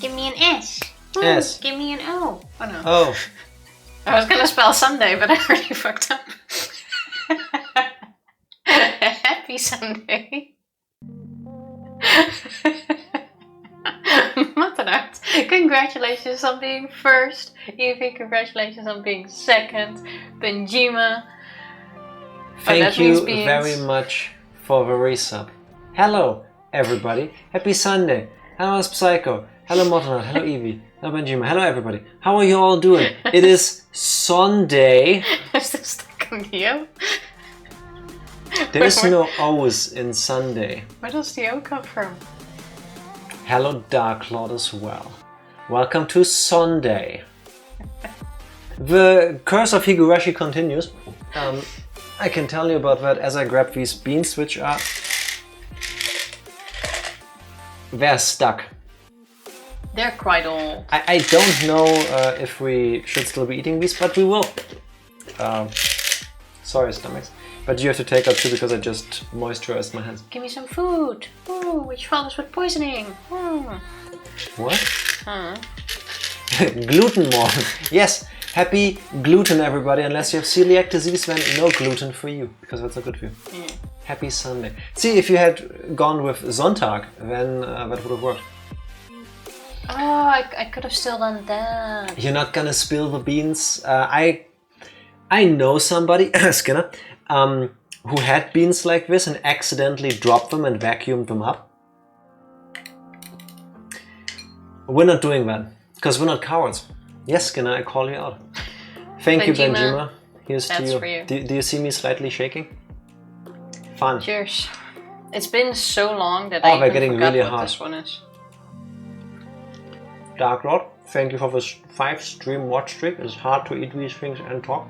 Give me an S. Ooh, S. Give me an O. Oh no. Oh. I was gonna spell Sunday, but I already fucked up. Happy Sunday. Mattenart. Congratulations on being first. Evie, congratulations on being second. Benjima. Thank you very much for the resub. Hello, everybody. Happy Sunday. Hello, Psycho. Hello, Mattenart. Hello, Evie. Hello, Benjima. Hello, everybody. How are you all doing? It is Sunday. I'm still stuck on the O. There is no O's in Sunday. Where does the O come from? Hello, Dark Lord as well. Welcome to Sunday. The curse of Higurashi continues. I can tell you about that as I grab these beans, which are... They're stuck. They're quite old. I don't know if we should still be eating these, but we will. Sorry, stomachs. But you have to take out too because I just moisturized my hands. Give me some food. Ooh, which follows with poisoning. What? Huh. Gluten more. Yes, happy gluten everybody. Unless you have celiac disease, then no gluten for you because that's not good for you. Yeah. Happy Sunday. See, if you had gone with Sonntag, then that would have worked. Oh, I could have still done that. You're not gonna spill the beans. I know somebody, Skinner, who had beans like this and accidentally dropped them and vacuumed them up. We're not doing that, because we're not cowards. Yes, Skinner, I call you out. Thank you, Benjima. Here's to you. For you. Do you see me slightly shaking? Fun. Cheers. It's been so long that I even forgot really what this one is. Dark Lord, thank you for this 5-stream watch streak. It's hard to eat these things and talk.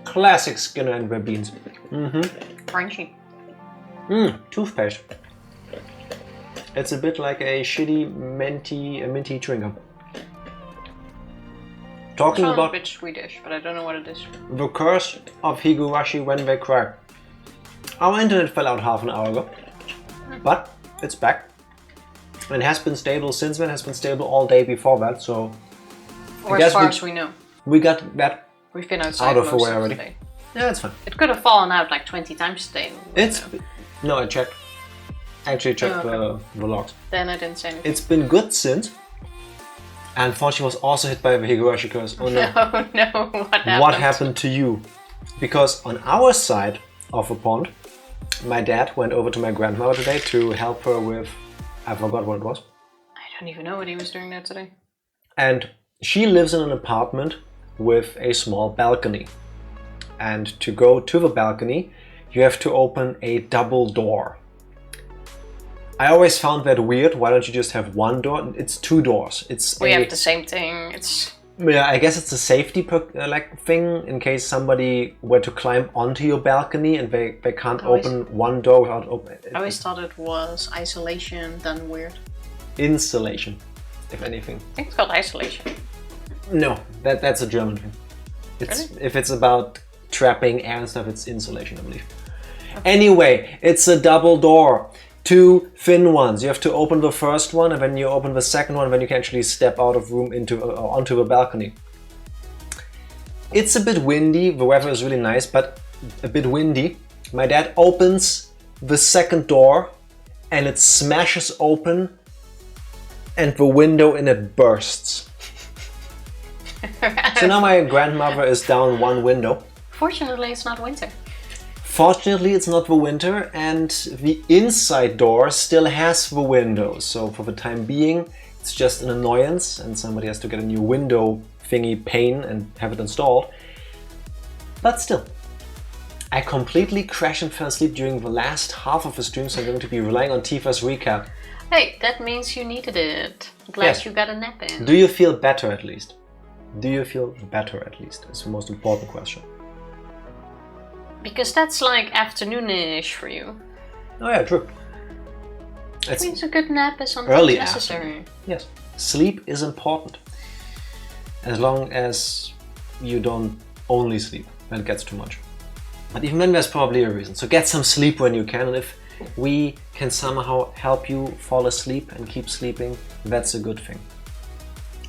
Classic Skinner and their beans. Crunchy. Toothpaste. It's a bit like a shitty minty chewing gum. Talking about a bit Swedish, but I don't know what it is. The curse of Higurashi when they cry. Our internet fell out half an hour ago, but it's back. And has been stable since then, has been stable all day before that, so... Or as far as we know. We got that We've been outside out of the way most already. Of the day. Yeah, that's fine. It could have fallen out like 20 times today. No, I checked. Actually checked the logs. Then I didn't say anything. It's been good since. And Fortune was also hit by the Higurashi curse. Oh no. Oh no, what happened? What happened to you? Because on our side of the pond, my dad went over to my grandmother today to help her with... I forgot what it was. I don't even know what he was doing there today. And she lives in an apartment with a small balcony. And to go to the balcony, you have to open a double door. I always found that weird. Why don't you just have one door? It's two doors. We have the same thing. Yeah, I guess it's a safety thing in case somebody were to climb onto your balcony and they can't open one door without opening it. I always thought it was isolation done weird. Insulation, if anything. I think it's called isolation. No, that's a German thing. Really? If it's about trapping air and stuff, it's insulation, I believe. Okay. Anyway, it's a double door. 2 thin ones. You have to open the first one and then you open the second one and then you can actually step out of room onto the balcony. It's a bit windy. The weather is really nice, but a bit windy. My dad opens the second door and it smashes open and the window in it bursts. So now my grandmother is down one window. Fortunately, it's not winter. Fortunately, it's not the winter, and the inside door still has the windows. So for the time being, it's just an annoyance, and somebody has to get a new window thingy pane and have it installed. But still, I completely crashed and fell asleep during the last half of the stream, so I'm going to be relying on Tifa's recap. Hey, that means you needed it. Glad you got a nap in. Do you feel better at least? Do you feel better at least? That's the most important question. Because that's like afternoonish for you. Oh yeah, true. It means a good nap is sometimes necessary. Yes. Sleep is important. As long as you don't only sleep, then it gets too much. But even then there's probably a reason. So get some sleep when you can, and if we can somehow help you fall asleep and keep sleeping, that's a good thing.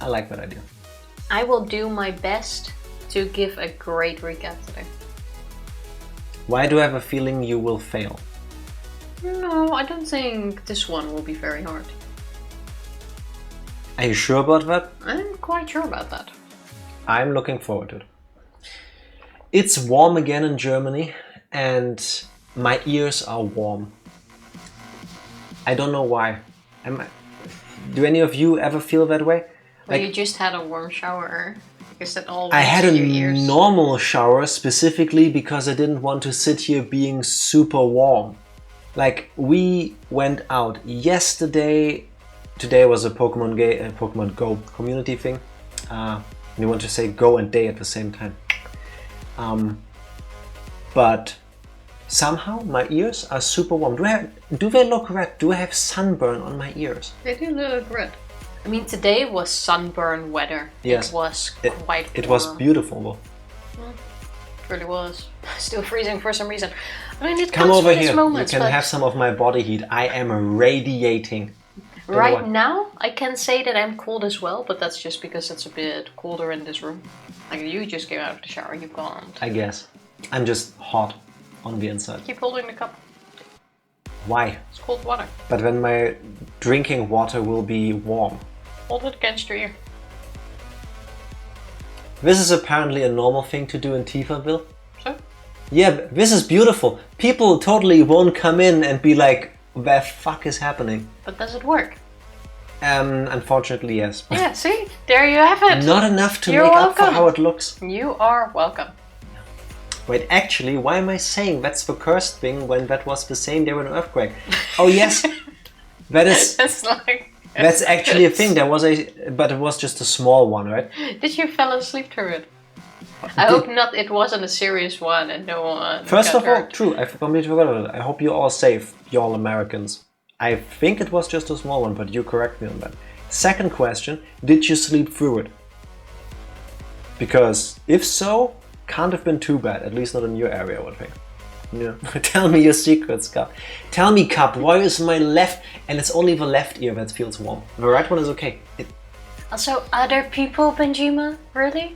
I like that idea. I will do my best to give a great recap today. Why do I have a feeling you will fail? No, I don't think this one will be very hard. Are you sure about that? I'm quite sure about that. I'm looking forward to it. It's warm again in Germany and my ears are warm. I don't know why. Do any of you ever feel that way? Well, you just had a warm shower. Because that all I had a your ears. normal shower specifically because I didn't want to sit here being super warm. Like, we went out yesterday. Today was a Pokemon Go community thing. You want to say go and day at the same time. But somehow my ears are super warm. Do they look red? Do I have sunburn on my ears? They do look red. I mean, today was sunburn weather. Yes. It was quite warm. It was beautiful though. It really was. Still freezing for some reason. I mean, it Come comes over with its here. moments, You can but have some of my body heat. I am radiating. right now, I can say that I'm cold as well, but that's just because it's a bit colder in this room. Like, you just came out of the shower, you can't. I guess. I'm just hot on the inside. Keep holding the cup. Why? It's cold water. But when my drinking water will be warm. Hold it against your ear. This is apparently a normal thing to do in Tiefaville. So? Yeah, this is beautiful. People totally won't come in and be like, what the fuck is happening? But does it work? Unfortunately, yes. Yeah, see? There you have it. Not enough to You're make up for welcome. how it looks. You are welcome. Wait, actually, why am I saying that's the cursed thing when that was the same day with an earthquake? Oh yes, that is. It's like... That's actually a thing. There was but it was just a small one, right? Did you fall asleep through it? I hope not. It wasn't a serious one and no one. First got of all, hurt. true. I completely forgot about it. I hope you're all safe, y'all Americans. I think it was just a small one, but you correct me on that. Second question: did you sleep through it? Because if so, can't have been too bad. At least not in your area, I would think. Yeah. Tell me your secrets, Cup. Tell me, Cup, why is my left, and it's only the left ear that feels warm. The right one is okay. Also, other people, Benjima? Really?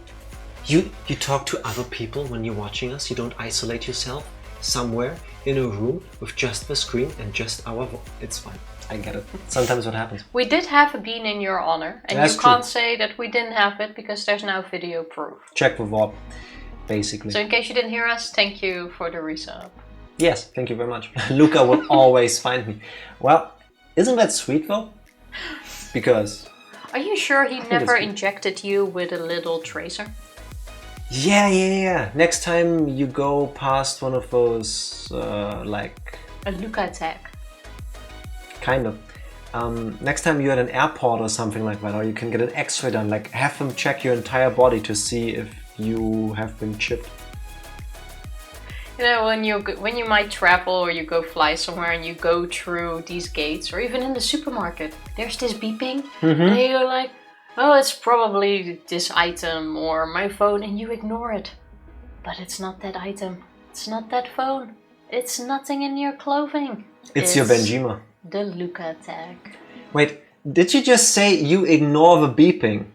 You talk to other people when you're watching us. You don't isolate yourself somewhere in a room with just the screen and just our voice. It's fine. I get it. Sometimes what happens. We did have a bean in your honor, and That's you can't true. say that we didn't have it because there's now video proof. Check the VOD, basically. So in case you didn't hear us, thank you for the resub. Yes, thank you very much. Luca will always find me. Well, isn't that sweet though? Because... Are you sure he it's never good. injected you with a little tracer? Yeah. Next time you go past one of those, like... A Luca attack. Kind of. Next time you're at an airport or something like that, or you can get an X-ray done, like have them check your entire body to see if you have been chipped. You know, when you might travel or you go fly somewhere and you go through these gates, or even in the supermarket, there's this beeping, and you're like, oh, it's probably this item or my phone, and you ignore it. But it's not that item. It's not that phone. It's nothing in your clothing. It's your Benjima. The Luca attack. Wait, did you just say you ignore the beeping?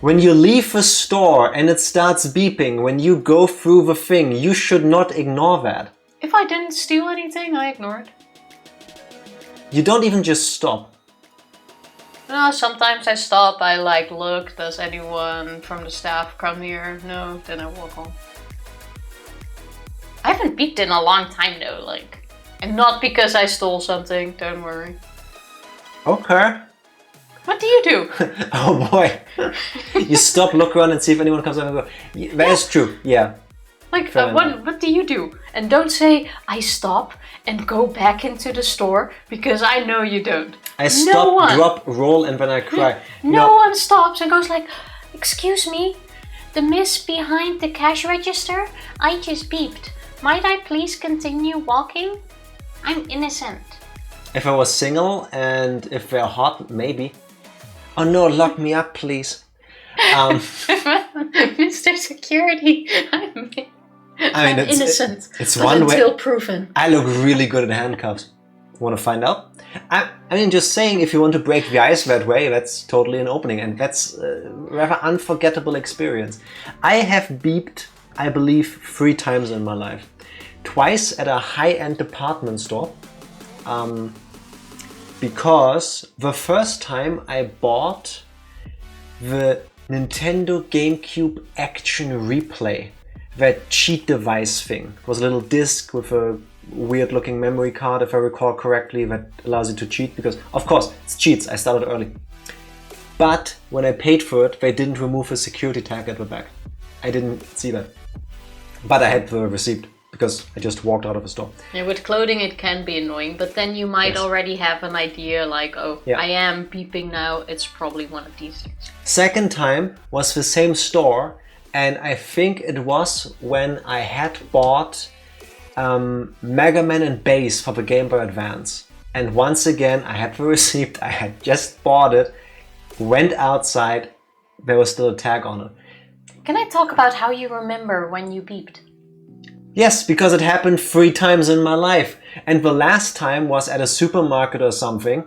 When you leave a store and it starts beeping, when you go through the thing, you should not ignore that. If I didn't steal anything, I ignore it. You don't even just stop. No, sometimes I stop, I like look, does anyone from the staff come here? No, then I walk on. I haven't beeped in a long time though, like, and not because I stole something, don't worry. Okay. What do you do? Oh boy. You stop, look around and see if anyone comes up and go. Yeah, that is true, yeah. Like, Fair enough. what do you do? And don't say, I stop and go back into the store, because I know you don't. I stop, one. drop, roll, and then I cry. No one stops and goes like, excuse me, the miss behind the cash register? I just beeped. Might I please continue walking? I'm innocent. If I was single and if they're hot, maybe. Oh no, lock me up, please. Mr. Security, I'm it's innocent. It's but one way. until proven. I look really good in handcuffs. Want to find out? I mean, just saying, if you want to break the ice that way, that's totally an opening, and that's a rather unforgettable experience. I have beeped, I believe, 3 times in my life. Twice at a high-end department store, because the first time I bought the Nintendo GameCube Action Replay, that cheat device thing. It was a little disc with a weird looking memory card, if I recall correctly, that allows you to cheat, because of course it's cheats, I started early. But when I paid for it, they didn't remove a security tag at the back. I didn't see that. But I had the receipt, because I just walked out of the store. Yeah, with clothing it can be annoying, but then you might already have an idea like, oh, I am beeping now, it's probably one of these things. Second time was the same store, and I think it was when I had bought Mega Man and Bass for the Game Boy Advance. And once again, I had the receipt, I had just bought it, went outside, there was still a tag on it. Can I talk about how you remember when you beeped? Yes, because it happened 3 times in my life. And the last time was at a supermarket or something.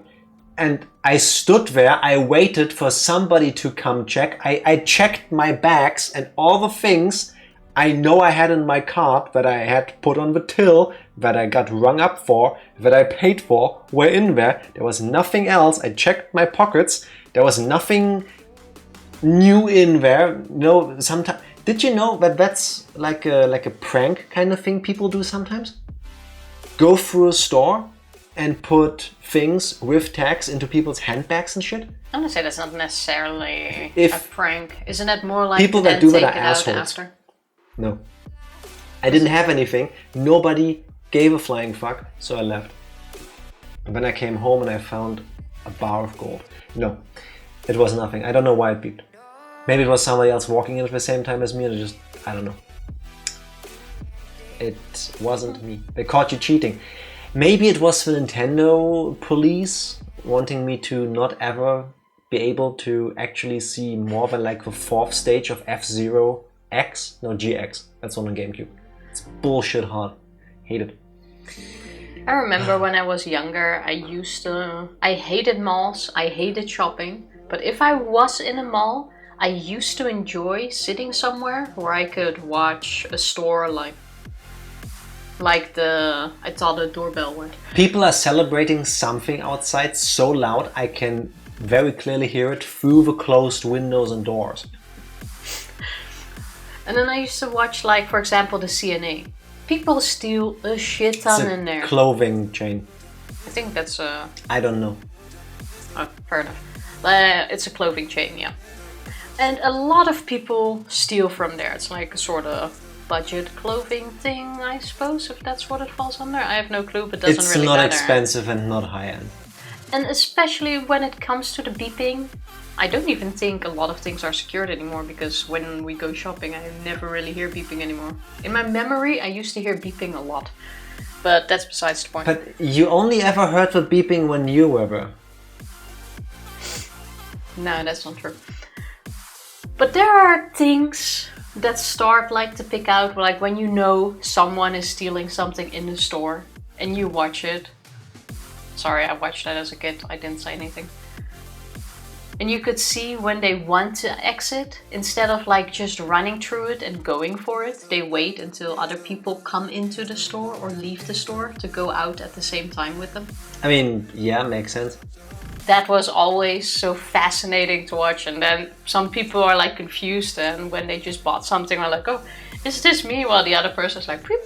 And I stood there, I waited for somebody to come check. I checked my bags, and all the things I know I had in my cart that I had put on the till, that I got rung up for, that I paid for, were in there. There was nothing else. I checked my pockets. There was nothing new in there. No, sometimes. Did you know that that's like a prank kind of thing people do sometimes? Go through a store and put things with tags into people's handbags and shit? I'm gonna say that's not necessarily a prank. Isn't that more like people that do that are take it assholes? out after? No. I didn't have anything. Nobody gave a flying fuck, so I left. And then I came home and I found a bar of gold. No, it was nothing. I don't know why it beeped. Maybe it was somebody else walking in at the same time as me, and I don't know. It wasn't me. They caught you cheating. Maybe it was the Nintendo police wanting me to not ever be able to actually see more than like the 4th stage of F-Zero X? No, GX. That's on the GameCube. It's bullshit hard. Hate it. I remember when I was younger, I hated malls, I hated shopping. But if I was in a mall, I used to enjoy sitting somewhere where I could watch a store I thought the doorbell went. People are celebrating something outside so loud I can very clearly hear it through the closed windows and doors. And then I used to watch, like, for example, the CNA. People steal a shit ton in there. Clothing chain. I think that's a... I don't know. Oh, fair enough. It's a clothing chain, yeah. And a lot of people steal from there. It's like a sort of budget clothing thing, I suppose, if that's what it falls under. I have no clue, but doesn't really matter. It's not expensive and not high-end. And especially when it comes to the beeping, I don't even think a lot of things are secured anymore, because when we go shopping, I never really hear beeping anymore. In my memory, I used to hear beeping a lot. But that's besides the point. But you only ever heard the beeping when you were there. No, that's not true. But there are things that start like to pick out, like when you know someone is stealing something in the store and you watch it. Sorry, I watched that as a kid, I didn't say anything. And you could see when they want to exit, instead of like just running through it and going for it, they wait until other people come into the store or leave the store to go out at the same time with them. I mean, yeah, makes sense. That was always so fascinating to watch, and then some people are like confused, and when they just bought something are like, oh, is this me? While the other person's like, beep,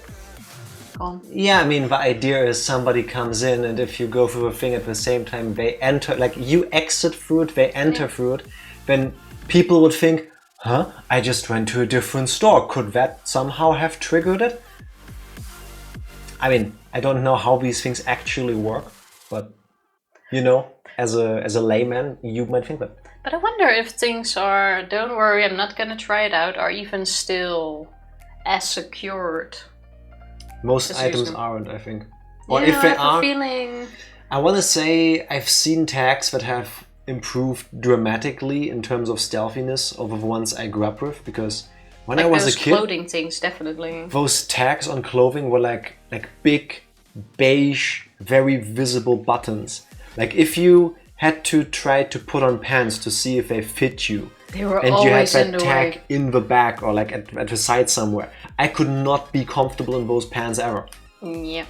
gone. Yeah, I mean, the idea is somebody comes in, and if you go through a thing at the same time, they enter, like you exit through it, they enter through it, then people would think, huh, I just went to a different store. Could that somehow have triggered it? I mean, I don't know how these things actually work, but you know, as a layman, you might think that. But I wonder if things are, don't worry, I'm not gonna try it out, are even still as secured. Most items aren't, I think. Or yeah, if they I have are, a feeling... I want to say I've seen tags that have improved dramatically in terms of stealthiness over the ones I grew up with, because when like I was a those kid, clothing things, definitely. Those tags on clothing were like big, beige, very visible buttons Like if you had to try to put on pants to see if they fit you, They were and you had always in that the tag way. in the back or like at the side somewhere, I could not be comfortable in those pants ever. Yeah.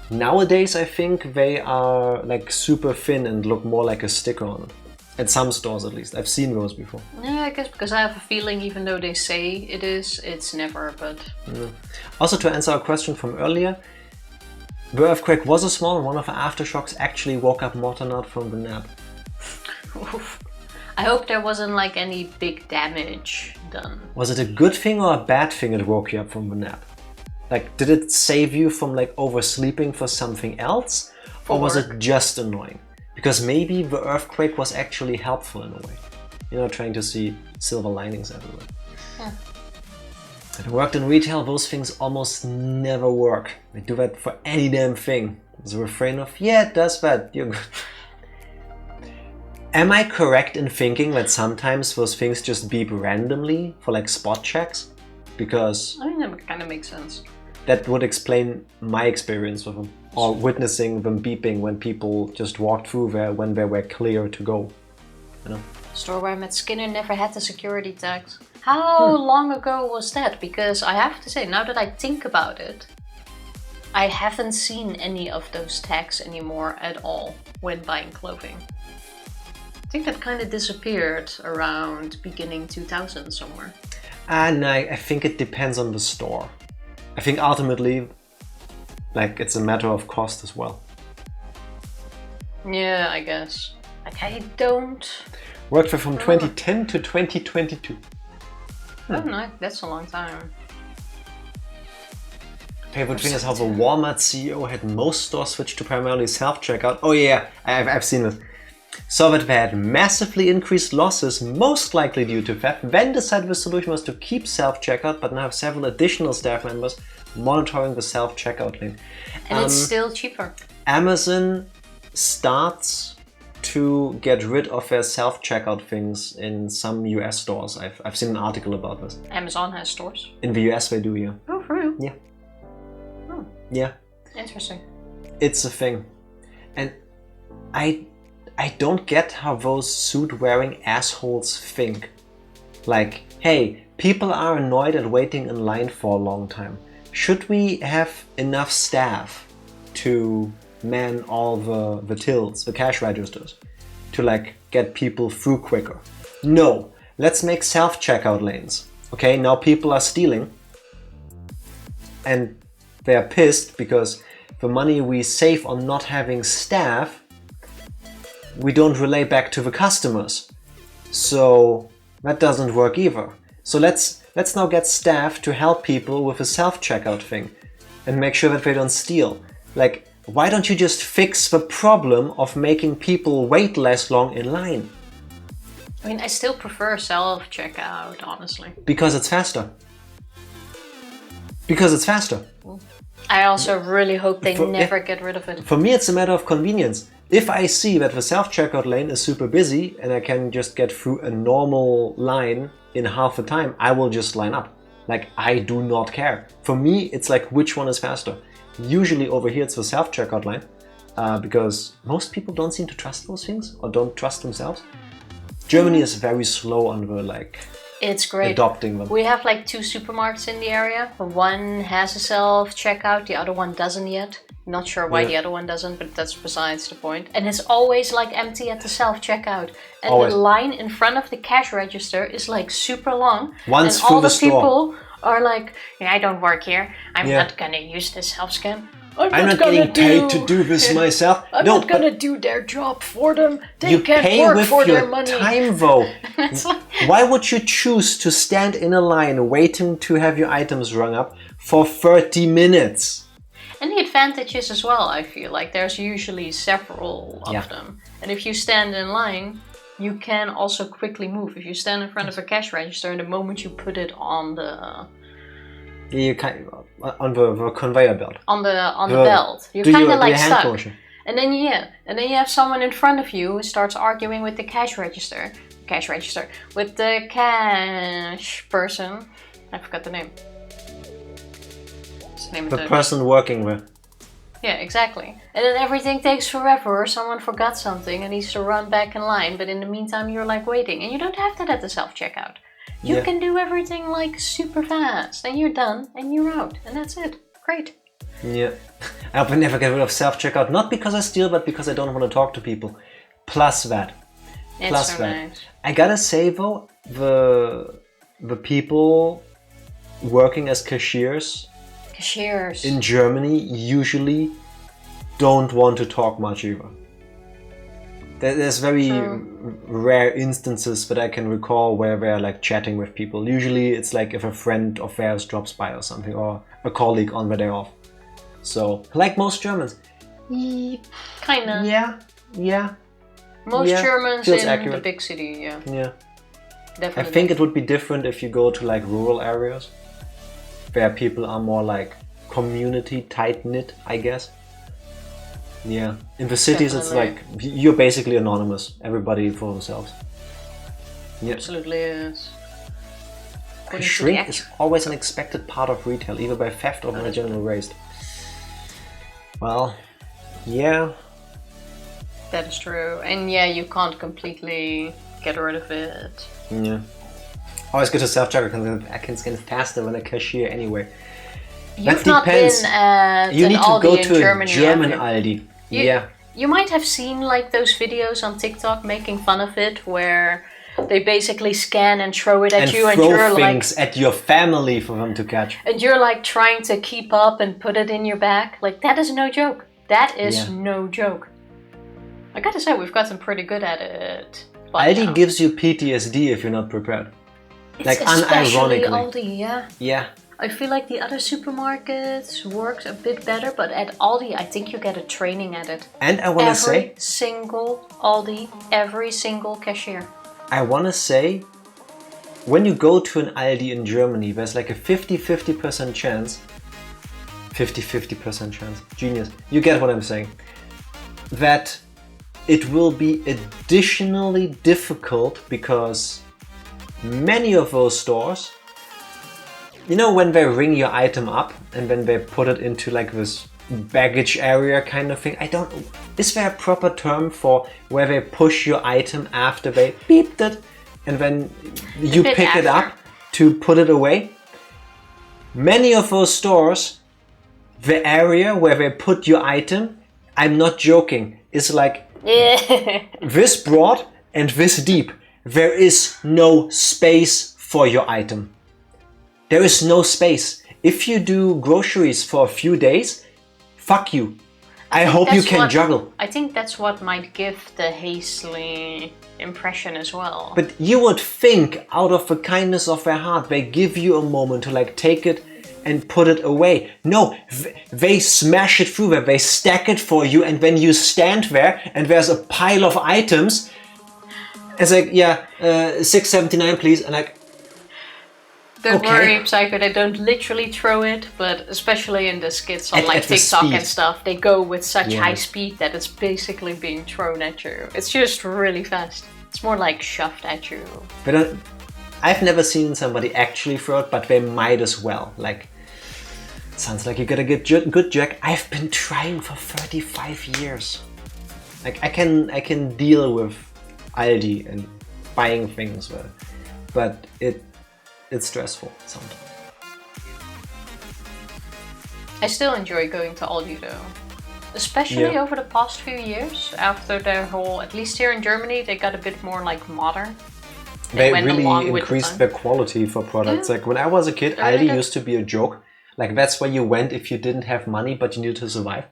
Nowadays, I think they are like super thin and look more like a sticker on it. At some stores, at least. I've seen those before. Yeah, I guess because I have a feeling, even though they say it is, it's never, but... Also, to answer a question from earlier, the earthquake was a small and one of the aftershocks actually woke up Mortonard from the nap. Oof. I hope there wasn't like any big damage done. Was it a good thing or a bad thing it woke you up from the nap? Like, did it save you from like oversleeping for something else? Or was it just annoying? Because maybe the earthquake was actually helpful in a way. You know, trying to see silver linings everywhere. Yeah. I worked in retail, those things almost never work. They do that for any damn thing. There's a refrain of, yeah, it does that, you're good. Am I correct in thinking that sometimes those things just beep randomly for like spot checks? Because I mean, that kind of makes sense. that would explain my experience with them. Or witnessing them beeping when people just walked through there when they were clear to go. You know? Store where I met Skinner never had the security tags. How long ago was that? Because I have to say, now that I think about it, I haven't seen any of those tags anymore at all when buying clothing. I think that kind of disappeared around beginning 2000 somewhere. And I think it depends on the store. I think ultimately, like, it's a matter of cost as well. Yeah, I guess. Like, I don't... Worked there from 2010 to 2022. Oh no, that's a long time. Favorite thing is how the Walmart CEO had most stores switch to primarily self-checkout. Oh yeah, I've seen this. So that they had massively increased losses, most likely due to theft, then decided the solution was to keep self-checkout, but now have several additional staff members monitoring the self-checkout lane. And it's still cheaper. Amazon starts to get rid of their self-checkout things in some US stores. I've seen an article about this. Amazon has stores. In the US they do, yeah. Oh, for real? Yeah. Oh, Yeah. interesting. It's a thing. And I don't get how those suit-wearing assholes think. Like, hey, people are annoyed at waiting in line for a long time. Should we have enough staff to man all the tills, the cash registers, to like get people through quicker? No, let's make self-checkout lanes. Okay, now people are stealing and they're pissed because the money we save on not having staff we don't relay back to the customers. So that doesn't work either. So let's now get staff to help people with the self-checkout thing and make sure that they don't steal. Like, why don't you just fix the problem of making people wait less long in line? I mean, I still prefer self-checkout, honestly. Because it's faster. Because it's faster. I also really hope they never get rid of it. For me, it's a matter of convenience. If I see that the self-checkout lane is super busy and I can just get through a normal line in half the time, I will just line up. Like, I do not care. For me, it's like, which one is faster? Usually over here it's the self-checkout line, because most people don't seem to trust those things or don't trust themselves. Germany is very slow on the, like, it's great. Adopting them. We have like 2 supermarkets in the area. One has a self-checkout, the other one doesn't yet. Not sure why the other one doesn't, but that's besides the point. And it's always like empty at the self-checkout. And always. The line in front of the cash register is like super long. Once and through all the the store. people are like, yeah, I don't work here. I'm not gonna use the self-scan. I'm not getting paid to do this myself. I'm not gonna do their job for them. They can't pay work with for your their money. time, though. Like, why would you choose to stand in a line waiting to have your items rung up for 30 minutes? and the advantages as well, I feel like there's usually several of them. And if you stand in line, you can also quickly move. If you stand in front of a cash register, the moment you put it on the You kind on the conveyor belt. on the belt, you're kind of like stuck. Motion. And then you have someone in front of you who starts arguing with the cash register, with the cash person. I forgot the name. What's the name of The person working with. Yeah, exactly. And then everything takes forever, or someone forgot something and needs to run back in line, but in the meantime you're like waiting. And you don't have that at the self-checkout. You can do everything like super fast, and you're done, and you're out, and that's it. Great. Yeah. I hope I never get rid of self-checkout, not because I steal, but because I don't want to talk to people. Plus that. It's so nice. I gotta say though, the people working as cashiers in Germany usually don't want to talk much either. There's very rare instances that I can recall where they're like chatting with people. Usually it's like if a friend of theirs drops by or something, or a colleague on the day off. So, like most Germans. Kinda. Yeah. Most Germans in accurate. the big city, yeah. Yeah. Definitely. I think it would be different if you go to like rural areas, where people are more like community tight-knit, I guess. Yeah. In the cities it's like, you're basically anonymous. Everybody for themselves. Yeah. Absolutely is. A shrink is always an expected part of retail, either by theft or by general waste. Well, yeah. That is true. And yeah, you can't completely get rid of it. Yeah. Always good to self-checkout. I can scan faster than a cashier anyway. You've not been at you need to Aldi go in to Germany, a German Aldi. Yeah. You might have seen like those videos on TikTok making fun of it, where they basically scan and throw it at you, and you're throw like things at your family for them to catch. And you're like trying to keep up and put it in your bag. Like, that is no joke. That is no joke. I gotta say, we've gotten pretty good at it. Aldi gives you PTSD if you're not prepared. It's like especially unironically. Aldi, yeah. Yeah. I feel like the other supermarkets works a bit better, but at Aldi, I think you get a training at it. And I want to say... Every single Aldi, every single cashier. I want to say, when you go to an Aldi in Germany, there's like a 50-50% chance. 50-50% chance. Genius. You get what I'm saying. That it will be additionally difficult because many of those stores, you know, when they ring your item up and then they put it into like this baggage area kind of thing. Is there a proper term for where they push your item after they beeped it and then you pick it up to put it away? Many of those stores, the area where they put your item, I'm not joking, is like this broad and this deep. There is no space for your item. There is no space. If you do groceries for a few days, fuck you. I hope you can juggle. I think that's what might give the hastily impression as well. But you would think, out of the kindness of their heart, they give you a moment to like take it and put it away. No, they smash it through there, they stack it for you, and then you stand there and there's a pile of items. It's like, yeah, $6.79 please, and like, don't worry, Psycho, they don't literally throw it, but especially in the skits on like TikTok and stuff, they go with such high speed that it's basically being thrown at you. It's just really fast. It's more like shoved at you. But I've never seen somebody actually throw it, but they might as well. Like, sounds like you got a good jack. I've been trying for 35 years. Like, I can deal with Aldi and buying things, but it's stressful sometimes. I still enjoy going to Aldi though. Especially over the past few years, after their whole, at least here in Germany, they got a bit more like modern. They really increased their quality for products. Like when I was a kid, Aldi used to be a joke. Like that's where you went if you didn't have money but you needed to survive.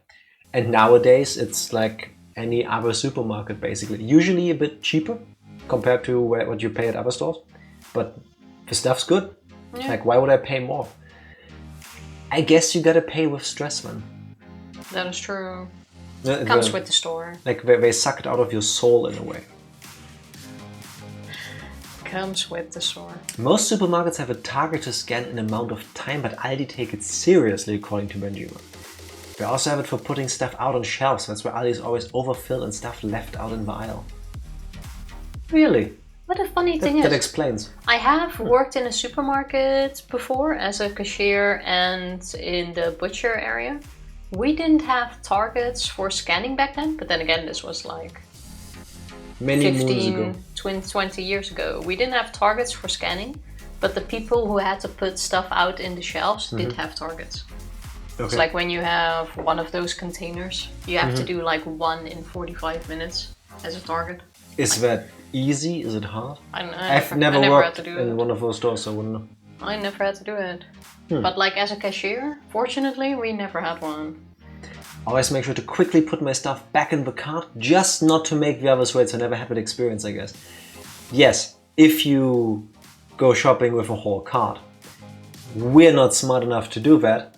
And nowadays it's like any other supermarket basically. Usually a bit cheaper compared to what you pay at other stores. But the stuff's good. Yeah. Like, why would I pay more? I guess you gotta pay with stress, man. That is true. Comes with the store. Like, they suck it out of your soul in a way. Comes with the store. Most supermarkets have a target to scan in amount of time, but Aldi take it seriously, according to Benjamin. They also have it for putting stuff out on shelves. That's why Aldi is always overfilled and stuff left out in the aisle. Really? But the funny thing is, that explains. I have worked in a supermarket before as a cashier and in the butcher area. We didn't have targets for scanning back then, but then again, this was like Many moons ago. 20 years ago. We didn't have targets for scanning, but the people who had to put stuff out in the shelves did have targets. Okay. It's like when you have one of those containers, you have to do like 1 in 45 minutes as a target. Is that easy? Is it hard? I've never had worked to do in it. one of those stores, so I wouldn't know. I never had to do it. But like as a cashier, fortunately, we never had one. Always make sure to quickly put my stuff back in the cart, just not to make the others wait, so never have an experience, I guess. Yes, if you go shopping with a whole cart, we're not smart enough to do that.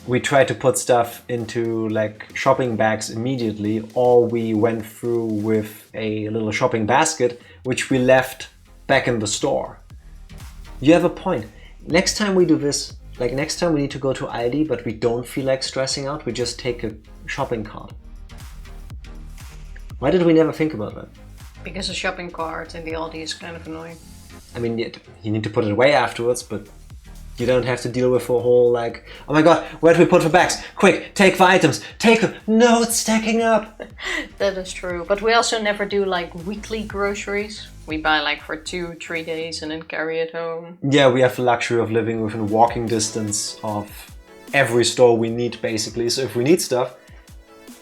We try to put stuff into like shopping bags immediately, or we went through with a little shopping basket, which we left back in the store. You have a point. Next time we do this, like next time we need to go to Aldi, but we don't feel like stressing out, we just take a shopping cart. Why did we never think about that? Because a shopping cart in the Aldi is kind of annoying. I mean, you need to put it away afterwards, but you don't have to deal with a whole like, oh my god, where do we put the bags? Quick, take the items, take them. No, it's stacking up. That is true, but we also never do like weekly groceries. We buy like for 2-3 days and then carry it home. Yeah, we have the luxury of living within walking distance of every store we need, basically. So if we need stuff,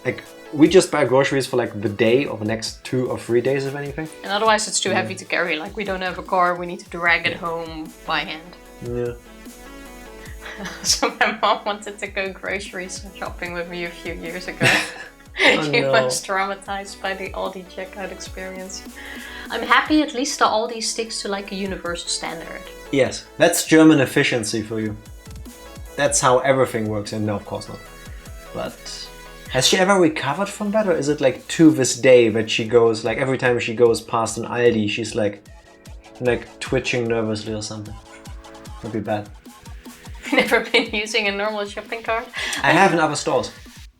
like we just buy groceries for like the day or the next 2 or 3 days, if anything. And otherwise it's too heavy to carry. Like we don't have a car, we need to drag it home by hand. Yeah. So my mom wanted to go grocery shopping with me a few years ago. Oh, She no. was traumatized by the Aldi checkout experience. I'm happy at least the Aldi sticks to like a universal standard. Yes, that's German efficiency for you. That's how everything works, and no, of course not. But has she ever recovered from that, or is it like to this day that she goes, like every time she goes past an Aldi, she's like twitching nervously or something? That'd be bad. Never been using a normal shopping cart. I have in other stores.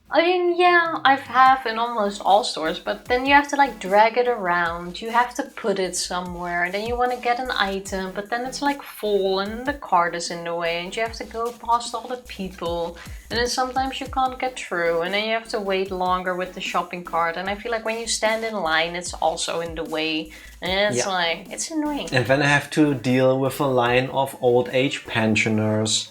I mean, yeah, I have in almost all stores, but then you have to like drag it around. You have to put it somewhere, and then you want to get an item, but then it's like full and the cart is in the way, and you have to go past all the people, and then sometimes you can't get through, and then you have to wait longer with the shopping cart. And I feel like when you stand in line, it's also in the way, and it's like, it's annoying. And then I have to deal with a line of old age pensioners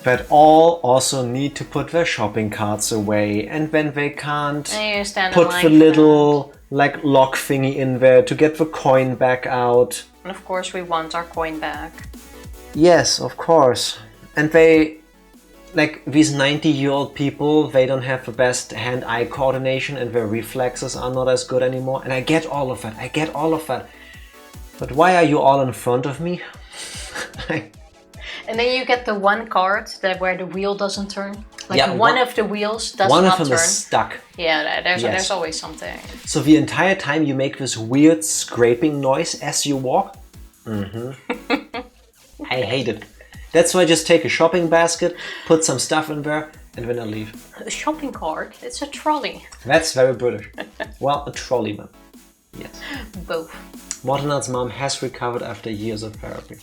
that all also need to put their shopping carts away, and then they can't And you stand in put line the for little like lock thingy in there to get the coin back out. that. And of course we want our coin back. Yes, of course. And they, like these 90-year-old people, they don't have the best hand-eye coordination and their reflexes are not as good anymore. And I get all of that. But why are you all in front of me? And then you get the one cart that where the wheel doesn't turn. Like Yeah, one of the wheels does One not of them turn. is stuck. Yeah, Yes. there's always something. So the entire time you make this weird scraping noise as you walk. I hate it. That's why I just take a shopping basket, put some stuff in there, and then I leave. A shopping cart, it's a trolley. That's very British. Well, a trolley man. Yes. Both. Mortenard's mom has recovered after years of therapy.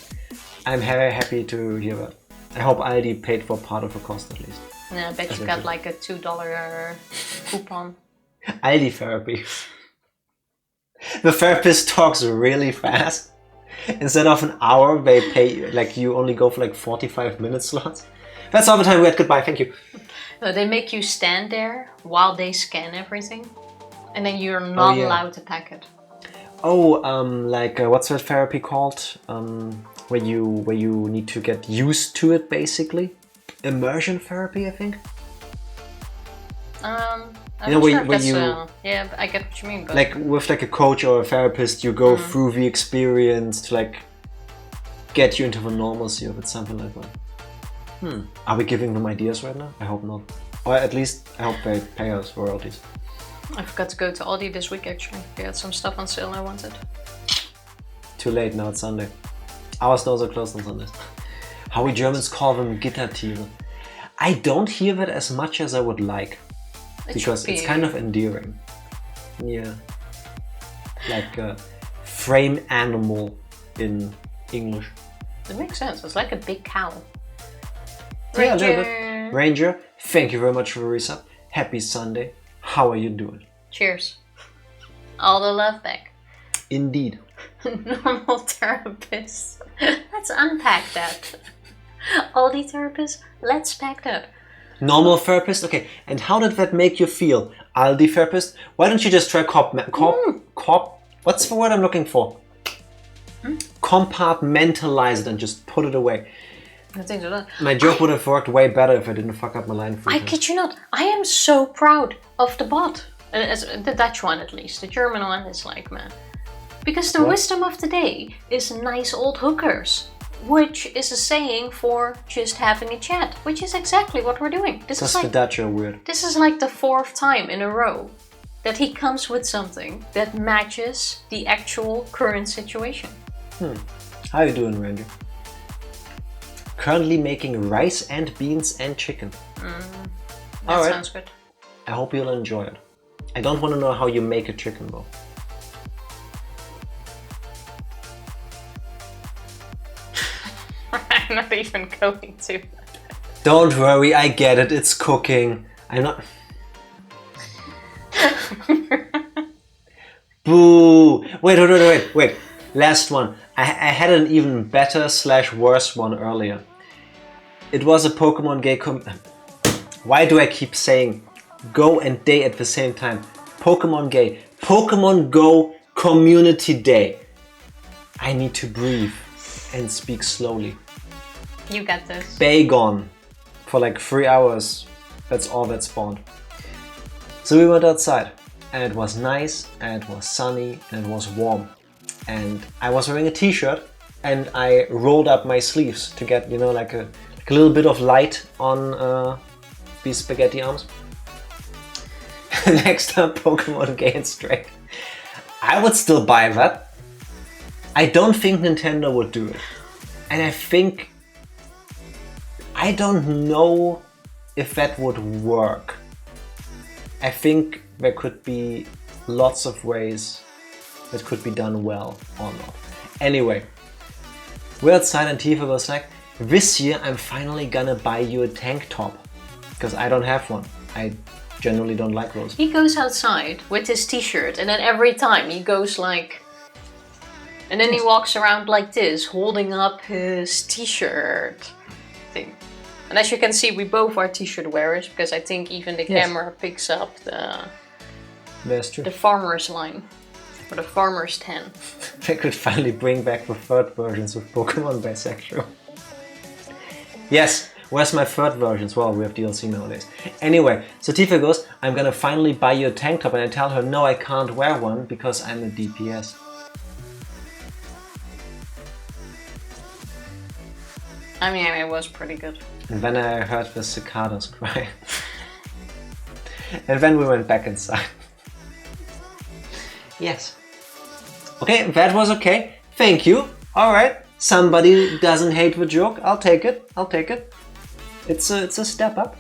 I'm very happy to hear that. I hope Aldi paid for part of the cost at least. Yeah, I bet you got like a $2 coupon. Aldi therapy. The therapist talks really fast. Instead of an hour, they pay, like you only go for like 45-minute slots. That's all the time we had. Goodbye, thank you. No, they make you stand there while they scan everything. And then you're not allowed to pack it. Oh, what's that therapy called? Where you need to get used to it, basically. Immersion therapy, I think. I'm You know, not where- sure if where that's, you- yeah, I get what you mean, but Like with like a coach or a therapist, you go through the experience to like get you into the normalcy of it, something like that. Are we giving them ideas right now? I hope not. Or at least I hope they pay us royalties. I forgot to go to Aldi this week actually. They had some stuff on sale I wanted. Too late, now it's Sunday. Our stores are closed on Sundays. How we Germans call them Gittertiere. I don't hear that as much as I would like. It Because should it's be. kind of endearing. Yeah. Like a frame animal in English. It makes sense. It's like a big cow. Yeah, a little Ranger. bit. Ranger. Thank you very much for the resub. Happy Sunday. How are you doing? Cheers. All the love back. Indeed. Normal therapist. Let's unpack that. Oldie therapist, let's pack that. Normal therapist? Okay, and how did that make you feel? Aldi therapist? Why don't you just try what's the word I'm looking for? Compartmentalize it and just put it away. I think so. My joke would have worked way better if I didn't fuck up my line. I kid you not. I am so proud of the bot. The Dutch one at least. The German one is like, man. Because the wisdom of the day is nice old hookers. Which is a saying for just having a chat. Which is exactly what we're doing. Because the Dutch are weird. This is like the 4th time in a row that he comes with something that matches the actual current situation. How you doing, Randy? Currently making rice and beans and chicken. That sounds good. I hope you'll enjoy it. I don't want to know how you make a chicken though. I'm not even going to. Don't worry, I get it. It's cooking. I'm not... Boo! Wait. Last one. I had an even better / worse one earlier. It was a Pokemon Go Why do I keep saying Go and Day at the same time? Pokemon Go Community Day. I need to breathe and speak slowly. You got this. Bagon for like 3 hours. That's all that spawned. So we went outside and it was nice and it was sunny and it was warm. And I was wearing a t-shirt and I rolled up my sleeves to get, you know, like a little bit of light on these spaghetti arms. Next up, Pokemon Game Straight. I would still buy that. I don't think Nintendo would do it. And I don't know if that would work. I think there could be lots of ways that could be done well or not. Anyway, we're outside and Tifa was like, this year I'm finally gonna buy you a tank top. Because I don't have one. I generally don't like those. He goes outside with his t-shirt and then every time he goes like... And then he walks around like this, holding up his t-shirt thing. And as you can see, we both are t-shirt wearers because I think even the camera picks up the farmer's line. Or the farmer's tan. They could finally bring back the third versions of Pokemon bisexual. Yes, where's my third versions? Well, we have DLC nowadays. Anyway, so Tifa goes, I'm gonna finally buy you a tank top, and I tell her, no, I can't wear one because I'm a DPS. I mean, it was pretty good. And then I heard the cicadas cry. And then we went back inside. Yes. Okay, that was okay. Thank you. Alright. Somebody doesn't hate the joke. I'll take it. It's a step up.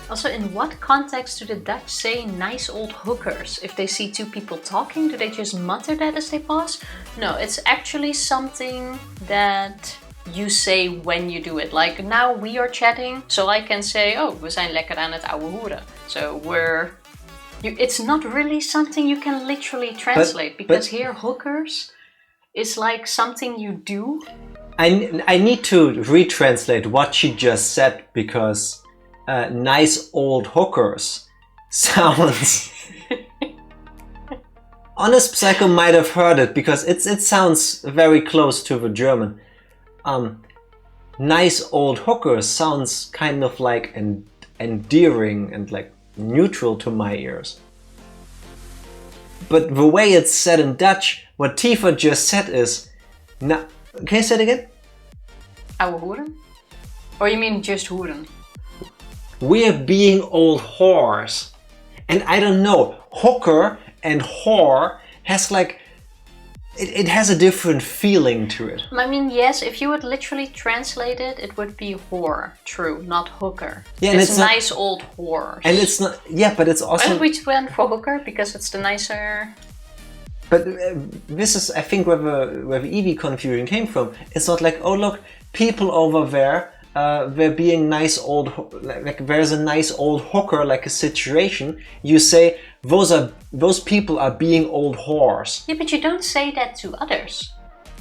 Also, in what context do the Dutch say nice old hookers? If they see two people talking, do they just mutter that as they pass? No, it's actually something that you say when you do it. Like now we are chatting, so I can say, oh, we zijn lekker aan het ouwe hoeren. So it's not really something you can literally translate, because here hookers is like something you do. I need to retranslate what she just said, because nice old hookers sounds... Honest Psycho might have heard it, because it sounds very close to the German. Nice old hookers sounds kind of like endearing and like neutral to my ears. But the way it's said in Dutch, what Tifa just said is... Can you say it again? Ouwe hoeren? Or you mean just hoeren? We're being old whores. And I don't know, hooker and whore has like... It has a different feeling to it. I mean, yes, if you would literally translate it, it would be whore. True, not hooker. Yeah, and it's nice old whores. And it's not... Yeah, but it's also... And we went for hooker because it's the nicer... But this is, I think, where the Eevee confusion came from. It's not like, oh look, people over there there being nice old, like there's a nice old hooker, like a situation, you say those people are being old whores. Yeah, but you don't say that to others.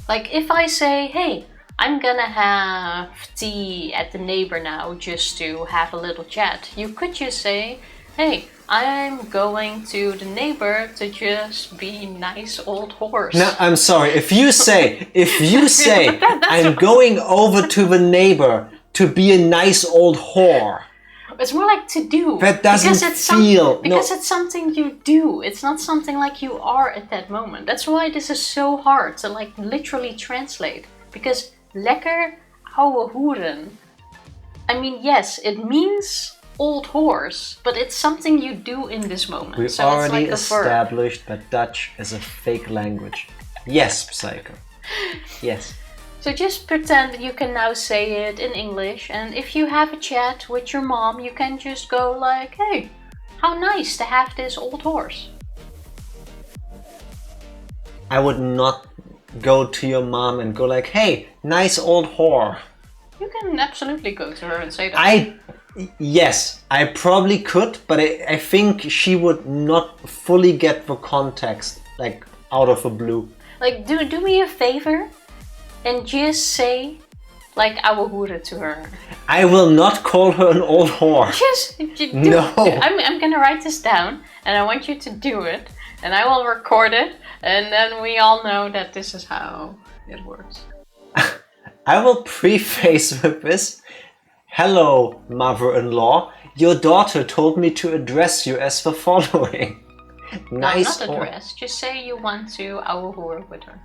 Like if I say, hey, I'm gonna have tea at the neighbor now just to have a little chat. You could just say, hey, I'm going to the neighbor to just be nice old whores. No, I'm sorry. If you say I'm going over to the neighbor to be a nice old whore. It's more like to do. That doesn't feel... Because it's something you do. It's not something like you are at that moment. That's why this is so hard to like literally translate. Because lekker ouwe hoeren. I mean, yes, it means old horse, but it's something you do in this moment. We've so already it's like established that Dutch is a fake language. Yes, Psycho. Yes. So just pretend that you can now say it in English, and if you have a chat with your mom, you can just go like, hey, how nice to have this old horse. I would not go to your mom and go like, hey, nice old whore. You can absolutely go to her and say that. Yes, I probably could, but I think she would not fully get the context, like out of the blue. Like, do me a favor and just say, like, ouwe hoeren to her. I will not call her an old whore. Just do No. it. I'm gonna write this down, and I want you to do it, and I will record it, and then we all know that this is how it works. I will preface with this. Hello, mother-in-law. Your daughter told me to address you as the following. Nice. No, not address. Just say you want to ouwe hoeren with her.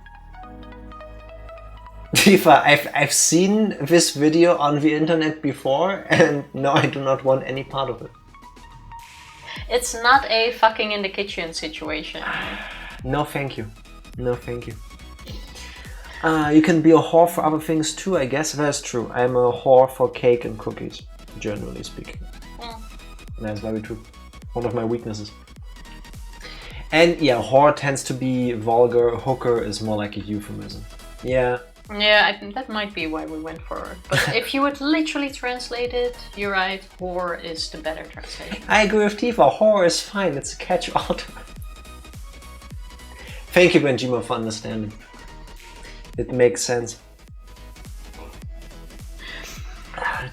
Tifa, I've seen this video on the internet before, and no, I do not want any part of it. It's not a fucking in the kitchen situation. No, thank you. No, thank you. You can be a whore for other things too, I guess. That's true. I'm a whore for cake and cookies, generally speaking. That's very true. One of my weaknesses. And yeah, whore tends to be vulgar. Hooker is more like a euphemism. Yeah. Yeah, I think that might be why we went for it. But if you would literally translate it, you're right, whore is the better translation. I agree with Tifa, whore is fine, it's a catch-all. Thank you, Benjima, for understanding. It makes sense.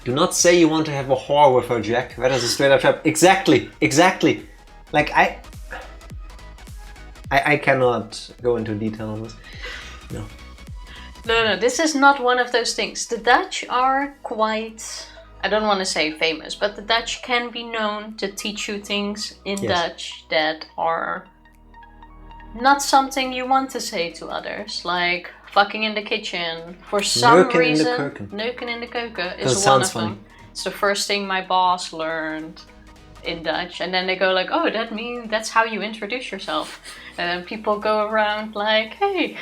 Do not say you want to have a whore with her, Jack. That is a straight up trap. Exactly, exactly. Like, I cannot go into detail on this. No. No, this is not one of those things. The Dutch are quite, I don't want to say famous, but the Dutch can be known to teach you things in Dutch that are not something you want to say to others. Like fucking in the kitchen. For some reason, neuken in de keuken is one of them. It's the first thing my boss learned in Dutch. And then they go like, oh, that means that's how you introduce yourself. And then people go around like, hey,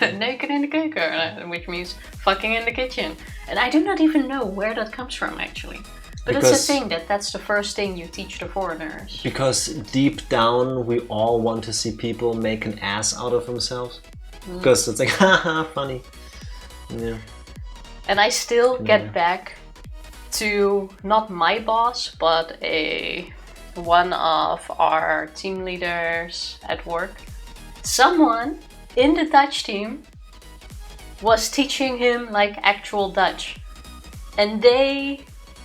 neuken in de keuken, which means fucking in the kitchen. And I do not even know where that comes from actually. But it's a thing that's the first thing you teach the foreigners. Because deep down we all want to see people make an ass out of themselves. Because it's like, haha, funny. Yeah. And I still get back to not my boss, but one of our team leaders at work. Someone in the Dutch team was teaching him like actual Dutch. And they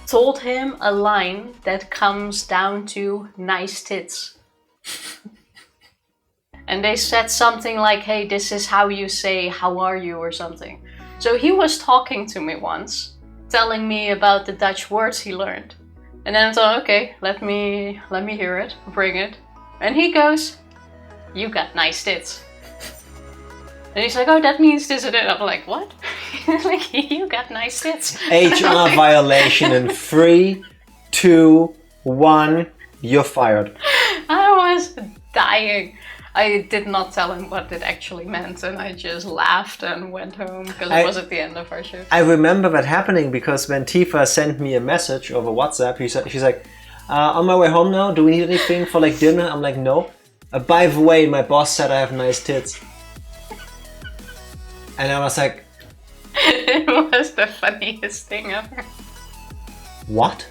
told him a line that comes down to nice tits. And they said something like, hey, this is how you say how are you or something. So he was talking to me once, telling me about the Dutch words he learned. And then I thought, okay, let me hear it, bring it. And he goes, you got nice tits. And he's like, oh, that means this and that. I'm like, what? Like, you got nice tits. HR violation in 3, 2, 1, you're fired. I was dying. I did not tell him what it actually meant, and I just laughed and went home because it was at the end of our shift. I remember that happening because when Tifa sent me a message over WhatsApp, she's like, on my way home now, do we need anything for like dinner? I'm like, no. By the way, my boss said I have nice tits. And I was like... It was the funniest thing ever. what?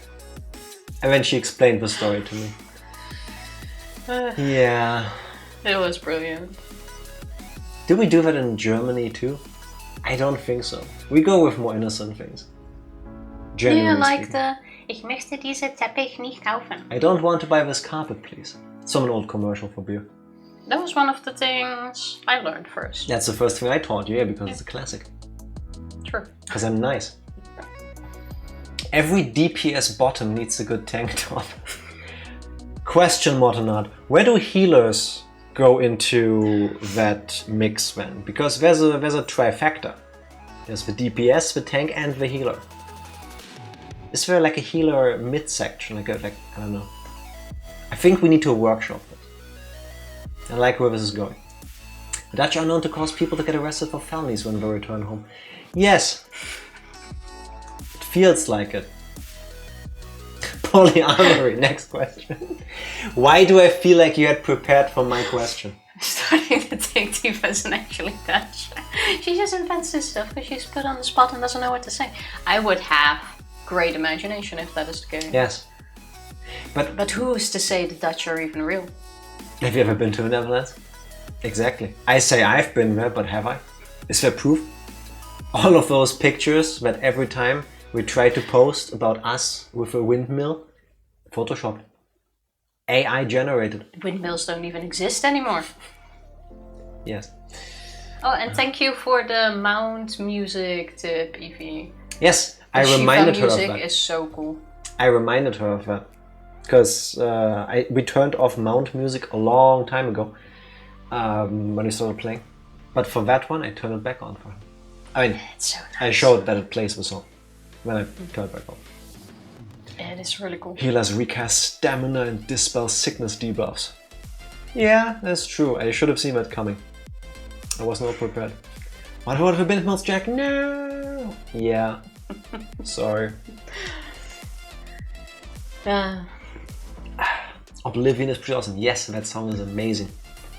And then she explained the story to me. Yeah. It was brilliant. Did we do that in Germany too? I don't think so. We go with more innocent things. Generally like speaking. the Ich möchte diese Teppich nicht kaufen. I don't want to buy this carpet, please. Some old commercial for beer. That was one of the things I learned first. That's the first thing I taught you, yeah, because it's a classic. True. Because I'm nice. Every DPS bottom needs a good tank top. Question, Motonard. Where do healers go into that mix then? Because there's a trifecta. There's the DPS, the tank, and the healer. Is there like a healer midsection? Like I don't know. I think we need to workshop it. I like where this is going. The Dutch are known to cause people to get arrested for felonies when they return home. Yes. It feels like it. Polyamory, next question. Why do I feel like you had prepared for my question? I'm starting to think Tifa isn't actually Dutch. She just invents this stuff because she's put on the spot and doesn't know what to say. I would have great imagination if that is the case. Yes. But who's to say the Dutch are even real? Have you ever been to the Netherlands? Exactly. I say I've been there, but have I? Is there proof? All of those pictures that every time we try to post about us with a windmill, photoshopped. AI generated. Windmills don't even exist anymore. Yes. Oh, and thank you for the Mount music tip, Evie. Yes, I The reminded Shiva her of music that. is so cool. I reminded her of that. Because we turned off Mount music a long time ago when we started playing. But for that one, I turned it back on for her. I mean, It's so nice. I showed that it plays the song when I turned it back on. It is really cool. Healers recast stamina and dispel sickness debuffs. Yeah, that's true. I should have seen that coming. I was not prepared. What about the Bindmills, Jack? No! Yeah. Sorry. Oblivion is pretty awesome. Yes, that song is amazing.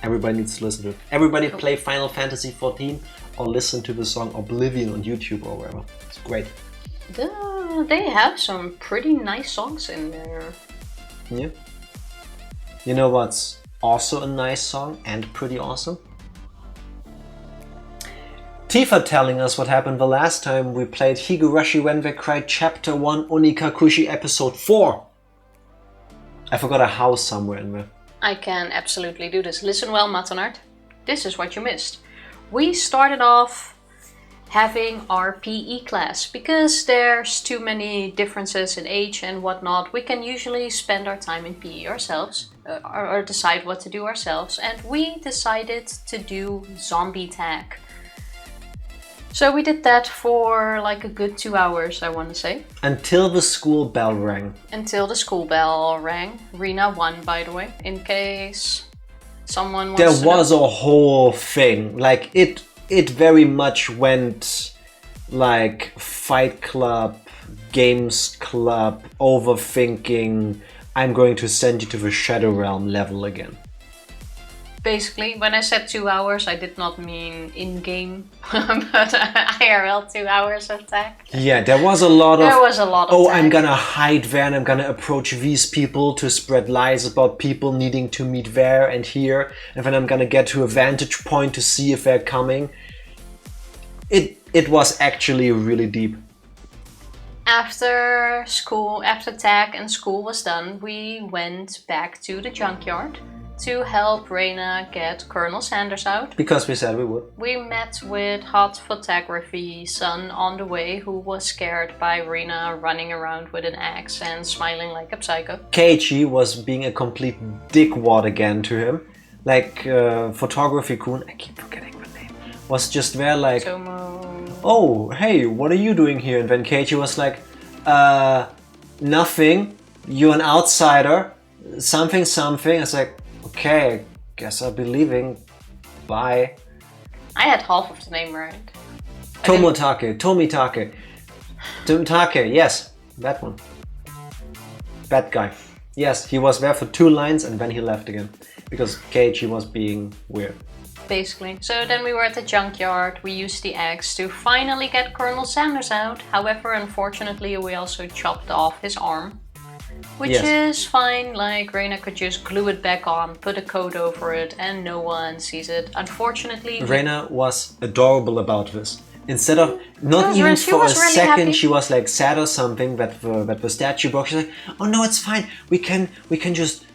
Everybody needs to listen to it. Everybody play Final Fantasy XIV or listen to the song Oblivion on YouTube or wherever. It's great. They have some pretty nice songs in there. Yeah. You know what's also a nice song and pretty awesome? Tifa telling us what happened the last time we played Higurashi When They Cried Chapter 1 Onikakushi Episode 4. I forgot a house somewhere in there. I can absolutely do this. Listen well, Matonard. This is what you missed. We started off having our PE class. Because there's too many differences in age and whatnot, we can usually spend our time in PE ourselves, or decide what to do ourselves, and we decided to do zombie tag. So we did that for like a good 2 hours, I want to say. Until the school bell rang. Until the school bell rang. Rena won, by the way, in case someone wants There to was know. a whole thing. Like it very much went like Fight Club, Games Club, overthinking, I'm going to send you to the Shadow Realm level again. Basically, when I said 2 hours, I did not mean in-game, but IRL 2 hours of tag. Yeah, there was a lot of... There was a lot of Oh, tag. I'm gonna hide there and I'm gonna approach these people to spread lies about people needing to meet there and here. And then I'm gonna get to a vantage point to see if they're coming. It was actually really deep. After school, after tag and school was done, we went back to the junkyard to help Reyna get Colonel Sanders out. Because we said we would. We met with Hot Photography son on the way, who was scared by Rena running around with an axe and smiling like a psycho. Keiichi was being a complete dickwad again to him. Like, Photography-kun, I keep forgetting the name, was just there like, oh, hey, what are you doing here? And then Keiichi was like, nothing, you're an outsider, something. It's like, okay, I guess I'll be leaving. Bye. I had half of the name right. Tomitake, yes, that one. That guy. Yes, he was there for 2 lines and then he left again. Because Keiichi was being weird. basically. So then we were at the junkyard, we used the axe to finally get Colonel Sanders out. However, unfortunately, we also chopped off his arm. Which is fine, like Reina could just glue it back on, put a coat over it, and no one sees it. Unfortunately... Reina was adorable about this. Instead of, not even for a really second, happy. she was like sad or something that the statue broke. She's like, oh no, it's fine. We can just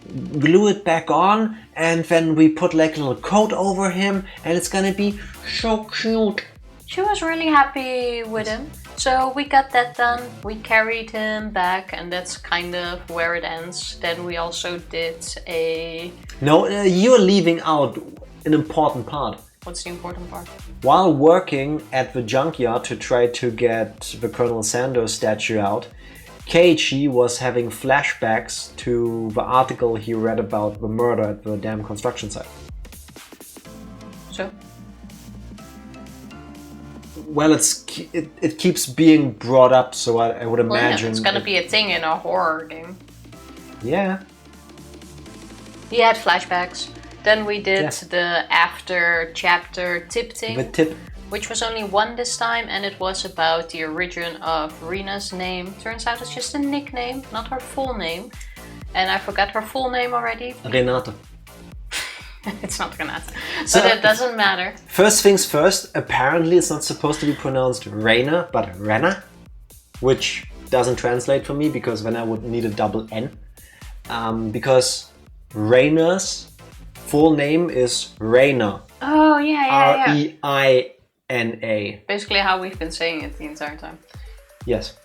glue it back on, and then we put like a little coat over him, and it's gonna be so cute. She was really happy with him. So we got that done, we carried him back, and that's kind of where it ends. Then we also did a... No, you're leaving out an important part. What's the important part? While working at the junkyard to try to get the Colonel Sanders statue out, Keiichi was having flashbacks to the article he read about the murder at the damn construction site. So? Well, it keeps being brought up, so I would imagine... Yeah, it's gonna be a thing in a horror game. Yeah. He had flashbacks. Then we did the after chapter tip thing. The tip. Which was only one this time, and it was about the origin of Rena's name. Turns out it's just a nickname, not her full name. And I forgot her full name already. Renata. It's not Renata. But it doesn't matter. First things first, apparently it's not supposed to be pronounced Reina, but Rena. Which doesn't translate for me, because then I would need a double N. Because Reina's full name is Reina. Oh, yeah. R-E-I-N-A. Basically how we've been saying it the entire time. Yes.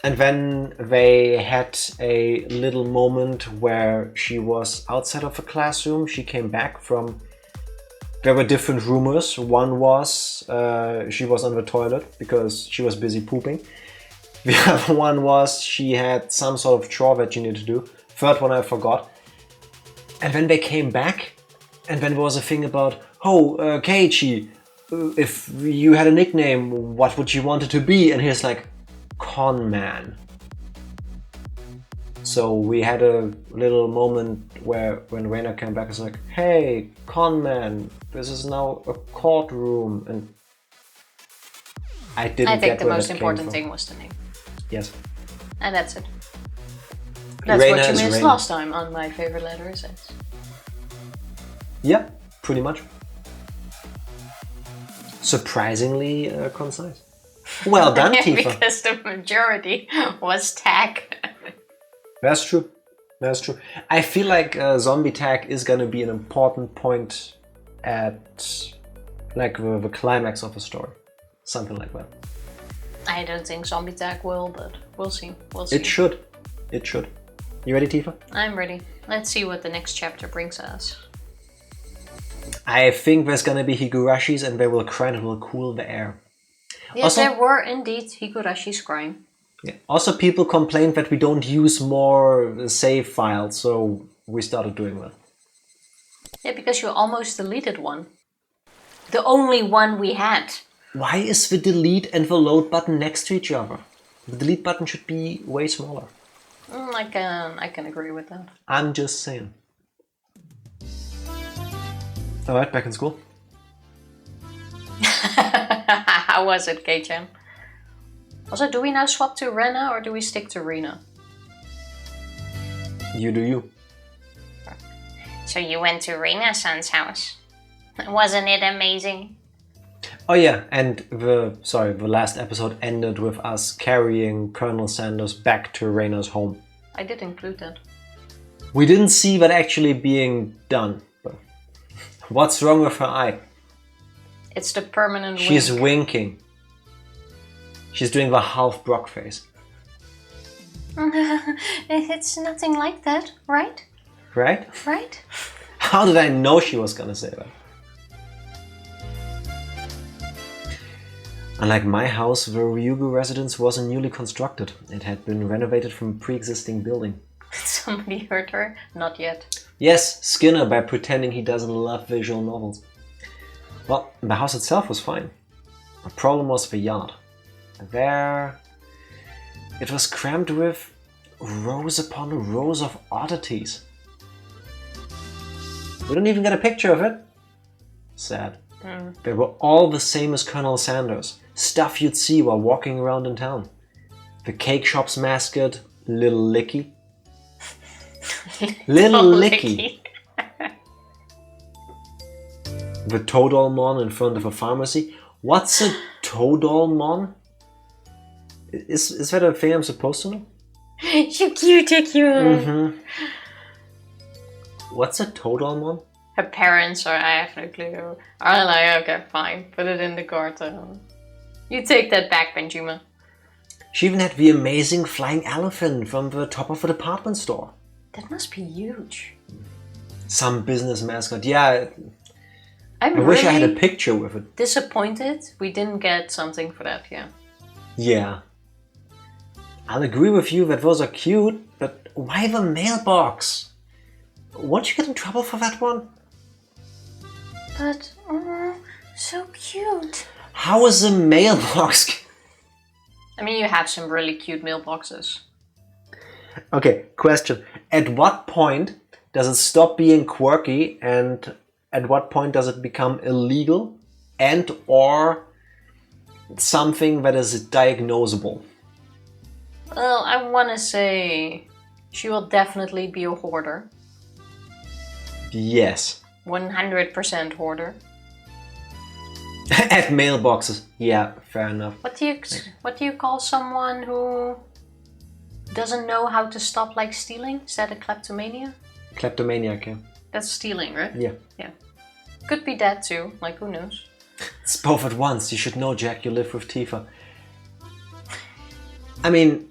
And then they had a little moment where she was outside of the classroom. She came back from... There were different rumors. One was she was on the toilet because she was busy pooping. The other one was she had some sort of chore that she needed to do. Third one I forgot. And then they came back, and then there was a thing about, oh, Keiichi, if you had a nickname, what would you want it to be? And he's like, Con Man. So we had a little moment where when Reina came back, it's like, hey, Con Man, this is now a courtroom. And I think the most important thing was the name. Yes. And that's it. That's Reina what you is missed Reina. last time on My Favorite Letter Is X. Yeah, pretty much. Surprisingly concise. Well done, Tifa. Because the majority was tag. That's true. That's true. I feel like zombie tag is gonna be an important point at like the climax of a story. Something like that. I don't think zombie tag will, but we'll see. We'll see. It should. It should. You ready, Tifa? I'm ready. Let's see what the next chapter brings us. I think there's gonna be Higurashis and they will cry and it will cool the air. Yeah, Also- there were indeed Higurashis crying. Yeah. Also, people complained that we don't use more save files, so we started doing that. Yeah, because you almost deleted one. The only one we had. Why is the delete and the load button next to each other? The delete button should be way smaller. I can agree with that. I'm just saying. Alright, back in school. How was it, Kei-chan? Also, do we now swap to Rena or do we stick to Rena? You do you. So you went to Rena-san's house. Wasn't it amazing? Oh yeah, and the last episode ended with us carrying Colonel Sanders back to Reina's home. I did include that. We didn't see that actually being done. But what's wrong with her eye? It's the permanent She's wink. winking. She's doing the half Brock face. It's nothing like that, right? Right? Right? How did I know she was gonna say that? Unlike my house, the Ryugu residence wasn't newly constructed. It had been renovated from a pre-existing building. Somebody hurt her? Not yet. Yes, Skinner by pretending he doesn't love visual novels. Well, the house itself was fine. The problem was the yard. There... It was crammed with rows upon rows of oddities. We don't even get a picture of it. Sad. They were all the same as Colonel Sanders. Stuff you'd see while walking around in town. The cake shop's mascot, Little Licky. Little Licky. The Toadalmon in front of a pharmacy. What's a Toadalmon? Is that a thing I'm supposed to know? You cute. What's a Toadalmon? Her parents are, I have no clue. I'm like, okay, fine. Put it in the cart. You take that back, Benjamin. She even had the amazing flying elephant from the top of a department store. That must be huge. Some business mascot. Yeah. I I'm wish I really had a picture with it. disappointed we didn't get something for that, yeah. Yeah. I'll agree with you that those are cute, but why the mailbox? Won't you get in trouble for that one? But, so cute. How is a mailbox? I mean, you have some really cute mailboxes. Okay, question. At what point does it stop being quirky, and at what point does it become illegal and or something that is diagnosable? Well, I want to say she will definitely be a hoarder. Yes. 100% hoarder. At mailboxes. Yeah, fair enough. What do you call someone who doesn't know how to stop like stealing? Is that a kleptomania? Kleptomaniac, yeah. That's stealing, right? Yeah. Yeah. Could be that too. Like, who knows? It's both at once. You should know, Jack. You live with Tifa. I mean,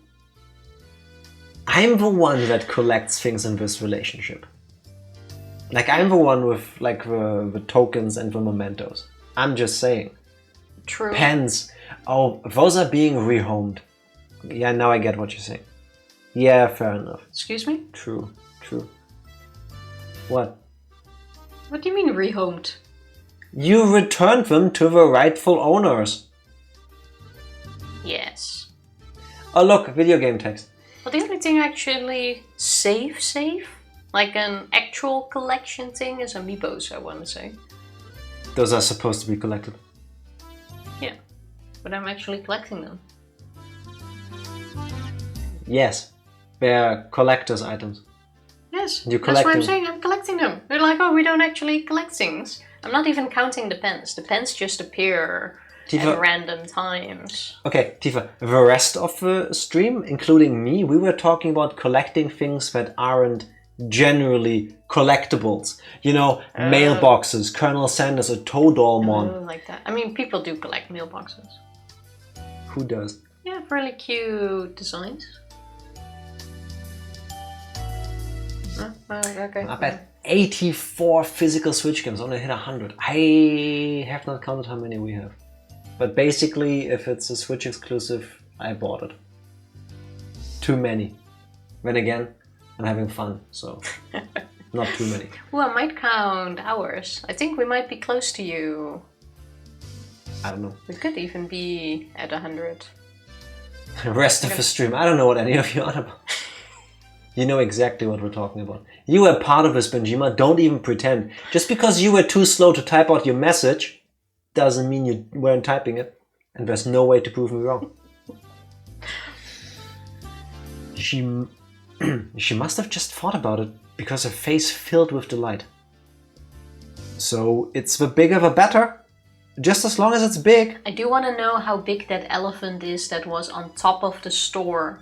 I'm the one that collects things in this relationship. Like, I'm the one with, like, the tokens and the mementos. I'm just saying. True. Pens. Oh, those are being rehomed. Yeah, now I get what you're saying. Yeah, fair enough. Excuse me? True. What? What do you mean rehomed? You returned them to the rightful owners. Yes. Oh, look, video game text. Well, the only thing actually safe, like an actual collection thing, is amiibos, I want to say. Those are supposed to be collected. Yeah, but I'm actually collecting them. Yes, they're collector's items. Yes, You're that's what I'm collecting- saying, I'm collecting them. They're like, oh, we don't actually collect things. I'm not even counting the pens. The pens just appear Tifa- at random times. Okay, Tifa, the rest of the stream, including me, we were talking about collecting things that aren't generally collectibles. You know, mailboxes, Colonel Sanders, a Toadalmon. Oh, like that. I mean, people do collect mailboxes. Who does? Yeah, really cute designs. Okay. I bet 84 physical Switch games, only hit 100. I have not counted how many we have. But basically, if it's a Switch exclusive, I bought it. Too many. Then again, I'm having fun, so not too many. Well, I might count hours. I think we might be close to you. I don't know. We could even be at 100. The rest of the stream, I don't know what any of you are about. You know exactly what we're talking about. You were part of this, Benjima. Don't even pretend. Just because you were too slow to type out your message doesn't mean you weren't typing it. And there's no way to prove me wrong. She must have just thought about it because her face filled with delight. So it's the bigger the better. Just as long as it's big. I do want to know how big that elephant is that was on top of the store.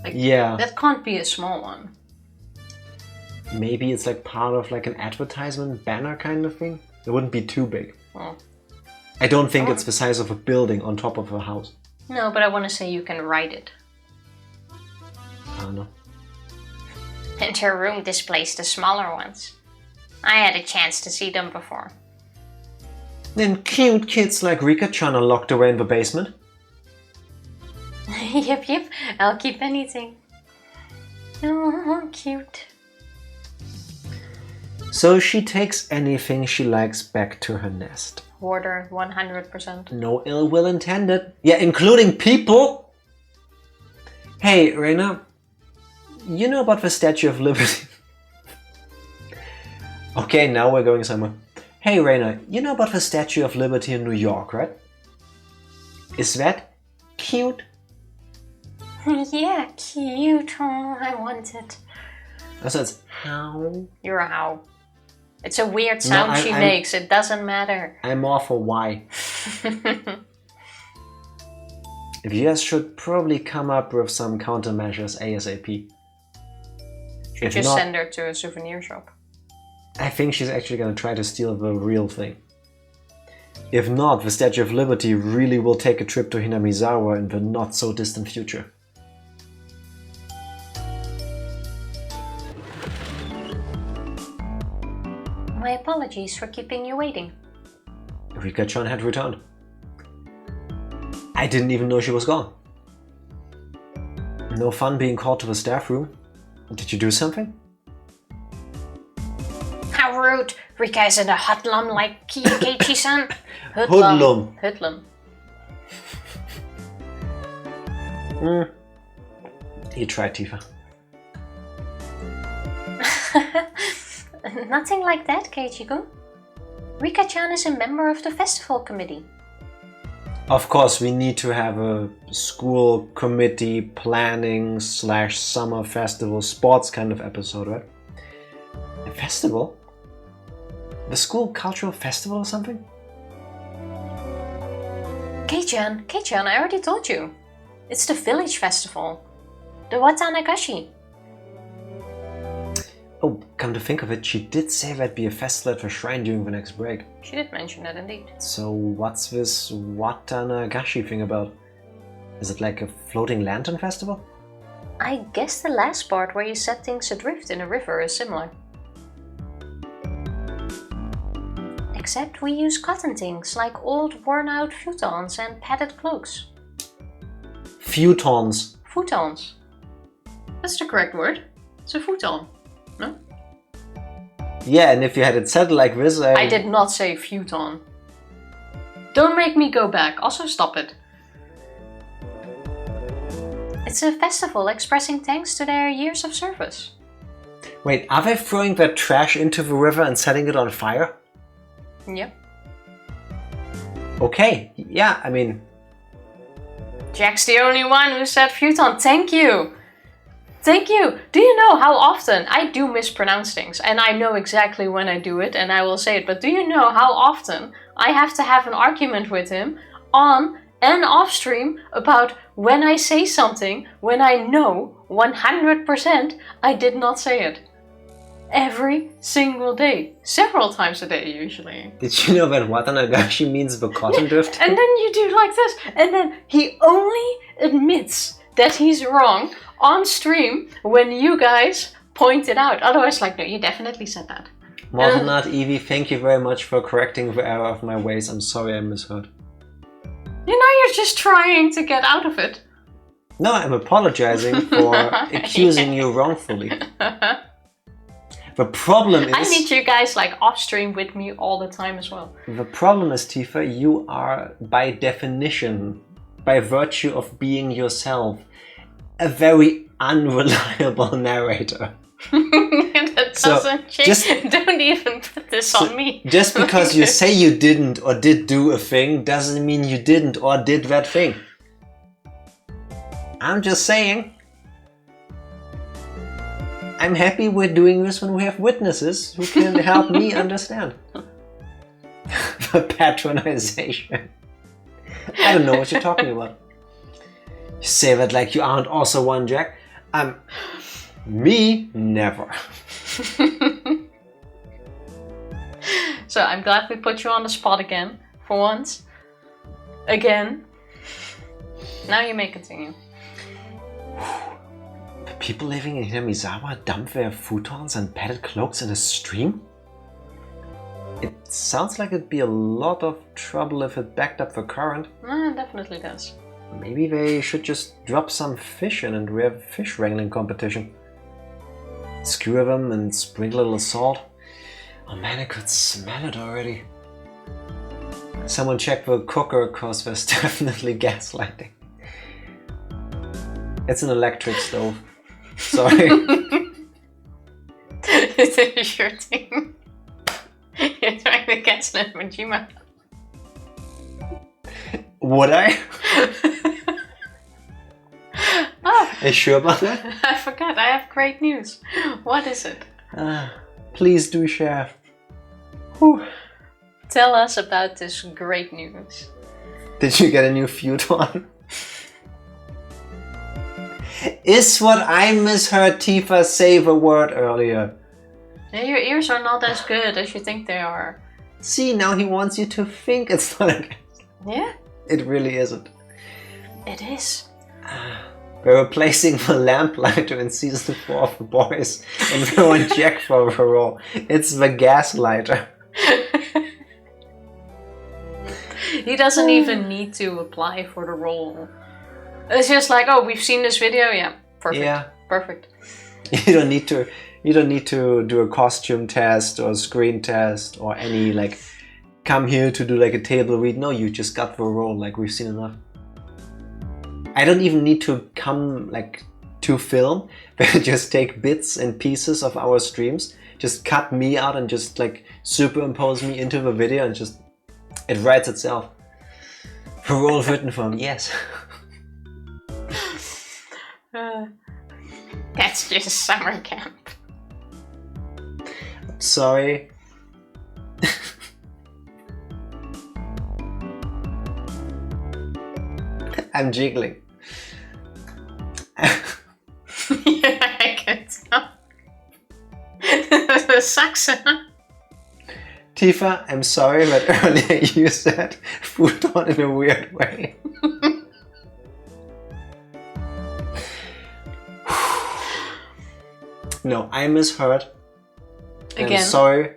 Like, yeah. That can't be a small one. Maybe it's like part of like an advertisement banner kind of thing. It wouldn't be too big. Well, I don't think it's the size of a building on top of a house. no, but I want to say you can ride it. I don't know. And her room displays the smaller ones. I had a chance to see them before. Then cute kids like Rika-chan are locked away in the basement. Yep, I'll keep anything. Oh, cute. So she takes anything she likes back to her nest. Hoarder, 100%. No ill will intended. Yeah, including people! Hey, Reina. You know about the Statue of Liberty? Okay, now we're going somewhere. Hey Raina, you know about the Statue of Liberty in New York, right? Is that cute? Yeah, cute. Oh, I want it. Also, it's how? You're a how. It's a weird sound she makes. It doesn't matter. I'm more for why. If you guys should probably come up with some countermeasures ASAP. Should just send her to a souvenir shop. I think she's actually going to try to steal the real thing. If not, the Statue of Liberty really will take a trip to Hinamizawa in the not so distant future. My apologies for keeping you waiting. Rika-chan had returned. I didn't even know she was gone. No fun being called to the staff room. Did you do something? How rude! Rika is in a hoodlum like Keiichi-san. Hoodlum. Hoodlum. You tried, Tifa. Nothing like that, Keiichi-kun. Rika-chan is a member of the festival committee. Of course, we need to have a school committee planning / summer festival sports kind of episode, right? A festival? The school cultural festival or something? Kei-chan, I already told you. It's the village festival. The Watanagashi. Oh, come to think of it, she did say there'd be a festival at the shrine during the next break. She did mention that indeed. So what's this Watanagashi thing about? Is it like a floating lantern festival? I guess the last part where you set things adrift in a river is similar. Except we use cotton things like old worn out futons and padded cloaks. Futons. Futons. That's the correct word. It's a futon. No? Yeah, and if you had it said like this, I did not say futon. Don't make me go back. Also, stop it. It's a festival expressing thanks to their years of service. Wait, are they throwing their trash into the river and setting it on fire? Yep. Okay, yeah, I mean... Jack's the only one who said futon. Thank you! Thank you! Do you know how often I do mispronounce things? And I know exactly when I do it and I will say it. But do you know how often I have to have an argument with him on and off stream about when I say something when I know 100% I did not say it? Every single day. Several times a day, usually. Did you know that Watanagashi means the cotton drift? And then you do like this. And then he only admits that he's wrong on stream when you guys point it out. Otherwise, like, no, you definitely said that. Mortenat, Evie, thank you very much for correcting the error of my ways. I'm sorry I misheard. You know, you're just trying to get out of it. No, I'm apologizing for accusing you wrongfully. The problem is... I need you guys like off stream with me all the time as well. The problem is, Tifa, you are by definition, by virtue of being yourself, a very unreliable narrator. That doesn't change. Don't even put this on me. Just because you say you didn't or did do a thing doesn't mean you didn't or did that thing. I'm just saying. I'm happy we're doing this when we have witnesses who can help me understand. The patronization. I don't know what you're talking about. You say that like you aren't also one, Jack. Me? Never. So I'm glad we put you on the spot again. For once. Again. Now you may continue. People living in Hinamizawa dump their futons and padded cloaks in a stream? It sounds like it'd be a lot of trouble if it backed up the current. It definitely does. Maybe they should just drop some fish in and we have a fish wrangling competition. Skewer them and sprinkle a little salt. Oh man, I could smell it already. Someone check the cooker, cause there's definitely gaslighting. It's an electric stove. Sorry. It's your thing. You're trying to catch Majima. Would I? Oh, Are you sure about that? I forgot. I have great news. What is it? Please do share. Whew. Tell us about this great news. Did you get a new feud on? Is what I misheard Tifa say the word earlier. Yeah, your ears are not as good as you think they are. See, now he wants you to think it's not a... Yeah? It really isn't. It is. We're replacing the lamplighter in season 4 of The Boys and we want Jack for the role. It's the gaslighter. He doesn't even need to apply for the role. It's just like, oh, we've seen this video, yeah, perfect. Yeah. Perfect. You don't need to do a costume test or a screen test or any like come here to do like a table read. No, you just got the role, like we've seen enough. I don't even need to come like to film, but just take bits and pieces of our streams, just cut me out and just like superimpose me into the video and just it writes itself. The role written for me, yes. That's just summer camp. Sorry. I'm jiggling. Yeah, I can tell. The Saxon. Tifa, I'm sorry, but earlier you said futon in a weird way. No, I misheard. Again. I'm sorry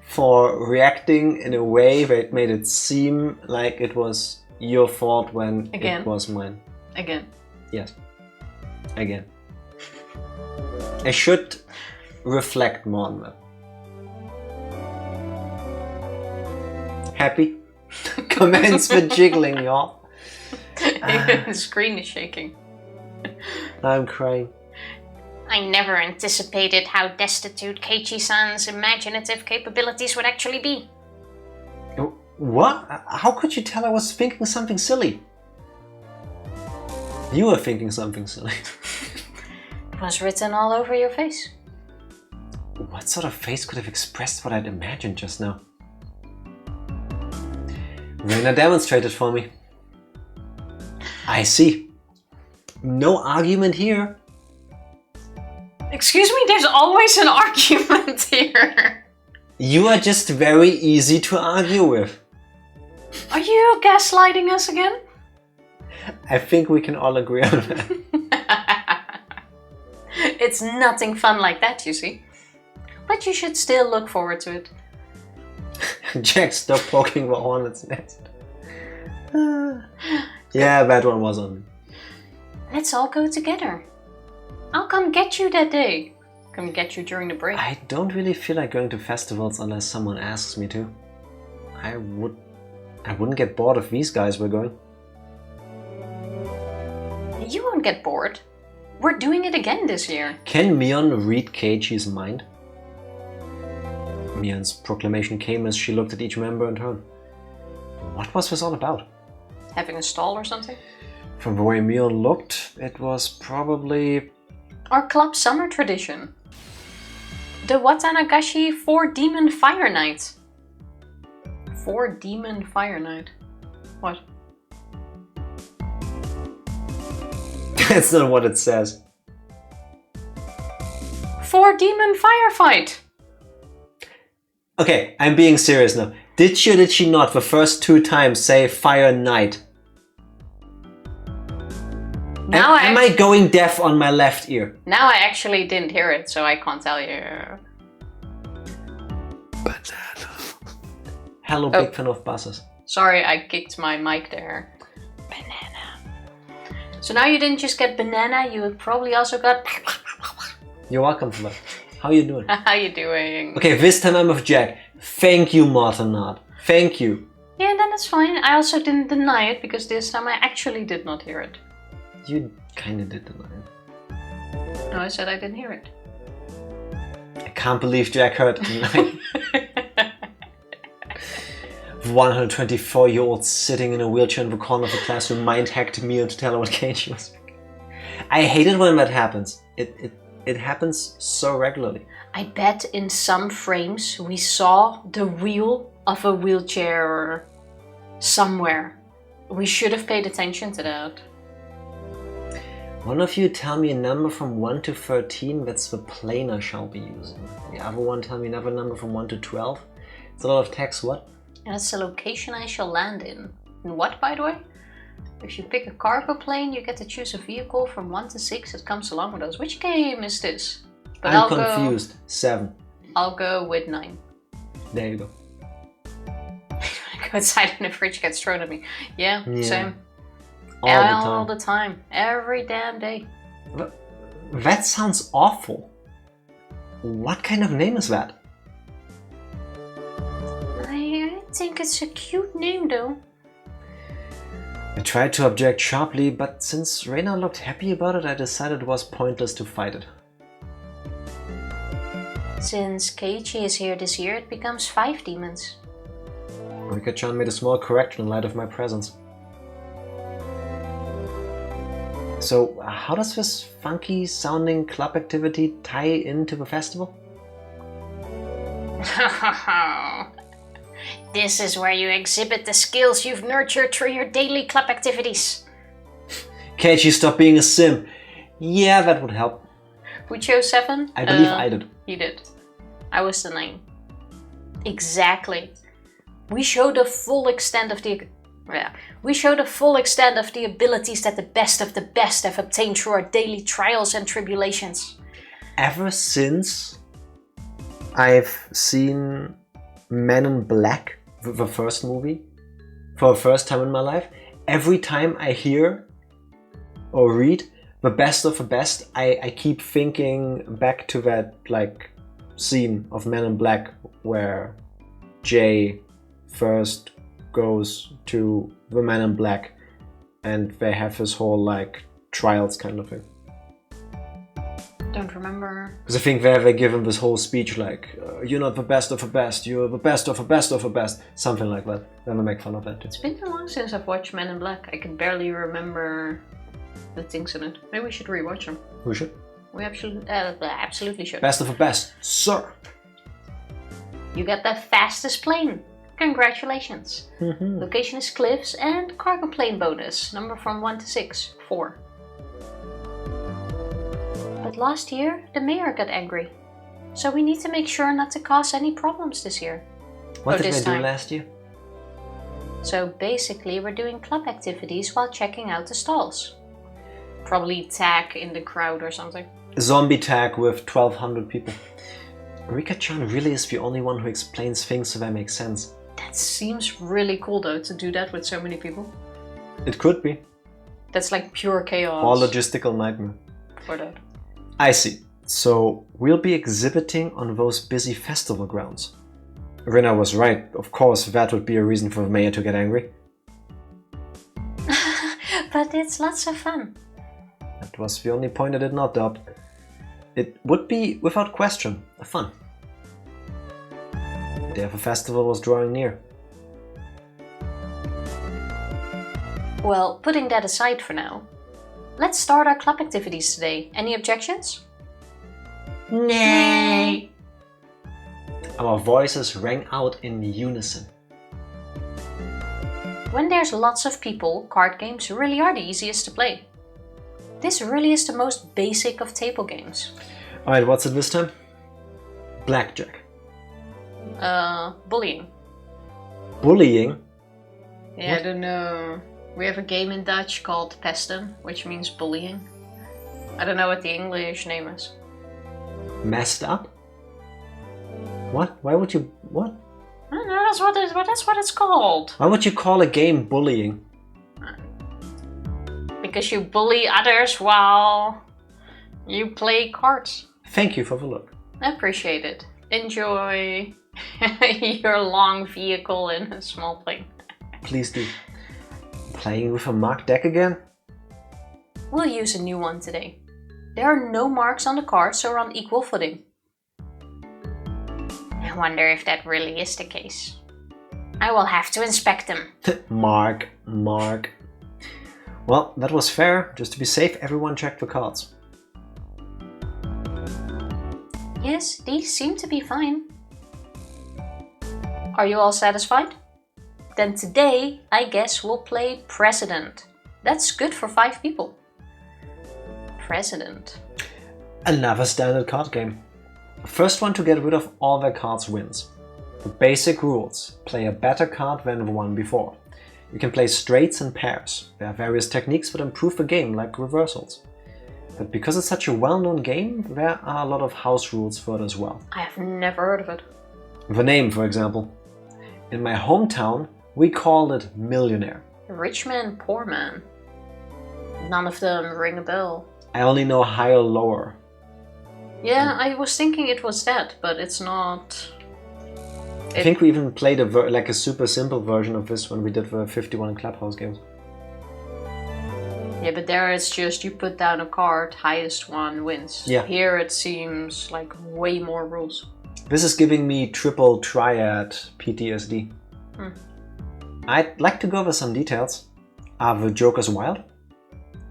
for reacting in a way that made it seem like it was your fault when Again. it was mine. Again. Yes. Again. I should reflect more on that. Happy? Commence with jiggling, y'all. The screen is shaking. I'm crying. I never anticipated how destitute Keiichi-san's imaginative capabilities would actually be. What? How could you tell I was thinking something silly? You were thinking something silly. It was written all over your face. What sort of face could have expressed what I'd imagined just now? Reina demonstrated for me. I see. No argument here. Excuse me, there's always an argument here. You are just very easy to argue with. Are you gaslighting us again? I think we can all agree on that. It's nothing fun like that, you see. But you should still look forward to it. Jack, stop poking the hornet's nest. Yeah, that one was on me. Let's all go together. I'll come get you that day. Come get you during the break. I don't really feel like going to festivals unless someone asks me to. I wouldn't get bored if these guys were going. You won't get bored. We're doing it again this year. Can Mion read Keiichi's mind? Mion's proclamation came as she looked at each member in turn. What was this all about? Having a stall or something? From the way Mion looked, it was probably... Our club summer tradition. The Watanagashi 4 Demon Fire Night. 4 Demon Fire Night. What? That's not what it says. 4 Demon Firefight. Okay, I'm being serious now. Did she or did she not the first 2 times say Fire Night? Now am I going deaf on my left ear? Now I actually didn't hear it, so I can't tell you. Banana. Hello, big fan of buses. Sorry, I kicked my mic there. Banana. So now you didn't just get banana, you probably also got... You're welcome for that. How you doing? How you doing? Okay, this time I'm with Jack. Thank you, Martinard. Thank you. Yeah, then it's fine. I also didn't deny it, because this time I actually did not hear it. You kinda did deny it. No, I said I didn't hear it. I can't believe Jack heard it tonight. 124-year-old sitting in a wheelchair in the corner of the classroom mind-hacked me to tell her what Keiichi was. I hate it when that happens. It happens so regularly. I bet in some frames we saw the wheel of a wheelchair somewhere. We should have paid attention to that. One of you tell me a number from 1 to 13, that's the plane I shall be using. The other one tell me another number from 1 to 12. It's a lot of text, what? And it's the location I shall land in. And what, by the way? If you pick a cargo plane, you get to choose a vehicle from 1 to 6 that comes along with us. Which game is this? But I'm confused. 7. I'll go with 9. There you go. I go outside and the fridge gets thrown at me. Yeah. Same. All the time. Every damn day. That sounds awful. What kind of name is that? I think it's a cute name though. I tried to object sharply, but since Reina looked happy about it, I decided it was pointless to fight it. Since Keiichi is here this year, it becomes 5 demons. Rika-chan made a small correction in light of my presence. So, how does this funky sounding club activity tie into the festival? This is where you exhibit the skills you've nurtured through your daily club activities. Keiichi, stop being a sim. Yeah, that would help. Who chose 7? I believe I did. You did. I was the 9. Exactly. We show the full extent of the abilities that the best have obtained through our daily trials and tribulations. Ever since I've seen Men in Black, the first movie, for the first time in my life, every time I hear or read the best of the best, I keep thinking back to that scene of Men in Black where Jay first goes to the Men in Black and they have this whole trials kind of thing. Don't remember. Because I think they give him this whole speech you're not the best of the best, you're the best of the best of the best. Something like that. Then we make fun of that too. It's been too long since I've watched Men in Black. I can barely remember the things in it. Maybe we should rewatch them. We should. We absolutely should. Best of the best, sir. You get the fastest plane. Congratulations. Mm-hmm. Location is Cliffs and cargo plane bonus. Number from 1 to 6, 4. But last year, the mayor got angry. So we need to make sure not to cause any problems this year. What did they do last year? So basically, we're doing club activities while checking out the stalls. Probably tag in the crowd or something. Zombie tag with 1,200 people. Rika-chan really is the only one who explains things so they make sense. That seems really cool though, to do that with so many people. It could be. That's like pure chaos. Or logistical nightmare. For that. I see. So we'll be exhibiting on those busy festival grounds. Rina was right. Of course, that would be a reason for the mayor to get angry. But it's lots of fun. That was the only point I did not doubt. It would be, without question, fun. The day of the festival was drawing near. Well, putting that aside for now, let's start our club activities today. Any objections? Nay. Our voices rang out in unison. When there's lots of people, card games really are the easiest to play. This really is the most basic of table games. Alright, what's it this time? Blackjack. Bullying. Bullying? Yeah, what? I don't know. We have a game in Dutch called pesten, which means bullying. I don't know what the English name is. Messed up? What? Why would you... what? I don't know, that's what it's called. Why would you call a game bullying? Because you bully others while you play cards. Thank you for the look. I appreciate it. Enjoy your long vehicle in a small plane. Please do. Playing with a marked deck again? We'll use a new one today. There are no marks on the cards, so we're on equal footing. I wonder if that really is the case. I will have to inspect them. Mark. Well, that was fair. Just to be safe, everyone checked the cards. Yes, these seem to be fine. Are you all satisfied? Then today, I guess we'll play President. That's good for 5 people. President. Another standard card game. First one to get rid of all their cards wins. The basic rules. Play a better card than the one before. You can play straights and pairs. There are various techniques that improve the game, like reversals. But because it's such a well-known game, there are a lot of house rules for it as well. I have never heard of it. The name, for example. In my hometown, we called it Millionaire. Rich man, poor man. None of them ring a bell. I only know higher, lower. Yeah, I was thinking it was that, but it's not. I think we even played a super simple version of this when we did the 51 Clubhouse games. Yeah, but there it's just you put down a card, highest one wins. Yeah. Here it seems like way more rules. This is giving me triple triad PTSD. I'd like to go over some details. Are the jokers wild?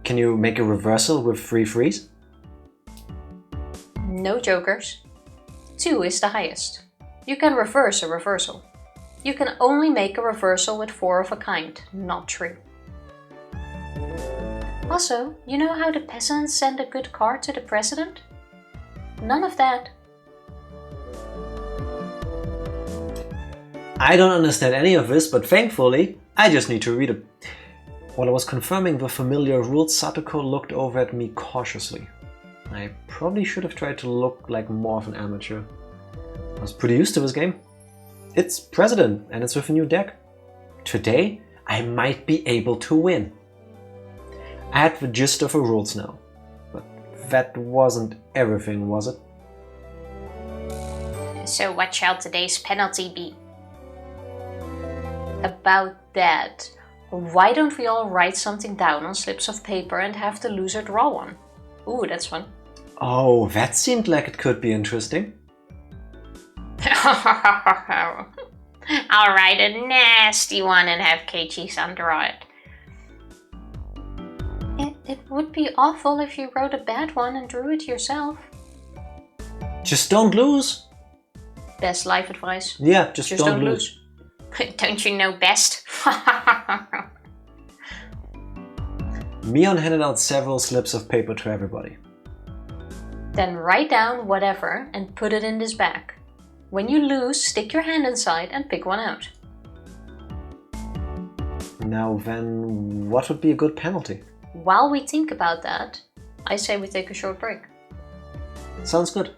Can you make a reversal with 3 frees? No jokers. 2 is the highest. You can reverse a reversal. You can only make a reversal with 4 of a kind, not 3. Also, you know how the peasants send a good card to the president? None of that. I don't understand any of this, but thankfully, I just need to read it. While I was confirming the familiar rules, Satoko looked over at me cautiously. I probably should have tried to look like more of an amateur. I was pretty used to this game. It's President, and it's with a new deck. Today, I might be able to win. I had the gist of the rules now. But that wasn't everything, was it? So what shall today's penalty be? About that, why don't we all write something down on slips of paper and have the loser draw one? Ooh, that's fun. Oh, that seemed like it could be interesting. I'll write a nasty one and have Keiichi-san draw it. It would be awful if you wrote a bad one and drew it yourself. Just don't lose. Best life advice. Yeah, just don't lose. Don't you know best? Mion handed out several slips of paper to everybody. Then write down whatever and put it in this bag. When you lose, stick your hand inside and pick one out. Now then, what would be a good penalty? While we think about that, I say we take a short break. Sounds good.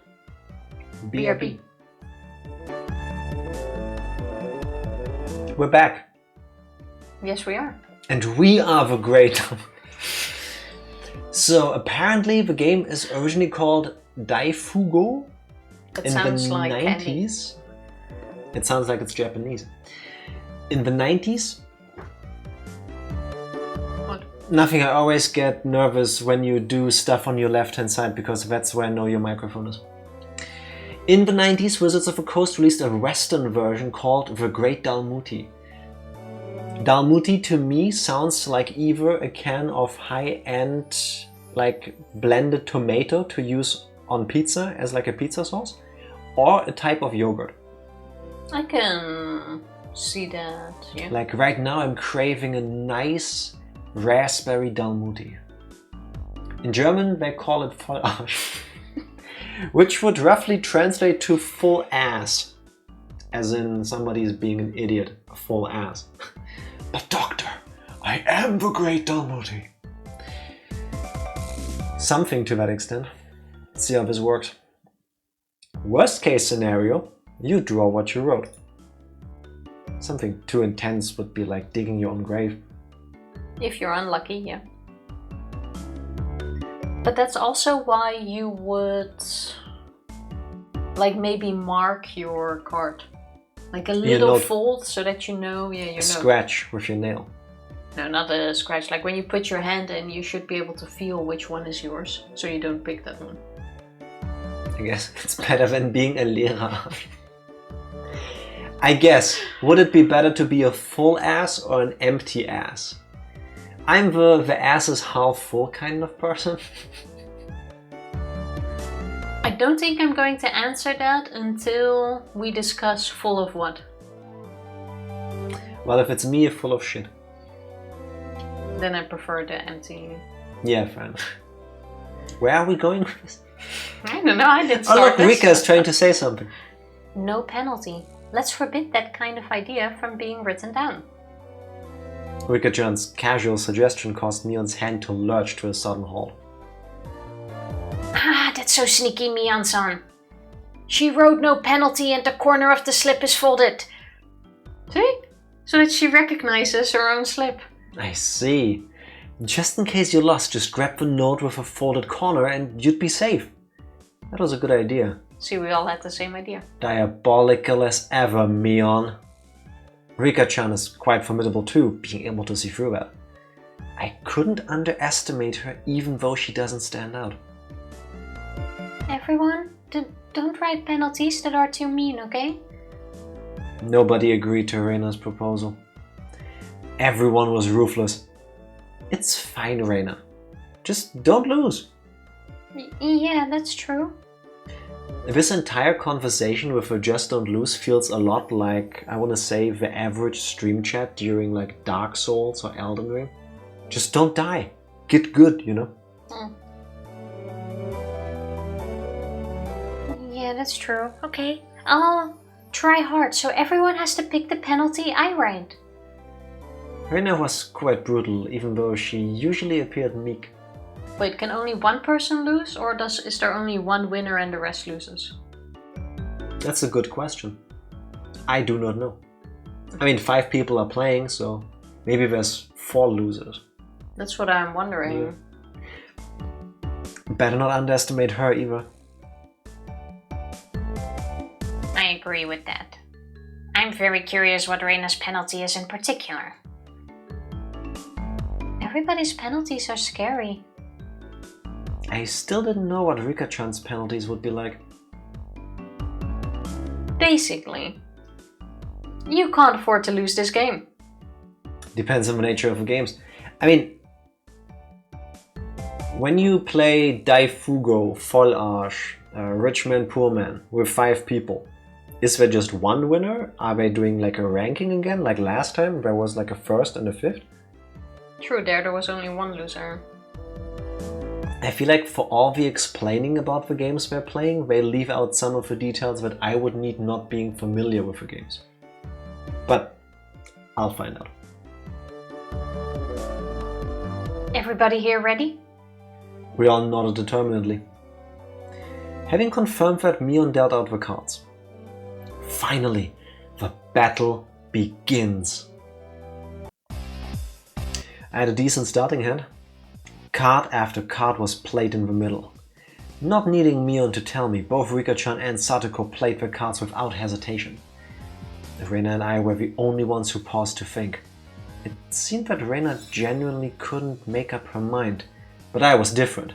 BRB. We're back. Yes, we are. And we are the great. So apparently the game is originally called Daifugo That in sounds the like 90s. candy. It sounds like it's Japanese. In the 90s. What? Nothing, I always get nervous when you do stuff on your left hand side because that's where I know your microphone is. In the 90s, Wizards of the Coast released a Western version called The Great Dalmuti. Dalmuti to me sounds like either a can of high-end like blended tomato to use on pizza as like a pizza sauce, or a type of yogurt. I can see that, yeah. Like right now I'm craving a nice raspberry Dalmuti. In German they call it Vollarsch, which would roughly translate to full ass, as in somebody's being an idiot, a full ass. But doctor, I am the great Dalmuti. Something to that extent. Let's see how this works. Worst case scenario, you draw what you wrote. Something too intense would be like digging your own grave. If you're unlucky, yeah. But that's also why you would like maybe mark your card. Like a little fold so that you know, yeah, you know. Scratch with your nail. No, not a scratch. Like when you put your hand in, you should be able to feel which one is yours. So you don't pick that one. I guess it's better than being a Lehrer. I guess, would it be better to be a full ass or an empty ass? I'm the ass is half full kind of person. I don't think I'm going to answer that until we discuss full of what. Well, if it's me, full of shit. Then I prefer the empty. Yeah, fine. Where are we going with this? I don't know, I didn't start Oh look, this. Rika is trying to say something. No penalty. Let's forbid that kind of idea from being written down. Rika-chan's casual suggestion caused Mion's hand to lurch to a sudden halt. Ah, that's so sneaky, Mion-san. She wrote no penalty and the corner of the slip is folded. See? So that she recognizes her own slip. I see. Just in case you lost, just grab the note with a folded corner and you'd be safe. That was a good idea. See, we all had the same idea. Diabolical as ever, Mion. Rika-chan is quite formidable too, being able to see through that. I couldn't underestimate her even though she doesn't stand out. Everyone, don't write penalties that are too mean, okay? Nobody agreed to Reina's proposal. Everyone was ruthless. It's fine, Reina. Just don't lose. Yeah, that's true. This entire conversation with a just don't lose feels a lot like, I want to say, the average stream chat during like Dark Souls or Elden Ring. Just don't die. Get good, you know? Yeah, that's true. Okay, I'll try hard so everyone has to pick the penalty I write. Reina was quite brutal, even though she usually appeared meek. Wait, can only one person lose, or is there only one winner and the rest loses? That's a good question. I do not know. I mean, 5 people are playing, so maybe there's 4 losers. That's what I'm wondering. Yeah. Better not underestimate her either. I agree with that. I'm very curious what Reina's penalty is in particular. Everybody's penalties are scary. I still didn't know what Rika-chan's penalties would be like. Basically, you can't afford to lose this game. Depends on the nature of the games. I mean, when you play Daifugo, Vollarch, Rich Man, Poor Man with 5 people, is there just one winner? Are they doing like a ranking again, like last time? There was like a first and a fifth? True, there was only one loser. I feel like for all the explaining about the games they're playing, they leave out some of the details that I would need not being familiar with the games. But I'll find out. Everybody here ready? We all nodded determinedly. Having confirmed that, Mion dealt out the cards. Finally, the battle begins. I had a decent starting hand. Card after card was played in the middle. Not needing Mion to tell me, both Rika-chan and Satoko played their cards without hesitation. Reina and I were the only ones who paused to think. It seemed that Reina genuinely couldn't make up her mind, but I was different.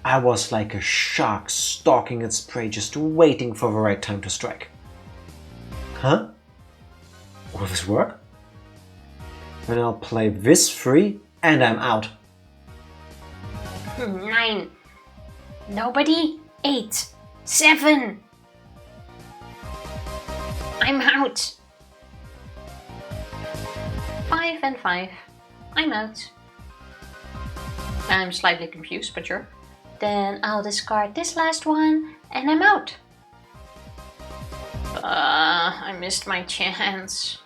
I was like a shark stalking its prey, just waiting for the right time to strike. Huh? Will this work? Then I'll play this free and I'm out. 9. Nobody? 8. 7. I'm out. 5 and 5. I'm out. I'm slightly confused, but sure. Then I'll discard this last one and I'm out. I missed my chance.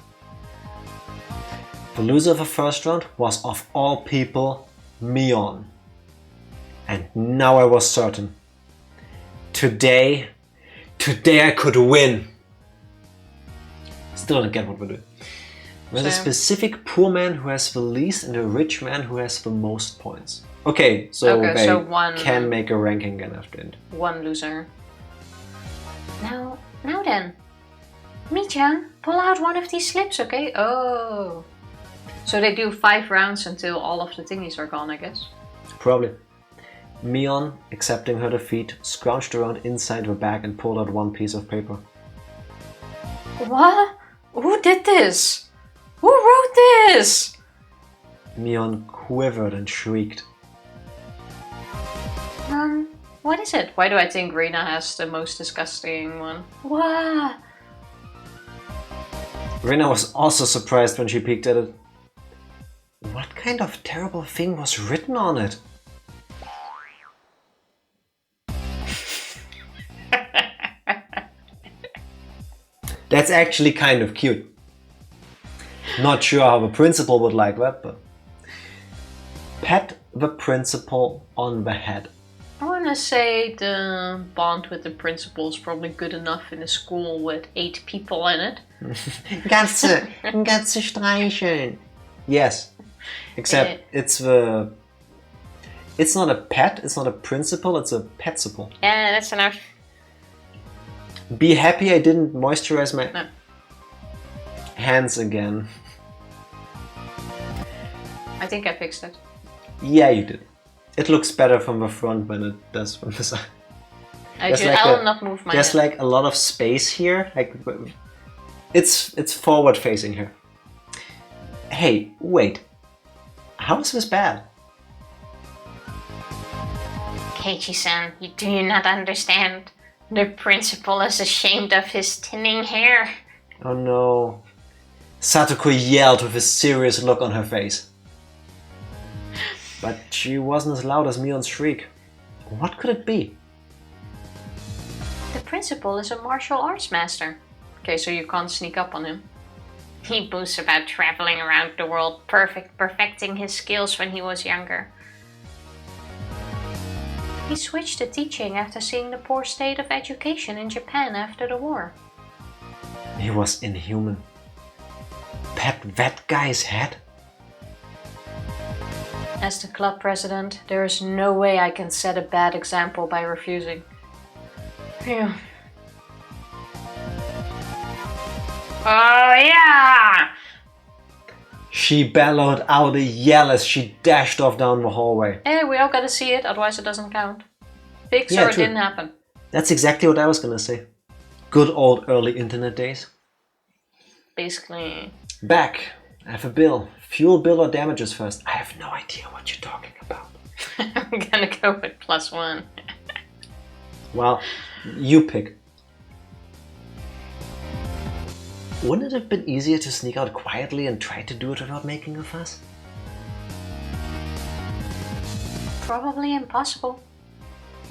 The loser of the first round was, of all people, Mion. And now I was certain. Today I could win. Still don't get what we're doing. There's a specific poor man who has the least and a rich man who has the most points. Okay, so they one, can make a ranking again after it. One loser. Now then. Mi-chan, pull out one of these slips, okay? Oh. So they do 5 rounds until all of the thingies are gone, I guess. Probably. Mion, accepting her defeat, scrounged around inside her bag and pulled out one piece of paper. What? Who did this? Who wrote this? Mion quivered and shrieked. What is it? Why do I think Rina has the most disgusting one? What? Rina was also surprised when she peeked at it. What kind of terrible thing was written on it? That's actually kind of cute. Not sure how the principal would like that, but... Pat the principal on the head. I want to say the bond with the principal is probably good enough in a school with 8 people in it. Ganze streicheln. Yes. Except it's not a pet, it's not a principal, it's a petsiple. Yeah, that's enough. Be happy I didn't moisturize my hands again. I think I fixed it. Yeah, you did. It looks better from the front than it does from the side. I'll not move my There's head. like a lot of space here. Like it's forward facing here. Hey, wait. How is this bad? Keiichi-san, do you not understand? The principal is ashamed of his thinning hair. Oh no. Satoko yelled with a serious look on her face. But she wasn't as loud as Mion's shriek. What could it be? The principal is a martial arts master. Okay, so you can't sneak up on him. He boasts about traveling around the world, perfecting his skills when he was younger. He switched to teaching after seeing the poor state of education in Japan after the war. He was inhuman. Pat that guy's head? As the club president, there is no way I can set a bad example by refusing. Phew. Oh yeah! She bellowed out a yell as she dashed off down the hallway. Hey, we all gotta see it, otherwise it doesn't count. Fix Yeah, or it true. didn't happen. That's exactly what I was gonna say. Good old early internet days. Basically. Back. I have a bill. Fuel bill or damages first? I have no idea what you're talking about. I'm gonna go with +1. Well, you pick. Wouldn't it have been easier to sneak out quietly and try to do it without making a fuss? Probably impossible.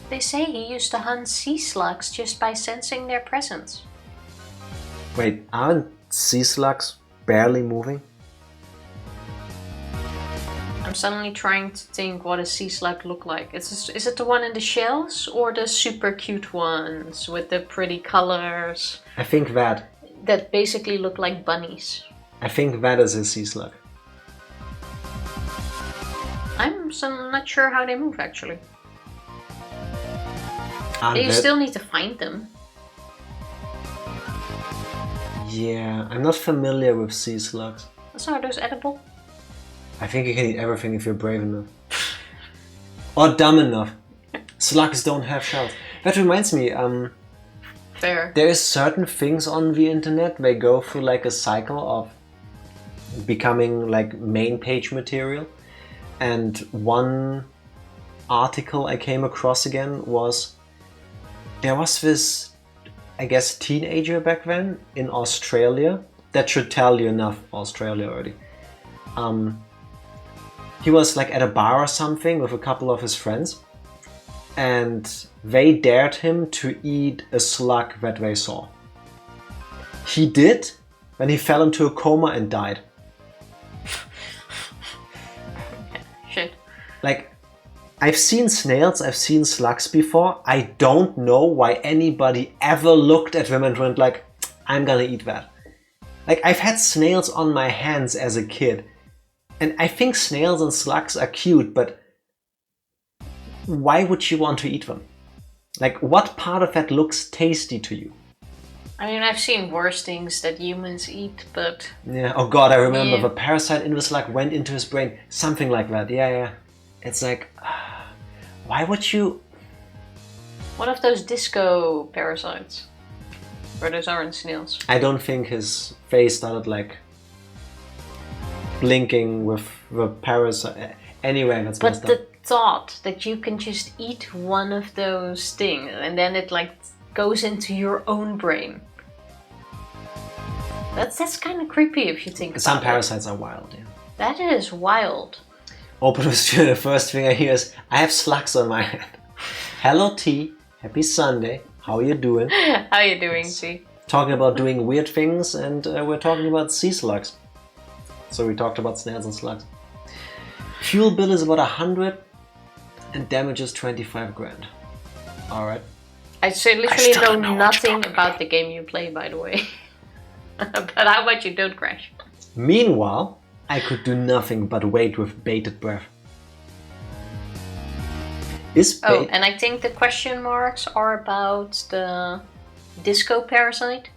They say he used to hunt sea slugs just by sensing their presence. Wait, aren't sea slugs barely moving? I'm suddenly trying to think what a sea slug look like. Is it the one in the shells or the super cute ones with the pretty colors I think that. that basically look like bunnies? I think that is a sea slug. I'm not sure how they move actually. Aren't You that- still need to find them. Yeah, I'm not familiar with sea slugs. So are those edible? I think you can eat everything if you're brave enough. Or dumb enough. Slugs don't have shells. That reminds me, Fair. there is certain things on the internet, they go through like a cycle of becoming like main page material. And one article I came across again was, there was this, I guess, teenager back then in Australia. That should tell you enough, Australia already. He was like at a bar or something with a couple of his friends, and they dared him to eat a slug that they saw. He did, then he fell into a coma and died. Shit. Like, I've seen snails, I've seen slugs before. I don't know why anybody ever looked at them and went like, I'm gonna eat that. Like, I've had snails on my hands as a kid. And I think snails and slugs are cute, but why would you want to eat them? Like, what part of that looks tasty to you? I mean, I've seen worse things that humans eat, but... Yeah, oh god, I remember Yeah. the parasite in the slug went into his brain. Something like that, yeah. It's like, why would you... What of those disco parasites? Or those aren't snails. I don't think his face started like blinking with the parasite. Anyway, that's messed But up. the thought that you can just eat one of those things and then it like goes into your own brain. That's kind of creepy if you think about Some it. parasites are wild, yeah. That is wild. Open the stream, the first thing I hear is, I have slugs on my hand. Hello T, happy Sunday, how you doing? How you doing, T? Talking about doing weird things, and we're talking about sea slugs. So we talked about snails and slugs. Fuel bill is about 100 and damage is 25 grand. Alright. I literally still know don't know what you're nothing talking about the game you play, by the way. But how about you don't crash? Meanwhile, I could do nothing but wait with bated breath. Is Oh, bait... and I think the question marks are about the disco parasite.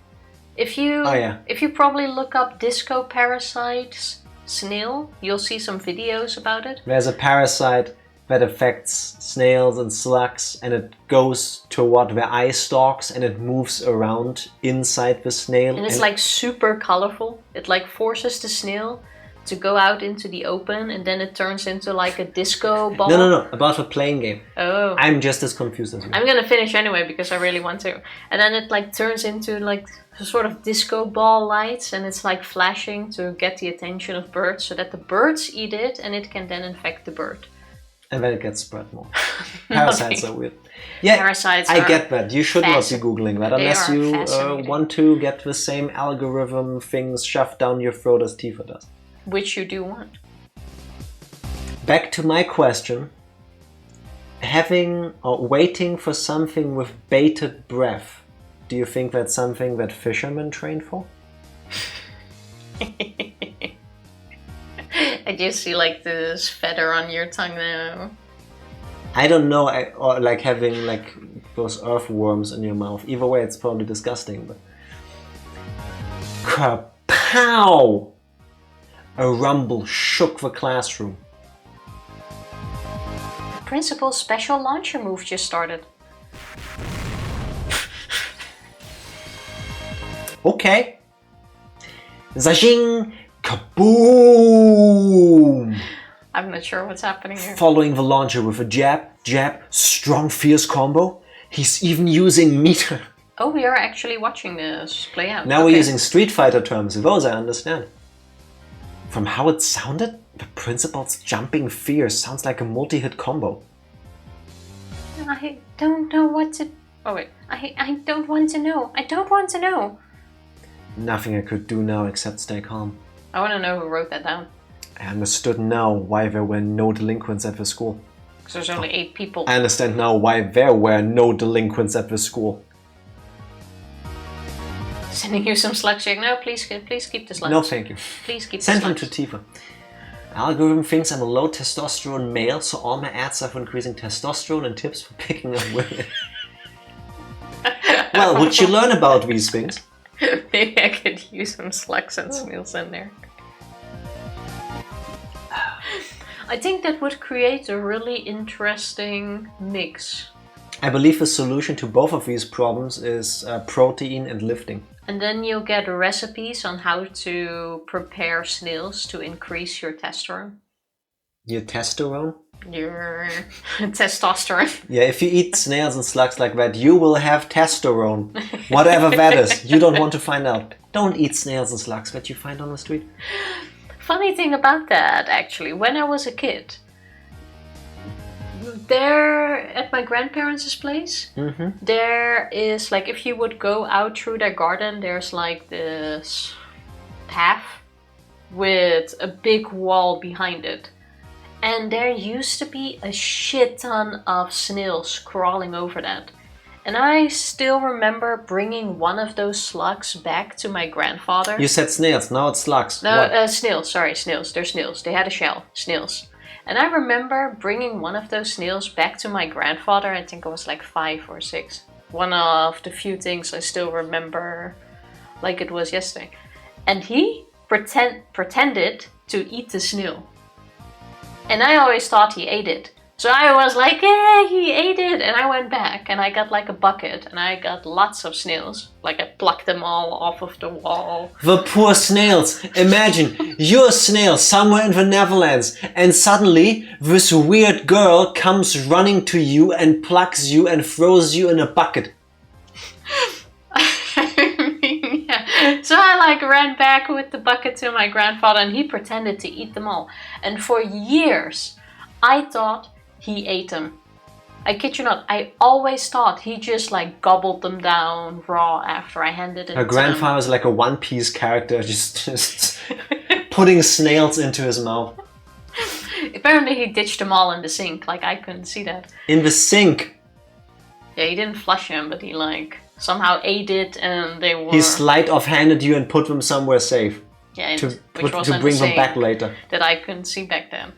If you if you probably look up disco parasites snail, you'll see some videos about it. There's a parasite that affects snails and slugs, and it goes toward the eye stalks and it moves around inside the snail. And it's like super colorful. It like forces the snail to go out into the open, and then it turns into like a disco ball. No, about the playing game. Oh. I'm just as confused as you. I'm gonna finish anyway because I really want to. And then it like turns into like a sort of disco ball lights, and it's like flashing to get the attention of birds so that the birds eat it and it can then infect the bird. And then it gets spread more. Parasites are weird. Yeah, Parasites I are get that. You should not be Googling that unless are you fascinating. want to get the same algorithm things shoved down your throat as Tifa does. Which you do want. Back to my question. Having or waiting for something with bated breath, do you think that's something that fishermen train for? I just see like this feather on your tongue now. I don't know, or like having like those earthworms in your mouth. Either way, it's probably disgusting, but... Kapow! A rumble shook the classroom. The principal's special launcher move just started. Okay. Zajing! Kaboom! I'm not sure what's happening here. Following the launcher with a jab, strong, fierce combo. He's even using meter. Oh, we are actually watching this play out. Now Okay. we're using Street Fighter terms, those I understand. From how it sounded, the principal's jumping fierce sounds like a multi-hit combo. I don't know what to... Oh wait, I don't want to know. I don't want to know. Nothing I could do now except stay calm. I want to know who wrote that down. I understood now why there were no delinquents at the school. Because there's only 8 people. I understand now why there were no delinquents at the school. Sending you some slugs here. No, please keep the slugs. No, thank you. Please keep Send the them slugs. to Tifa. Algorithm thinks I'm a low testosterone male, so all my ads are for increasing testosterone and tips for picking up women. Well, would you learn about these things? Maybe I could use some slugs and snails in there. I think that would create a really interesting mix. I believe the solution to both of these problems is protein and lifting. And then you'll get recipes on how to prepare snails to increase your testosterone. Your testosterone? Your testosterone. Yeah, if you eat snails and slugs like that, you will have testosterone. Whatever that is. You don't want to find out. Don't eat snails and slugs that you find on the street. Funny thing about that, actually, when I was a kid, there at my grandparents' place, there is like, if you would go out through their garden, there's like this path with a big wall behind it. And there used to be a shit ton of snails crawling over that. And I still remember bringing one of those slugs back to my grandfather. You said snails, now it's slugs. No, snails, sorry, snails. They're snails. They had a shell. Snails. And I remember bringing one of those snails back to my grandfather. I think I was like 5 or 6. One of the few things I still remember like it was yesterday. And he pretended to eat the snail. And I always thought he ate it. So I was like, hey, he ate it. And I went back and I got like a bucket and I got lots of snails. Like I plucked them all off of the wall. The poor snails. Imagine, you're a snail somewhere in the Netherlands and suddenly this weird girl comes running to you and plucks you and throws you in a bucket. Yeah. So I like ran back with the bucket to my grandfather and he pretended to eat them all. And for years, I thought he ate them. I kid you not, I always thought he just like gobbled them down raw after I handed it to him. Her grandfather is like a One Piece character, just putting snails into his mouth. Apparently he ditched them all in the sink, like I couldn't see that. In the sink? Yeah, he didn't flush them, but he like somehow ate it and they were... He sleight of handed you and put them somewhere safe. Yeah, to the bring them back later. That I couldn't see back then.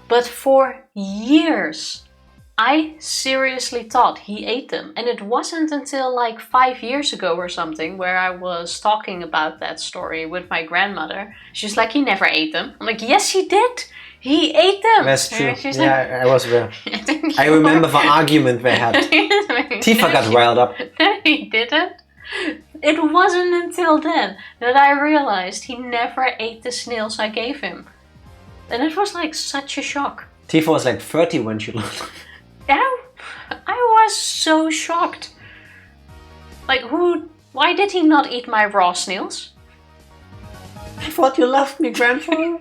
But for years, I seriously thought he ate them. And it wasn't until like 5 years ago or something where I was talking about that story with my grandmother. She's like, he never ate them. I'm like, yes, he did. He ate them. That's true. Yeah, I was there. I remember the argument they had. Tifa got riled up. No, he didn't. It wasn't until then that I realized he never ate the snails I gave him. And it was like such a shock. Tifa was like 30 when she learned. Yeah, I was so shocked. Like, why did he not eat my raw snails? I thought you loved me, grandfather.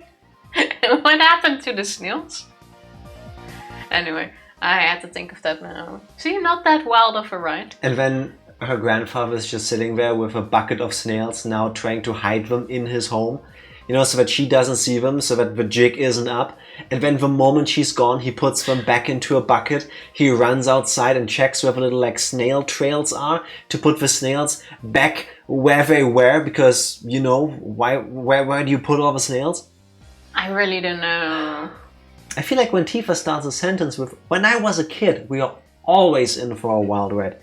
What happened to the snails? Anyway, I had to think of that now. See, not that wild of a ride. And then her grandfather is just sitting there with a bucket of snails, now trying to hide them in his home. You know, so that she doesn't see them, so that the jig isn't up. And then the moment she's gone, he puts them back into a bucket. He runs outside and checks where the little like snail trails are to put the snails back where they were. Because, you know, where do you put all the snails? I really don't know. I feel like when Tifa starts a sentence with, when I was a kid, we are always in for a wild ride.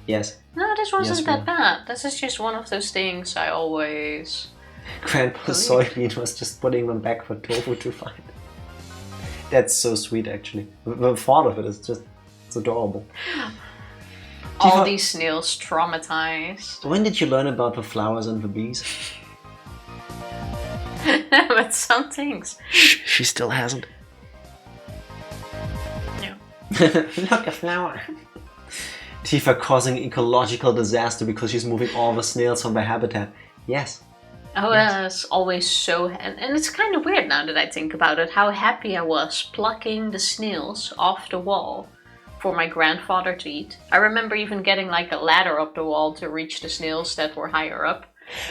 Yes. No, this wasn't that bad. This is just one of those things I always... Grandpa's soybean was just putting them back for Tofu to find. That's so sweet, actually. The thought of it is just, it's adorable. All these snails traumatized. When did you learn about the flowers and the bees? But some things. Shh, she still hasn't. Yeah. Look, a flower. Tifa causing ecological disaster because she's moving all the snails from their habitat. Yes. I was always so... And it's kind of weird now that I think about it, how happy I was plucking the snails off the wall for my grandfather to eat. I remember even getting like a ladder up the wall to reach the snails that were higher up.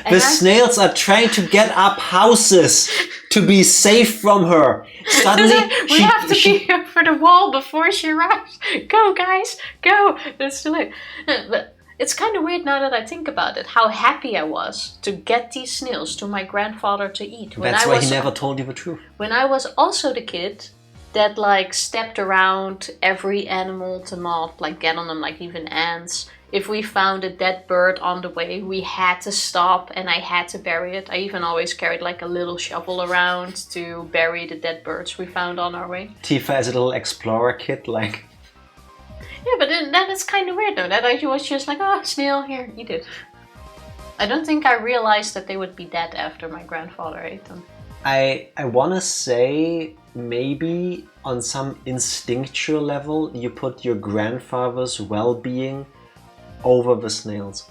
And the snails are trying to get up houses to be safe from her. Suddenly, we have to be over the wall before she arrives. Go, guys, go. That's too late. But it's kind of weird now that I think about it, how happy I was to get these snails to my grandfather to eat. That's why he never told you the truth. When I was also the kid that like stepped around every animal to not like get on them, like even ants. If we found a dead bird on the way, we had to stop and I had to bury it. I even always carried like a little shovel around to bury the dead birds we found on our way. Tifa as a little explorer kid, like... Yeah, but then it's kind of weird though, that I was just like, oh, snail, here, eat it. I don't think I realized that they would be dead after my grandfather ate them. I want to say maybe on some instinctual level you put your grandfather's well-being over the snails.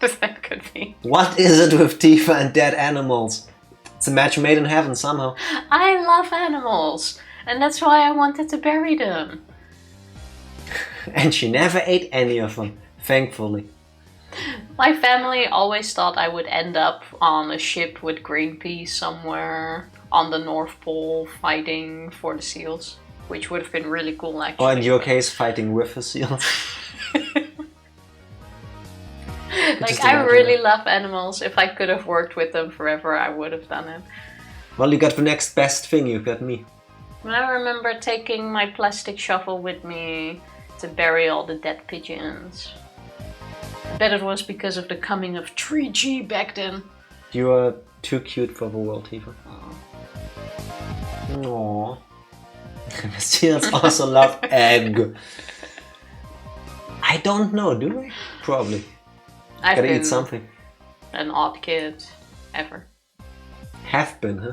That could be. What is it with Tifa and dead animals? It's a match made in heaven somehow. I love animals, and that's why I wanted to bury them. And she never ate any of them, thankfully. My family always thought I would end up on a ship with Greenpeace somewhere on the North Pole fighting for the seals, which would have been really cool actually. Or in your case, fighting with the seals. Like, I really love animals. If I could have worked with them forever, I would have done it. Well, you got the next best thing, you got me. I remember taking my plastic shovel with me to bury all the dead pigeons. I bet it was because of the coming of 3G back then. You are too cute for the world, Tifa. Aww. Seals also love egg. I don't know, do we? Probably. I've Gotta been eat something. an odd kid ever. Have been, huh?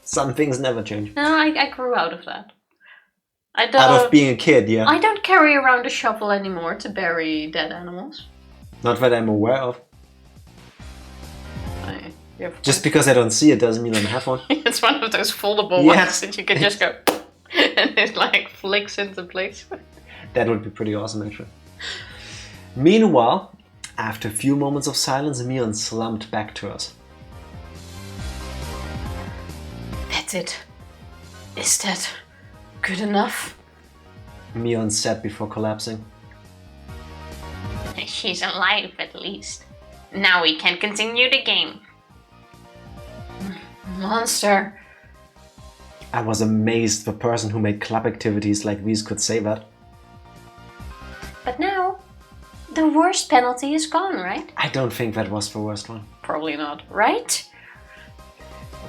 Some things never change. No, I grew out of that. Out of being a kid, yeah. I don't carry around a shovel anymore to bury dead animals. Not that I'm aware of. Yeah, just because I don't see it doesn't mean I have one. It's one of those foldable ones that you can just go and it like flicks into place. That would be pretty awesome, actually. Meanwhile, after a few moments of silence, Mion slumped back to us. That's it. Is that good enough? Mion said before collapsing. She's alive, at least. Now we can continue the game. Monster. I was amazed the person who made club activities like these could say that. But now, the worst penalty is gone, right? I don't think that was the worst one. Probably not, right?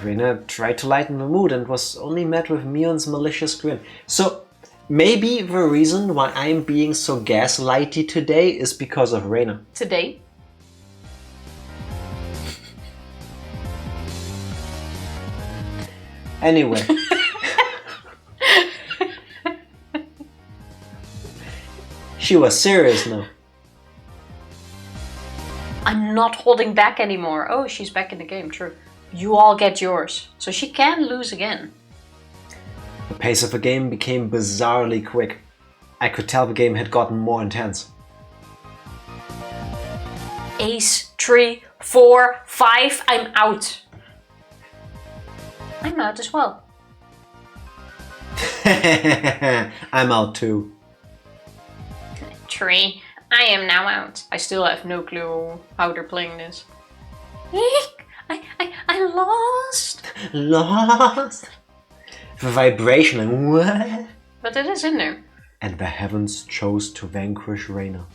Reina tried to lighten the mood and was only met with Mion's malicious grin. So, maybe the reason why I'm being so gaslighty today is because of Reina. Today? Anyway. She was serious now. I'm not holding back anymore. Oh, she's back in the game, true. You all get yours. So she can lose again. The pace of the game became bizarrely quick. I could tell the game had gotten more intense. Ace, 3, 4, 5, I'm out. I'm out as well. I'm out too. 3, I am now out. I still have no clue how they're playing this. I lost. Lost? The vibration and what? But it is in there. And the heavens chose to vanquish Reina.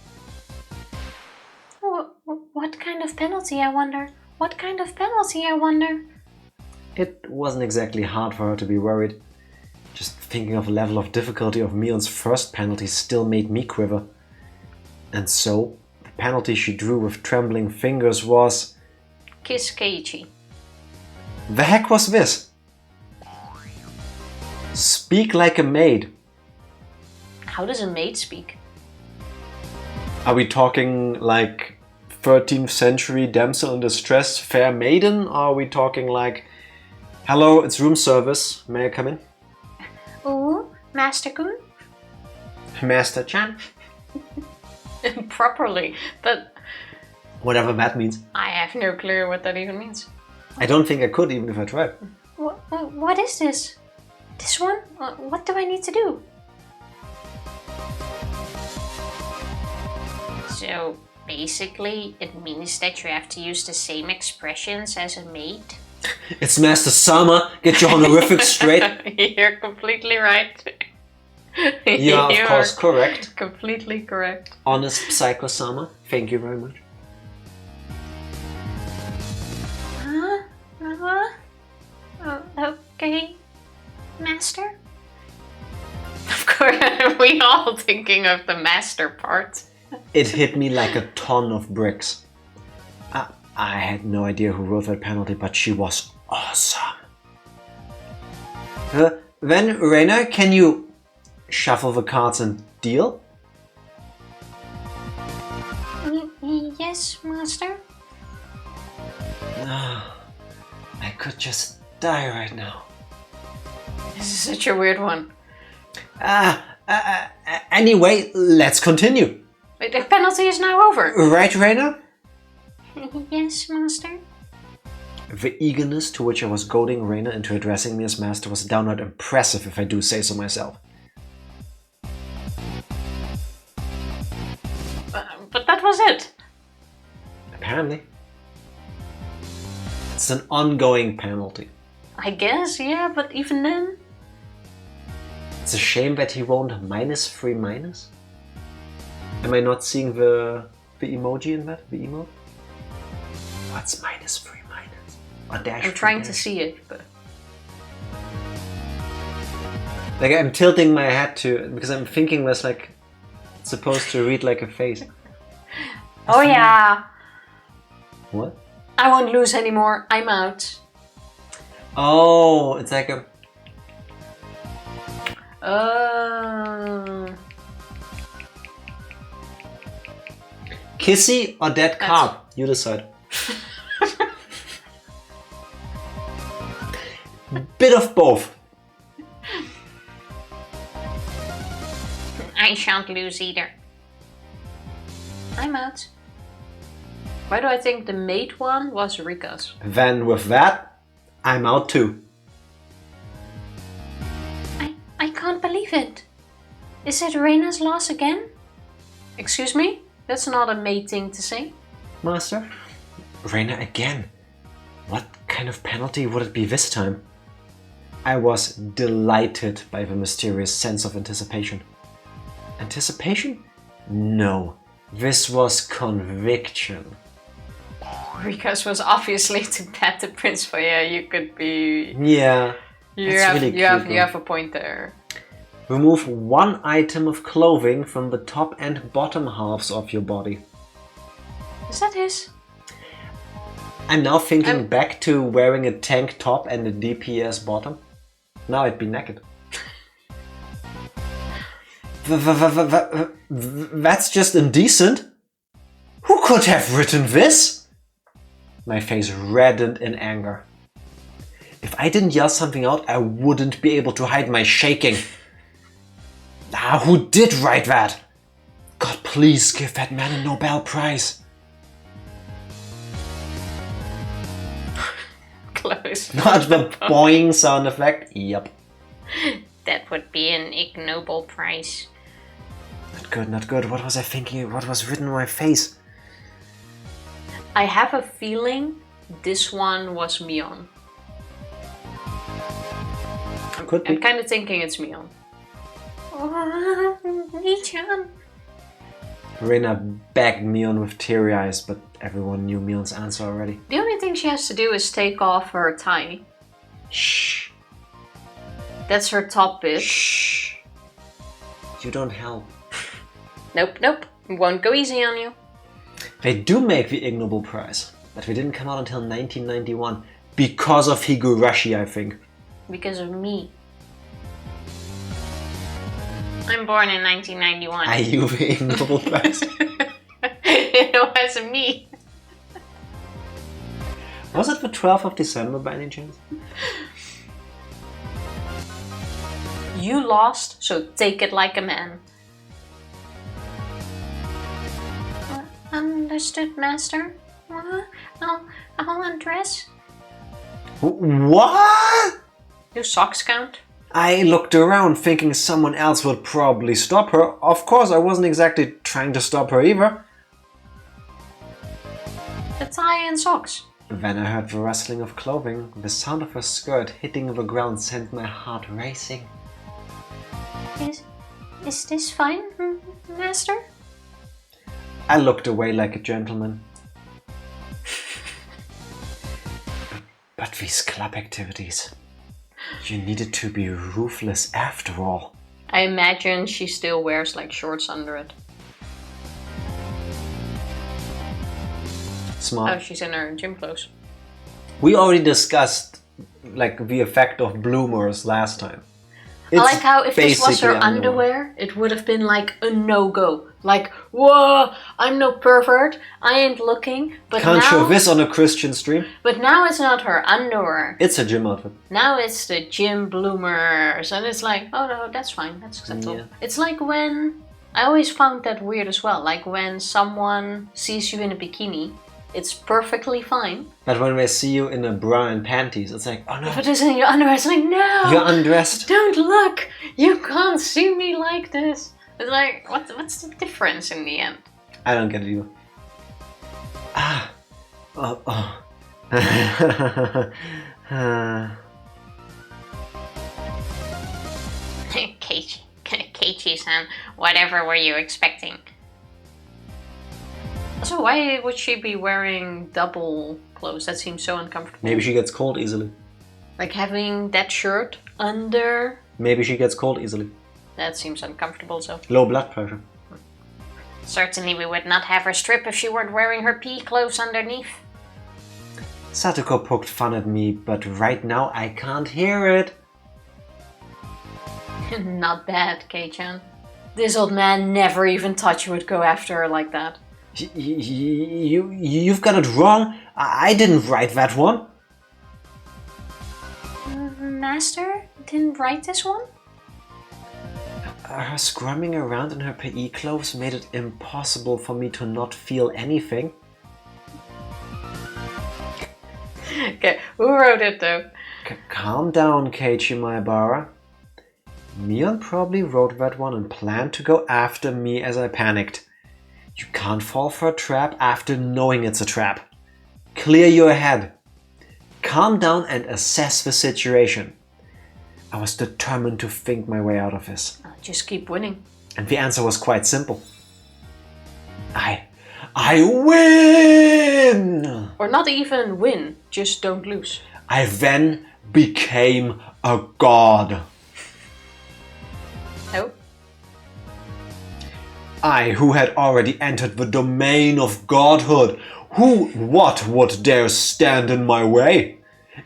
What kind of penalty, I wonder? What kind of penalty, I wonder? It wasn't exactly hard for her to be worried. Just thinking of the level of difficulty of Mion's first penalty still made me quiver. And so, the penalty she drew with trembling fingers was... Kiss Keiichi. The heck was this? Speak like a maid. How does a maid speak? Are we talking like 13th century damsel in distress, fair maiden? Or are we talking like, hello, it's room service, may I come in? Ooh, Master-kun? Master-chan? Properly, but... Whatever that means. I have no clue what that even means. I don't think I could even if I tried. What is this? This one? What do I need to do? So, basically, it means that you have to use the same expressions as a maid? It's Master Sama, get your honorifics straight. You're completely right. You are, of course, correct. Completely correct. Honest Psycho Sama, thank you very much. Okay, Master? Of course, we all thinking of the master part. It hit me like a ton of bricks. I had no idea who wrote that penalty, but she was awesome. Then, Reina, can you shuffle the cards and deal? Yes, Master? I could just die right now. This is such a weird one. Anyway, let's continue. Wait, the penalty is now over. Right, Reina? Yes, Master? The eagerness to which I was goading Reina into addressing me as master was downright impressive, if I do say so myself. But that was it. Apparently. It's an ongoing penalty. I guess, yeah, but even then... It's a shame that he won't -3 minus. Am I not seeing the emoji in that? The emote? What's -3 minus? Or dash? I'm trying to see it, but... Like I'm tilting my head to because I'm thinking that's like it's supposed to read like a face. Oh yeah. What? I won't lose anymore. I'm out. Oh, it's like a. Kissy or dead carp? You decide. Bit of both. I shan't lose either. I'm out. Why do I think the mate one was Rika's? Then with that, I'm out too. I can't believe it. Is it Reina's loss again? Excuse me? That's not a mate thing to say. Master? Reina again? What kind of penalty would it be this time? I was delighted by the mysterious sense of anticipation. Anticipation? No. This was conviction. Rika's was obviously to pet the prince, but yeah, you could be... Yeah. You have a point there. Remove one item of clothing from the top and bottom halves of your body. Is that his? I'm now thinking back to wearing a tank top and a DPS bottom. Now I'd be naked. That's just indecent. Who could have written this? My face reddened in anger. If I didn't yell something out, I wouldn't be able to hide my shaking. Who did write that? God, please give that man a Nobel Prize. Close. Not the boing sound effect. Yep. That would be an Ig Nobel Prize. Not good, not good. What was I thinking? What was written on my face? I have a feeling this one was Mion. Could be. I'm kind of thinking it's Mion. Oh, Michan. Reina begged Mion with teary eyes, but everyone knew Mion's answer already. The only thing she has to do is take off her tie. Shh. That's her top bit. Shh. You don't help. Nope. Won't go easy on you. They do make the Ig Nobel Prize, but we didn't come out until 1991 because of Higurashi, I think. Because of me. I'm born in 1991. Are you the Ig Nobel Prize? It was me. Was it the 12th of December by any chance? You lost, so take it like a man. Understood, master. I'll undress. What? Do socks count? I looked around thinking someone else would probably stop her. Of course, I wasn't exactly trying to stop her either. The tie and socks. Then I heard the rustling of clothing. The sound of her skirt hitting the ground sent my heart racing. Is this fine, master? I looked away like a gentleman. But these club activities... You needed to be ruthless after all. I imagine she still wears like shorts under it. Smart. Oh, she's in her gym clothes. We already discussed like the effect of bloomers last time. I like how if this was her underwear, it would have been like a no-go. Like, whoa, I'm no pervert, I ain't looking. But Can't now, show this on a Christian stream. But now it's not her underwear. It's a gym outfit. Now it's the gym bloomers. And it's like, oh no, that's fine, that's acceptable. Yeah. It's like when, I always found that weird as well. Like when someone sees you in a bikini, it's perfectly fine. But when they see you in a bra and panties, it's like, oh no. If it is in your underwear, it's like, no. You're undressed. Don't look. You can't see me like this. It's like, what's the difference in the end? I don't get it either. Keiichi-san, whatever were you expecting? So why would she be wearing double clothes? That seems so uncomfortable. Maybe she gets cold easily. Like having that shirt under Maybe she gets cold easily. That seems uncomfortable, so. Low blood pressure. Certainly we would not have her strip if she weren't wearing her pea clothes underneath. Satoko poked fun at me, but right now I can't hear it. Not bad, Kei-chan. This old man never even thought you would go after her like that. You've got it wrong. I didn't write that one. Master didn't write this one? Her scrumming around in her PE clothes made it impossible for me to not feel anything. Okay, who wrote it though? Calm down, Keiichi Maebara. Mion probably wrote that one and planned to go after me as I panicked. You can't fall for a trap after knowing it's a trap. Clear your head. Calm down and assess the situation. I was determined to think my way out of this. Just keep winning. And the answer was quite simple. I win! Or not even win, just don't lose. I then became a god. Oh? I, who had already entered the domain of godhood, what would dare stand in my way?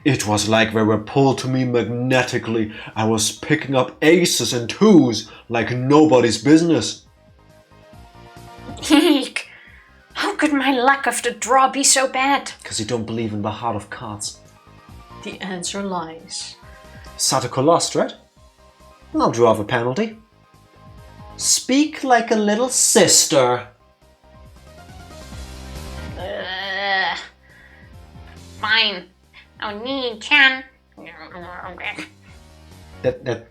It was like they were pulled to me magnetically. I was picking up aces and twos like nobody's business. Eek! How could my luck of the draw be so bad? Because you don't believe in the heart of cards. The answer lies. Satoko lost, right? I'll draw the penalty. Speak like a little sister. Fine. Oni-chan. That.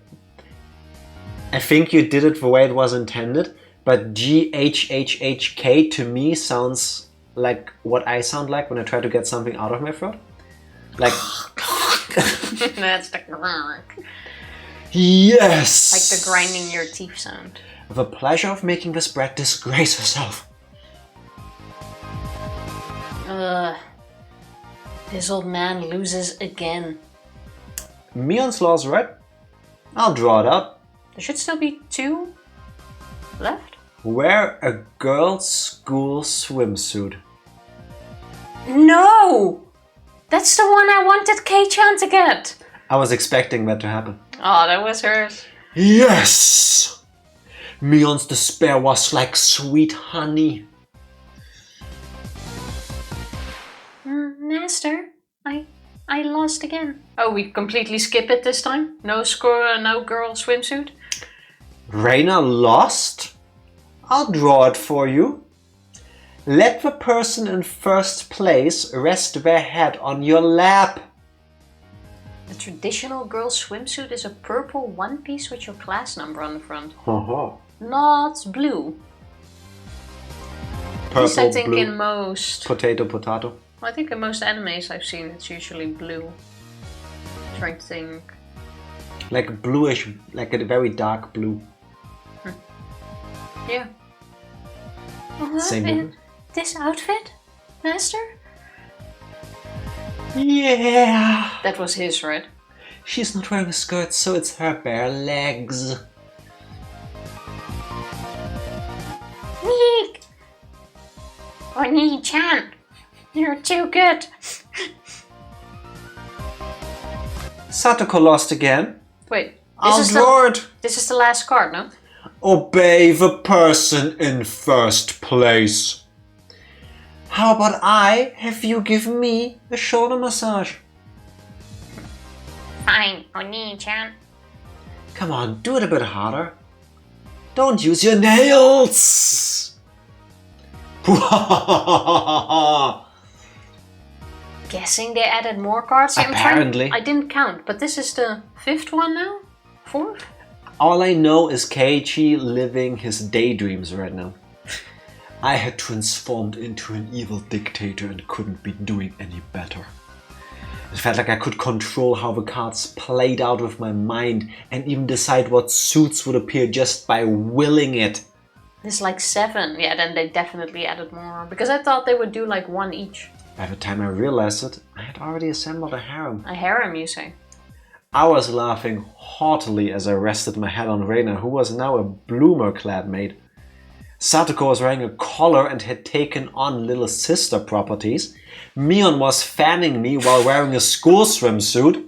I think you did it the way it was intended, but GHHHK to me sounds like what I sound like when I try to get something out of my throat. Like. That's the grrrk. Yes! Like the grinding your teeth sound. The pleasure of making this brat disgrace herself. This old man loses again. Mion's law's right. I'll draw it out. There should still be 2 left. Wear a girl's school swimsuit. No! That's the one I wanted Kei-chan to get. I was expecting that to happen. Oh, that was hers. Yes! Mion's despair was like sweet honey. Master, I lost again. Oh, we completely skip it this time? No score, no girl swimsuit? Reina lost? I'll draw it for you. Let the person in first place rest their head on your lap. The traditional girl swimsuit is a purple one piece with your class number on the front. Not blue. Purple, At least I think blue, in most... potato. I think in most animes I've seen it's usually blue. Trying to think. Like bluish, like a very dark blue. Yeah. Same in this outfit, Master? Yeah. That was his, right? She's not wearing a skirt, so it's her bare legs. Meek! Oni-chan! You're too good! Satoko lost again. Wait, I'll draw it. This is the last card, no? Obey the person in first place. How about I have you give me a shoulder massage? Fine, Oni-chan. Come on, do it a bit harder. Don't use your nails! Guessing they added more cards? Apparently. I didn't count, but this is the 5th one now? 4th? All I know is Keiichi living his daydreams right now. I had transformed into an evil dictator and couldn't be doing any better. It felt like I could control how the cards played out with my mind and even decide what suits would appear just by willing it. There's like 7. Yeah, then they definitely added more. Because I thought they would do like 1 each. By the time I realized it, I had already assembled a harem. A harem, you say? I was laughing haughtily as I rested my head on Reina, who was now a bloomer-clad maid. Satoko was wearing a collar and had taken on little sister properties. Mion was fanning me while wearing a school swimsuit.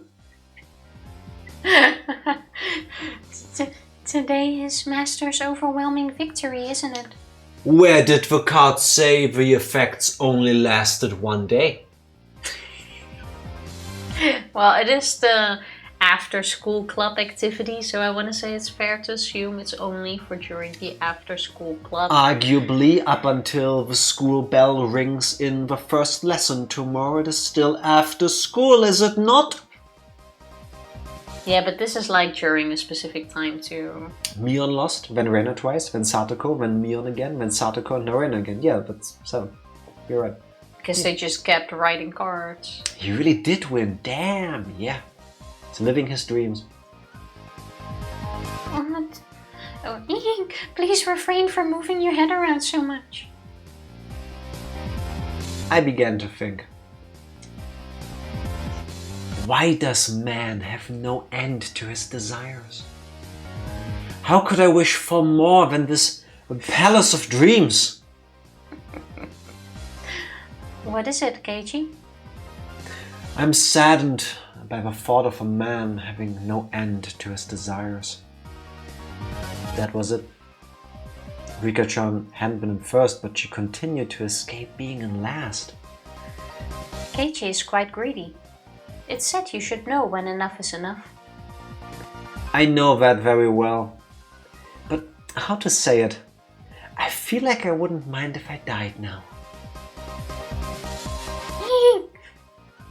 Today is Master's overwhelming victory, isn't it? Where did the card say the effects only lasted one day? Well, it is the after-school club activity, so I want to say it's fair to assume it's only for during the after-school club. Arguably, up until the school bell rings in the first lesson tomorrow, it is still after school, is it not? Yeah, but this is like during a specific time too. Mion lost, then Reina twice, then Satoko, then Mion again, then Satoko and Reina again. Yeah, that's 7. You're right. Because they just kept writing cards. He really did win. Damn, yeah. He's living his dreams. What? Oh, please refrain from moving your head around so much. I began to think. Why does man have no end to his desires? How could I wish for more than this palace of dreams? What is it, Keiichi? I'm saddened by the thought of a man having no end to his desires. That was it. Rika-chan hadn't been in first, but she continued to escape being in last. Keiichi is quite greedy. It's said you should know when enough is enough. I know that very well. But how to say it? I feel like I wouldn't mind if I died now.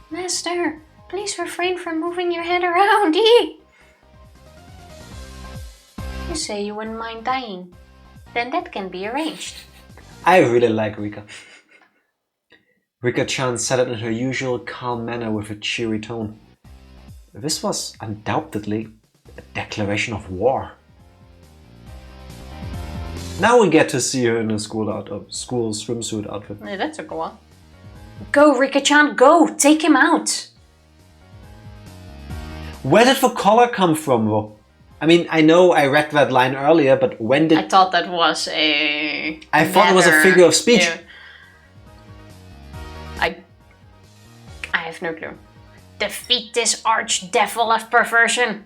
Master, please refrain from moving your head around. You say you wouldn't mind dying. Then that can be arranged. I really like Rika. Rika-chan said it in her usual calm manner with a cheery tone. This was undoubtedly a declaration of war. Now we get to see her in a school swimsuit outfit. Yeah, that took a while. Go, Rika-chan, go! Take him out! Where did the collar come from, though? I mean, I know I read that line earlier, but when did... I thought that was a... I thought it was a figure of speech. Yeah. I have no clue. Defeat this archdevil of perversion.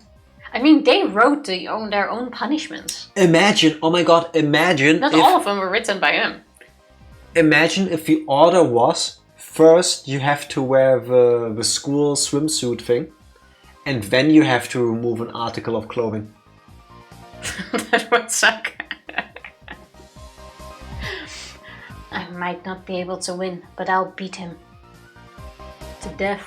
I mean, they wrote their own punishments. Imagine, oh my god, imagine Not if... all of them were written by him. Imagine if the order was, first you have to wear the school swimsuit thing, and then you have to remove an article of clothing. That would suck. I might not be able to win, but I'll beat him. To death.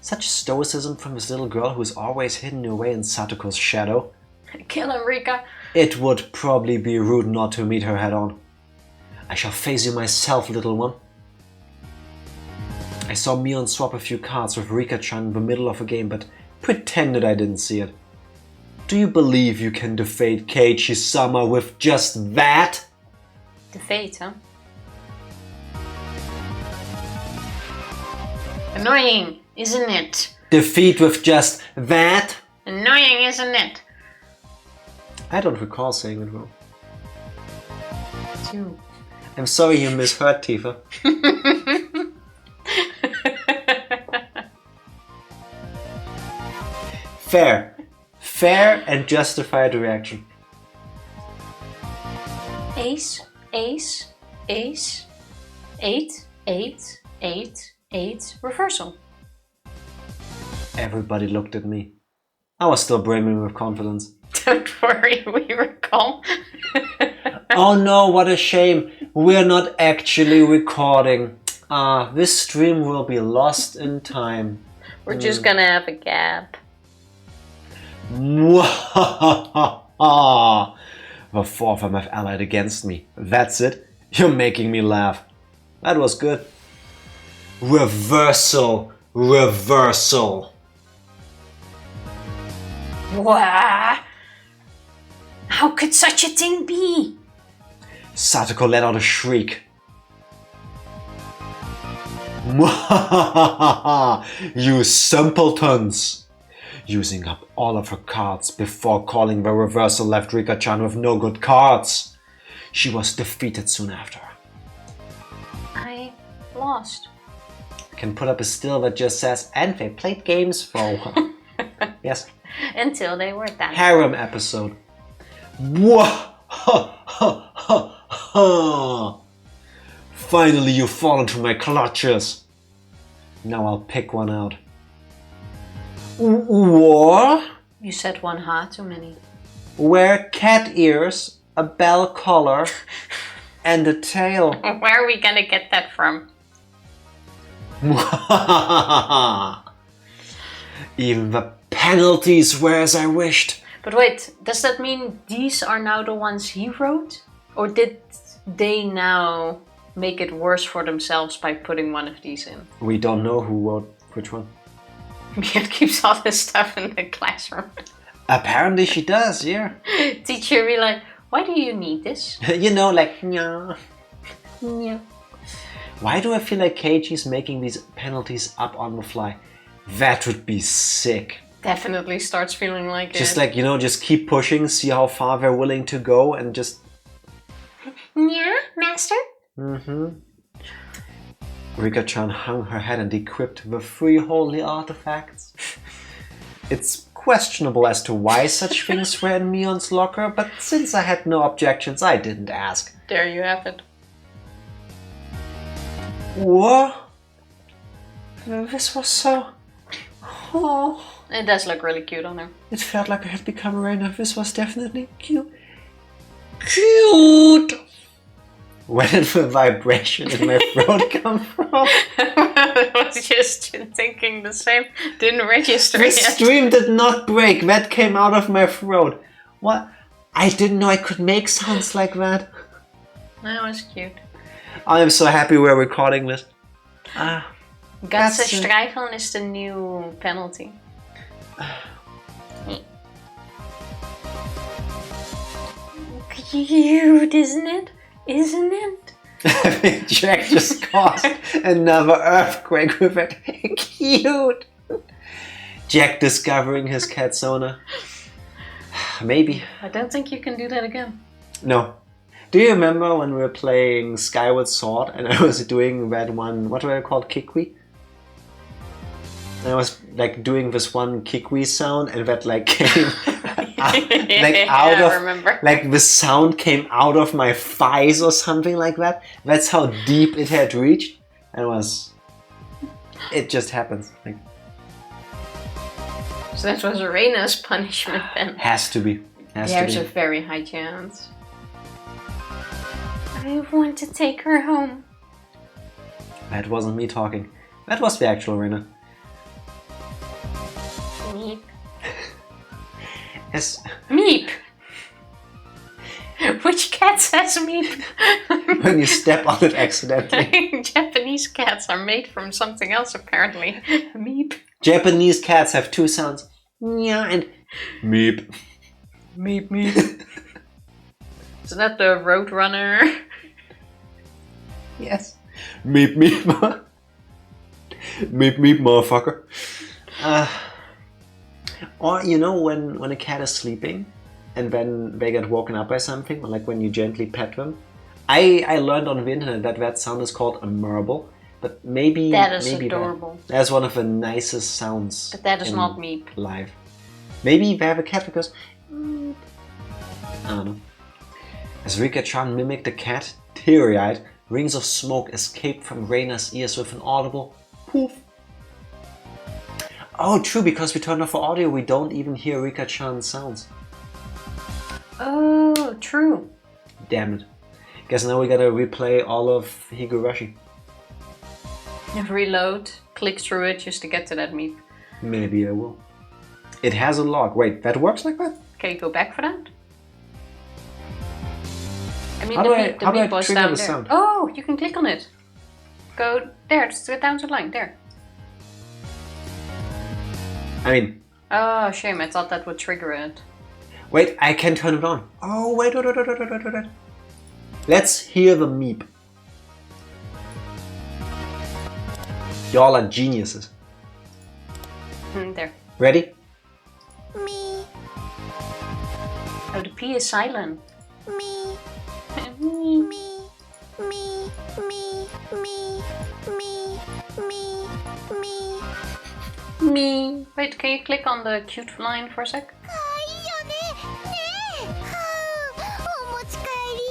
Such stoicism from this little girl who's always hidden away in Satoko's shadow. Kill him, Rika. It would probably be rude not to meet her head on. I shall face you myself, little one. I saw Mion swap a few cards with Rika-chan in the middle of a game, but pretended I didn't see it. Do you believe you can defeat Keiichi-sama with just that? Defeat, huh? Annoying, isn't it? Defeat with just that? Annoying, isn't it? I don't recall saying it wrong. Two. I'm sorry you misheard, Tifa. Fair. Fair and justified reaction. Ace, ace, ace, 8, 8, 8, 8, reversal. Everybody looked at me. I was still brimming with confidence. Don't worry, we were calm. Oh no, what a shame. We're not actually recording. This stream will be lost in time. We're just gonna have a gap. The four of them have allied against me. That's it. You're making me laugh. That was good. Reversal. Reversal. Wah! How could such a thing be? Satoko let out a shriek. You simpletons! using up all of her cards before calling the reversal left Rika-chan with no good cards. She was defeated soon after. I lost. I can put up a still that just says, and they played games for a while. Yes. Until they were done. Harem episode. Whoa! Ha ha ha ha! Finally you fall into my clutches. Now I'll pick one out. What? You said one ha too many. Wear cat ears, a bell collar, and a tail. Where are we gonna get that from? Even the penalties were as I wished. But wait, does that mean these are now the ones he wrote? Or did they now make it worse for themselves by putting one of these in? We don't know who wrote which one. Miet keeps all this stuff in the classroom. Apparently she does, yeah. Teacher be like, why do you need this? You know, like, yeah. Yeah. Why do I feel like Keiichi's making these penalties up on the fly? That would be sick. Definitely starts feeling like Just it. like, you know, just keep pushing, see how far they're willing to go and just... Yeah, master? Mm-hmm. Rika-chan hung her head and decrypted the 3 holy artifacts. It's questionable as to why such things were in Mion's locker, but since I had no objections, I didn't ask. There you have it. What? This was so... Oh... It does look really cute on her. It felt like I had become a Reina. This was definitely cute. Cute! Where did the vibration in my throat come from? I was just thinking the same. Didn't register The yet. stream did not break. That came out of my throat. What? I didn't know I could make sounds like that. That was cute. I am so happy we're recording this. Gatse streicheln is the new penalty. Cute, isn't it? Isn't it? I think Jack just caused another earthquake with it. Cute. Jack discovering his cat's owner. Maybe. I don't think you can do that again. No. Do you remember when we were playing Skyward Sword and I was doing that one, what were they called, Kikwi? And I was like doing this one Kikwi sound and that like came out of, remember. like the sound came out of my thighs or something like that. That's how deep it had reached. And it just happens. Like, so that was Reina's punishment then. has to be. There's a very high chance. I want to take her home. That wasn't me talking. That was the actual Reina. Meep. Yes. Meep! Which cat says meep? When you step on it accidentally. Japanese cats are made from something else apparently. Meep. Japanese cats have 2 sounds. Yeah, and meep. Meep meep. Is that the Roadrunner? Yes. Meep meep. Meep meep, motherfucker. Or you know when a cat is sleeping and then they get woken up by something, or like when you gently pet them. I learned on the internet that sound is called a murble, but maybe That is maybe adorable. that's one of the nicest sounds. But that is in not meep. live. Maybe they have a cat because I don't know. As Rika-chan mimicked the cat, teary-eyed, rings of smoke escaped from Reina's ears with an audible poof. Oh, true, because we turned off the audio, we don't even hear Rika-chan's sounds. Oh, true. Damn it. Guess now we gotta replay all of Higurashi. Reload, click through it just to get to that meep. Maybe I will. It has a log. Wait, that works like that? Can you go back for that? I mean, How the do I beep was trigger down the there. sound? Oh, you can click on it. Go there, just go down to the line, there. I mean... Oh, shame, I thought that would trigger it. Wait, I can turn it on. Oh, wait. Let's hear the meep. Y'all are geniuses. There. Ready? P is silent. Me. Me. Me. Me. Me. Me. Me. Me. Me. Me. Wait, can you click on the cute line for a sec? かわいいよね。ねえ。はあ、お持ち帰り。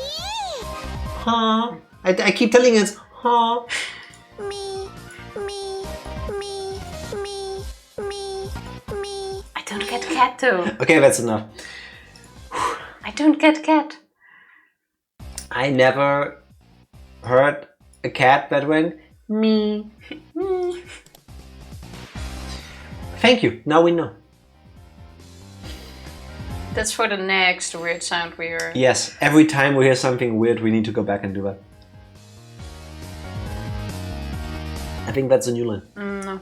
Huh? I keep telling it, huh? Me. Me. Me. Me. Me. Me. I don't get cat though. Okay, that's enough. I don't get cat. I never heard a cat that went Me. Me. Thank you. Now we know. That's for the next weird sound we heard. Yes, every time we hear something weird, we need to go back and do that. I think that's a new line. No.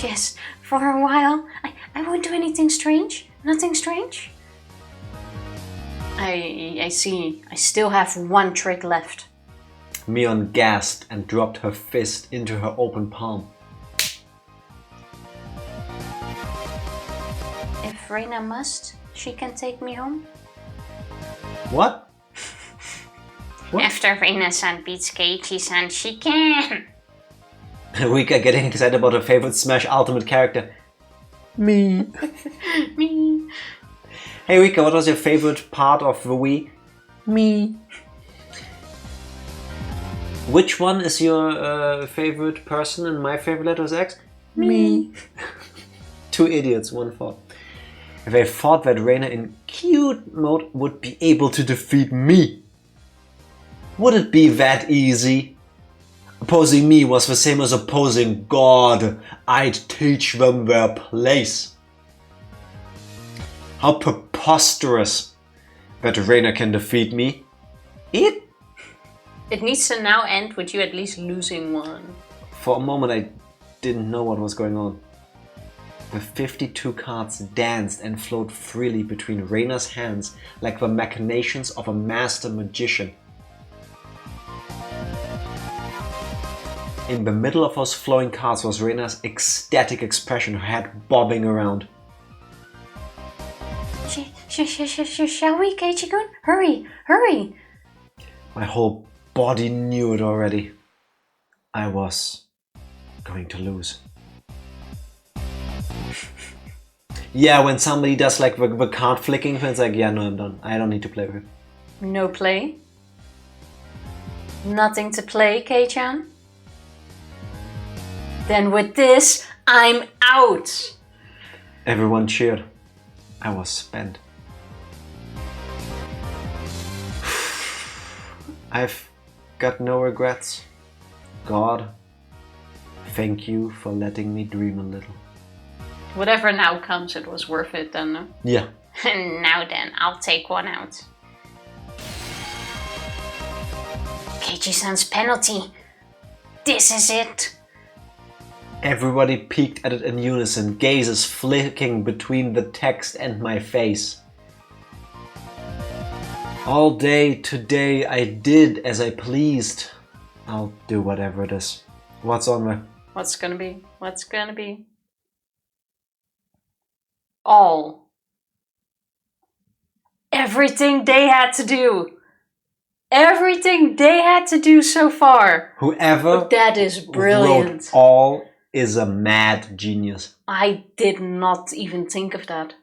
Yes, for a while, I won't do anything strange. Nothing strange. I see. I still have one trick left. Mion gasped and dropped her fist into her open palm. If Reina must, she can take me home. What? What? After Reina-san beats Keiichi-san, she can. Rika getting excited about her favorite Smash Ultimate character. Me. Me. Hey Rika, what was your favorite part of the Wii? Me. Which one is your favorite person in My Favorite Letter is X? Me. Two idiots, one thought. If I thought that Reina in cute mode would be able to defeat me, would it be that easy? Opposing me was the same as opposing God. I'd teach them their place. How preposterous that Reina can defeat me. It? It needs to now end with you at least losing one. For a moment I didn't know what was going on. The 52 cards danced and flowed freely between Reina's hands like the machinations of a master magician. In the middle of those flowing cards was Reina's ecstatic expression, her head bobbing around. Shall we, Keiichi-kun? Hurry, hurry! My whole body knew it already. I was going to lose. Yeah, when somebody does like the card flicking, it's like, yeah, no, I'm done. I don't need to play with it. No play? Nothing to play, Kei-chan? Then with this, I'm out! Everyone cheered. I was spent. I've got no regrets. God, thank you for letting me dream a little. Whatever now comes, it was worth it then, no? Yeah. And now then, I'll take one out. Keiichi-san's penalty. This is it. Everybody peeked at it in unison, gazes flicking between the text and my face. All day today I did as I pleased. I'll do whatever it is. What's on there? What's gonna be? What's gonna be? All. Everything they had to do. Everything they had to do so far. Whoever But that is brilliant. wrote all is a mad genius. I did not even think of that.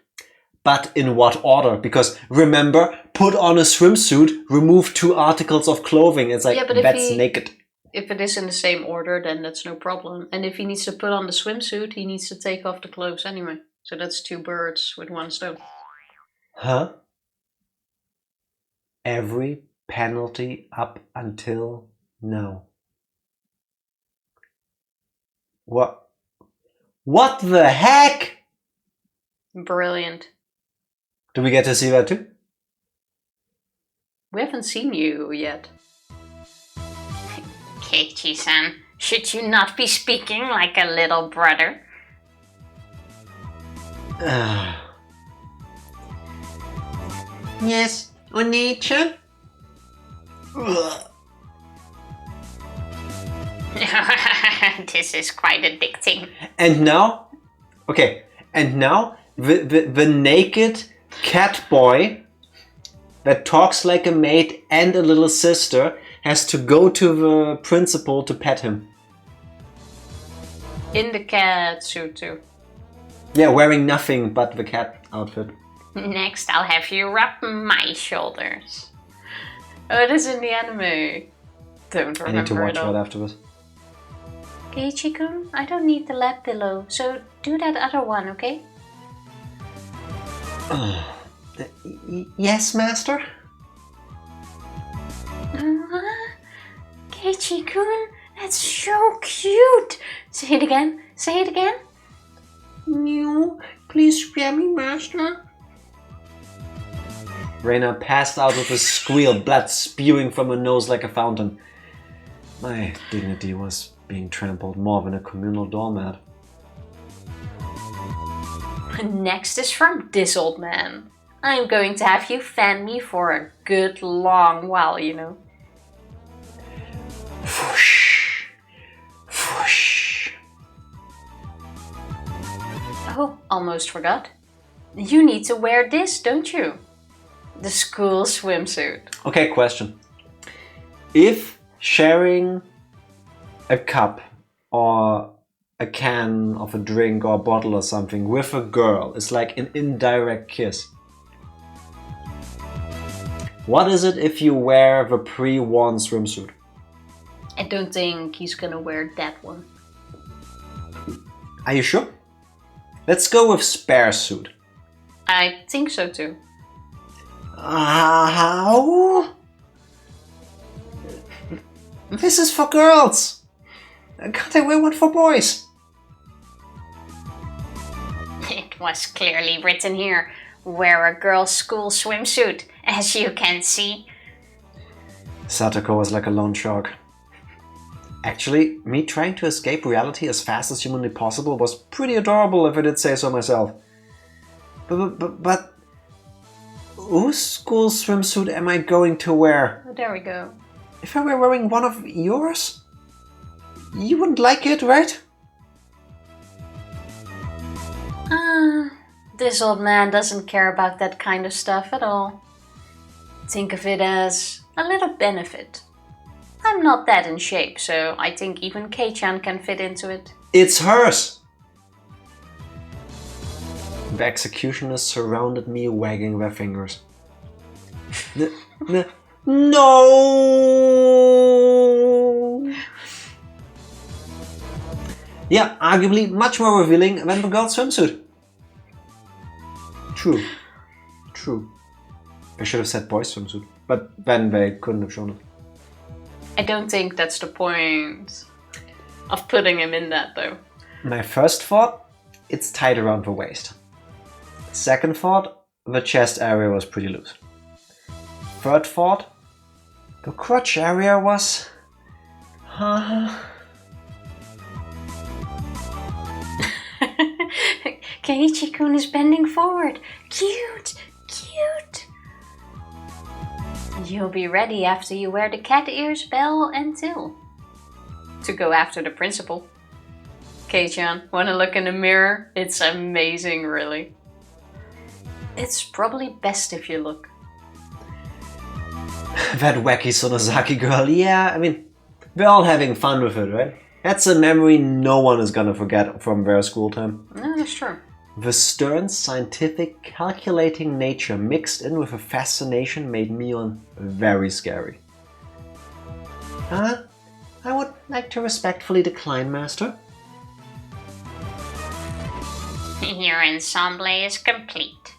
But in what order? Because remember, put on a swimsuit, remove 2 articles of clothing. It's like, Yeah, but if that's he- naked. If it is in the same order, then that's no problem. And if he needs to put on the swimsuit, he needs to take off the clothes anyway. So that's 2 birds with 1 stone. Huh? Every penalty up until now. What? What the heck? Brilliant. Do we get to see that too? We haven't seen you yet. Keiichi-san, should you not be speaking like a little brother? Yes, Oni-chan? This is quite addicting. And now? Okay, and now the naked cat boy that talks like a maid and a little sister has to go to the principal to pet him. In the cat suit too. Yeah, wearing nothing but the cat outfit. Next, I'll have you rub my shoulders. Oh, it is in the anime. Don't remember I need to watch it all. right afterwards. Keiichi-kun, I don't need the lap pillow, so do that other one, okay? Yes, master? Keiichi-kun, that's so cute! Say it again, say it again. No, please spare me, master. Reina passed out with a squeal, blood spewing from her nose like a fountain. My dignity was being trampled more than a communal doormat. Next is from this old man. I'm going to have you fan me for a good long while, you know. Whoosh, whoosh. Oh, almost forgot. You need to wear this, don't you? The school swimsuit. Okay, question. If sharing a cup or a can of a drink or a bottle or something with a girl is like an indirect kiss, what is it if you wear the pre-worn swimsuit? I don't think he's gonna wear that one. Are you sure? Let's go with spare suit. I think so too. How? This is for girls. Can't I wear one for boys? It was clearly written here. Wear a girl's school swimsuit, as you can see. Satoko was like a lone shark. Actually, me trying to escape reality as fast as humanly possible was pretty adorable if I did say so myself. But whose school swimsuit am I going to wear? Oh, there we go. If I were wearing one of yours, you wouldn't like it, right? This old man doesn't care about that kind of stuff at all. Think of it as a little benefit. I'm not that in shape, so I think even Kei-chan can fit into it. It's hers! The executioners surrounded me, wagging their fingers. No! Yeah, arguably much more revealing than the girl's swimsuit. True. They should have said boys' swimsuit, but then they couldn't have shown it. I don't think that's the point of putting him in that, though. My first thought, it's tight around the waist. Second thought, the chest area was pretty loose. Third thought, the crotch area was... Keiichi-kun is bending forward. Cute! You'll be ready after you wear the cat ears, bell, and tail. To go after the principal. Kei-chan, wanna look in the mirror? It's amazing, really. It's probably best if you look. That wacky Sonozaki girl, yeah, I mean, we're all having fun with it, right? That's a memory no one is gonna forget from their school time. No, that's true. The stern, scientific, calculating nature mixed in with a fascination made Mion very scary. I would like to respectfully decline, Master. Your ensemble is complete.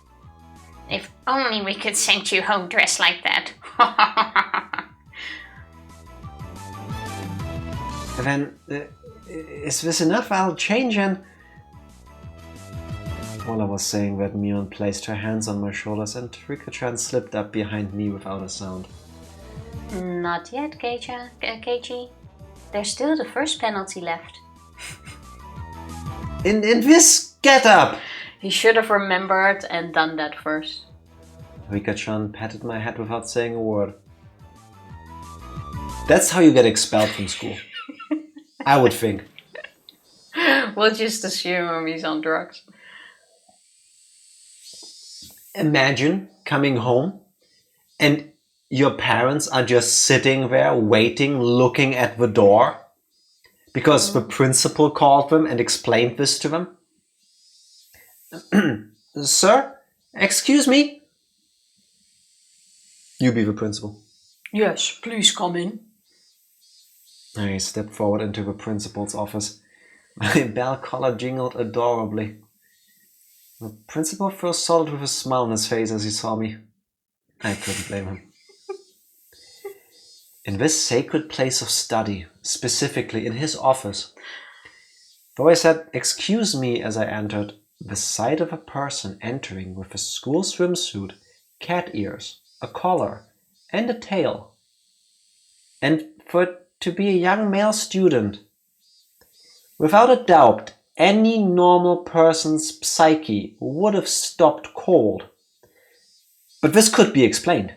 If only we could send you home dressed like that. Then, is this enough? I'll change and... While I was saying that, Mion placed her hands on my shoulders and Rika-chan slipped up behind me without a sound. Not yet, Keiichi. There's still the first penalty left. In this get-up! He should have remembered and done that first. Rika-chan patted my head without saying a word. That's how you get expelled from school. I would think. We'll just assume he's on drugs. Imagine coming home and your parents are just sitting there waiting, looking at the door because the principal called them and explained this to them. Sir, excuse me. You be the principal. Yes, please come in. I stepped forward into the principal's office. My bell collar jingled adorably. The principal first saw it with a smile on his face as he saw me. I couldn't blame him. In this sacred place of study, specifically in his office, though I said, "Excuse me," as I entered, the sight of a person entering with a school swimsuit, cat ears, a collar, and a tail, and for it to be a young male student, without a doubt, any normal person's psyche would have stopped cold. But this could be explained.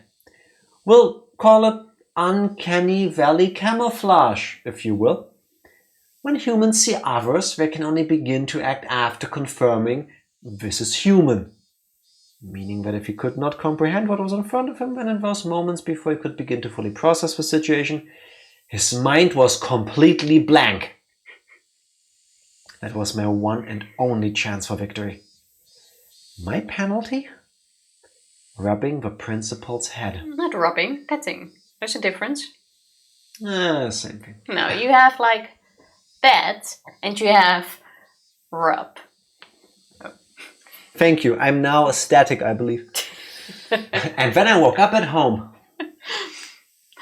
We'll call it uncanny valley camouflage, if you will. When humans see others, they can only begin to act after confirming this is human. Meaning that if he could not comprehend what was in front of him, then in those moments before he could begin to fully process the situation, his mind was completely blank. That was my one and only chance for victory. My penalty? Rubbing the principal's head. Not rubbing, petting. There's a difference. Same thing. No, you have like pet and you have rub. Thank you. I'm now ecstatic, I believe. And then I woke up at home.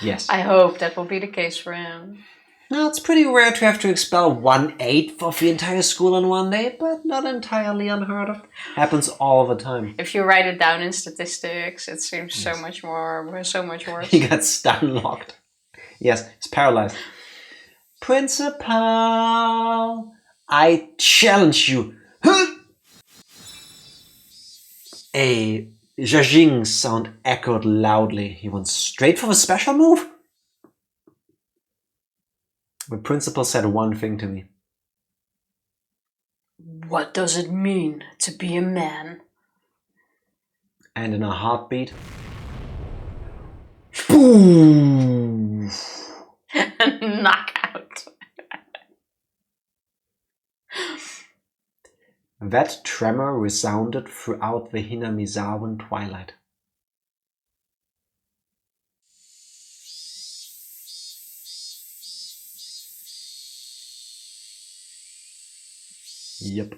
Yes. I hope that will be the case for him. Now, it's pretty rare to have to expel 1/8 of the entire school in one day, but not entirely unheard of. Happens all the time. If you write it down in statistics, it seems so much worse. He got stun locked. Yes, he's paralyzed. Principal, I challenge you. A zhazhing sound echoed loudly. He went straight for the special move. The principal said one thing to me. What does it mean to be a man? And in a heartbeat, boom! Knockout. That tremor resounded throughout the Hinamizawan twilight. Yep.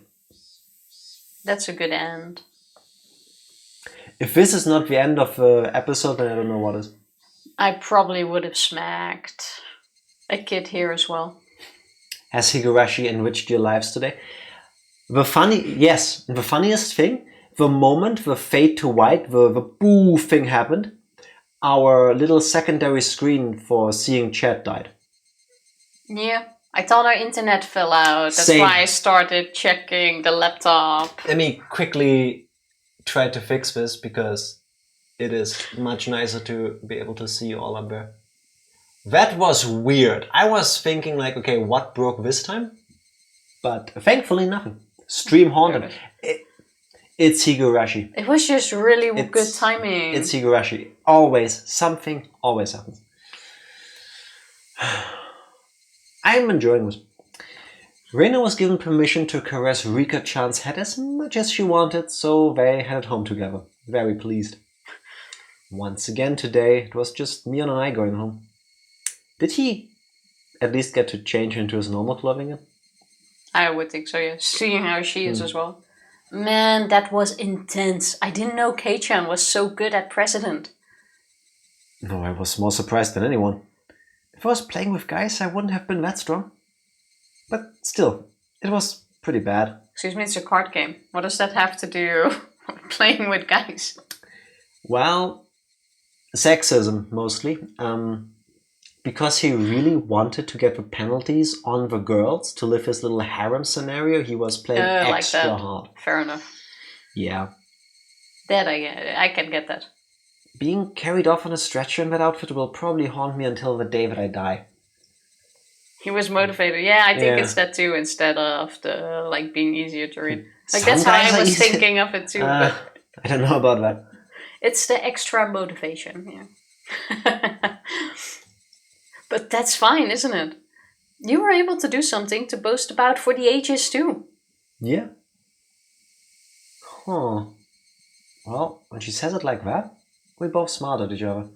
That's a good end. If this is not the end of the episode, then I don't know what is. I probably would have smacked a kid here as well. Has Higurashi enriched your lives today? The funniest thing, the moment the fade to white, the boo thing happened, our little secondary screen for seeing chat died. Yeah. I thought our internet fell out. That's Same. why I started checking the laptop. Let me quickly try to fix this because it is much nicer to be able to see you all up there. That was weird. I was thinking like, okay, what broke this time? But thankfully nothing. Stream haunted. It's Higurashi. It was just really good timing. It's Higurashi. Always something always happens. I'm enjoying this. Reina was given permission to caress Rika-chan's head as much as she wanted, so they headed home together. Very pleased. Once again today, it was just Mion and I going home. Did he at least get to change into his normal clothing yet? I would think so, yeah. Seeing how she is as well. Man, that was intense. I didn't know Kei-chan was so good at President. No, I was more surprised than anyone. If I was playing with guys, I wouldn't have been that strong. But still, it was pretty bad. Excuse me, it's a card game. What does that have to do with playing with guys? Well, sexism mostly. Because he really wanted to get the penalties on the girls to live his little harem scenario, he was playing extra hard. Fair enough. Yeah. That I can get that. Being carried off on a stretcher in that outfit will probably haunt me until the day that I die. He was motivated. Yeah, I think it's that too, instead of the being easier to read. That's how I was thinking of it too. But I don't know about that. It's the extra motivation, yeah. But that's fine, isn't it? You were able to do something to boast about for the ages too. Yeah. Huh. Well, when she says it like that, we both smiled at each other.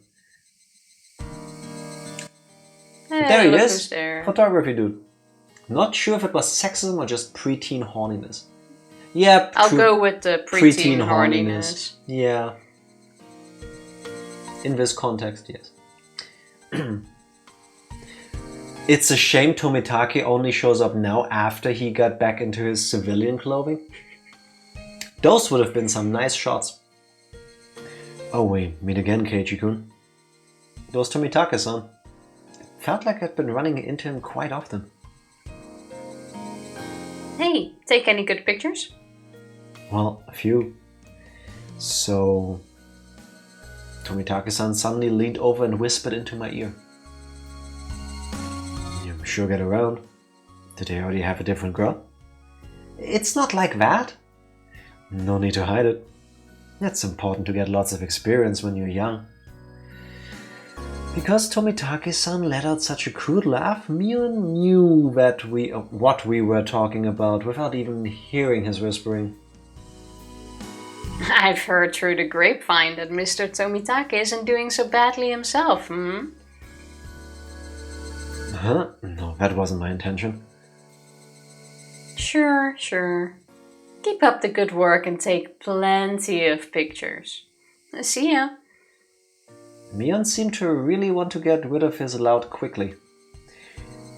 There he look is. who's there. Photography dude. Not sure if it was sexism or just preteen horniness. Yeah, I'll go with the preteen horniness. Yeah. In this context, yes. It's a shame Tomitake only shows up now after he got back into his civilian clothing. Those would have been some nice shots. Oh, we meet again, Keiichi-kun. It was Tomitake-san. Felt like I'd been running into him quite often. Hey, take any good pictures? Well, a few. So... Tomitake-san suddenly leaned over and whispered into my ear. You sure get around. Did they already have a different girl? It's not like that. No need to hide it. It's important to get lots of experience when you're young. Because Tomitake-san let out such a crude laugh, Mio knew that what we were talking about without even hearing his whispering. I've heard through the grapevine that Mr. Tomitake isn't doing so badly himself, Huh? No, that wasn't my intention. Sure. Keep up the good work and take plenty of pictures. See ya. Mion seemed to really want to get rid of his loud quickly.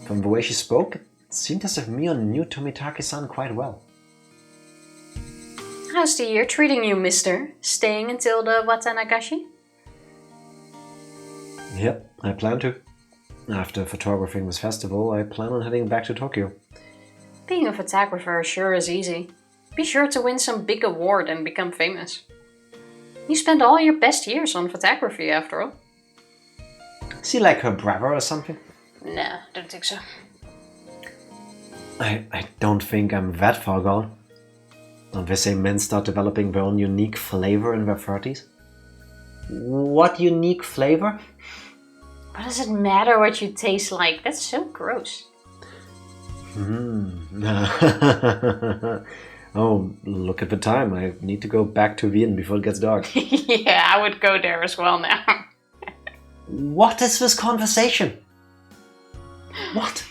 From the way she spoke, it seemed as if Mion knew Tomitake-san quite well. How's the year treating you, mister? Staying until the Watanagashi? Yep, I plan to. After photographing this festival, I plan on heading back to Tokyo. Being a photographer sure is easy. Be sure to win some big award and become famous. You spent all your best years on photography, after all. Is he like her brother or something? Nah, don't think so. I don't think I'm that far gone. Don't they say men start developing their own unique flavor in their 30s? What unique flavor? What does it matter what you taste like? That's so gross. Oh, look at the time. I need to go back to Wien before it gets dark. Yeah, I would go there as well now. What is this conversation? What?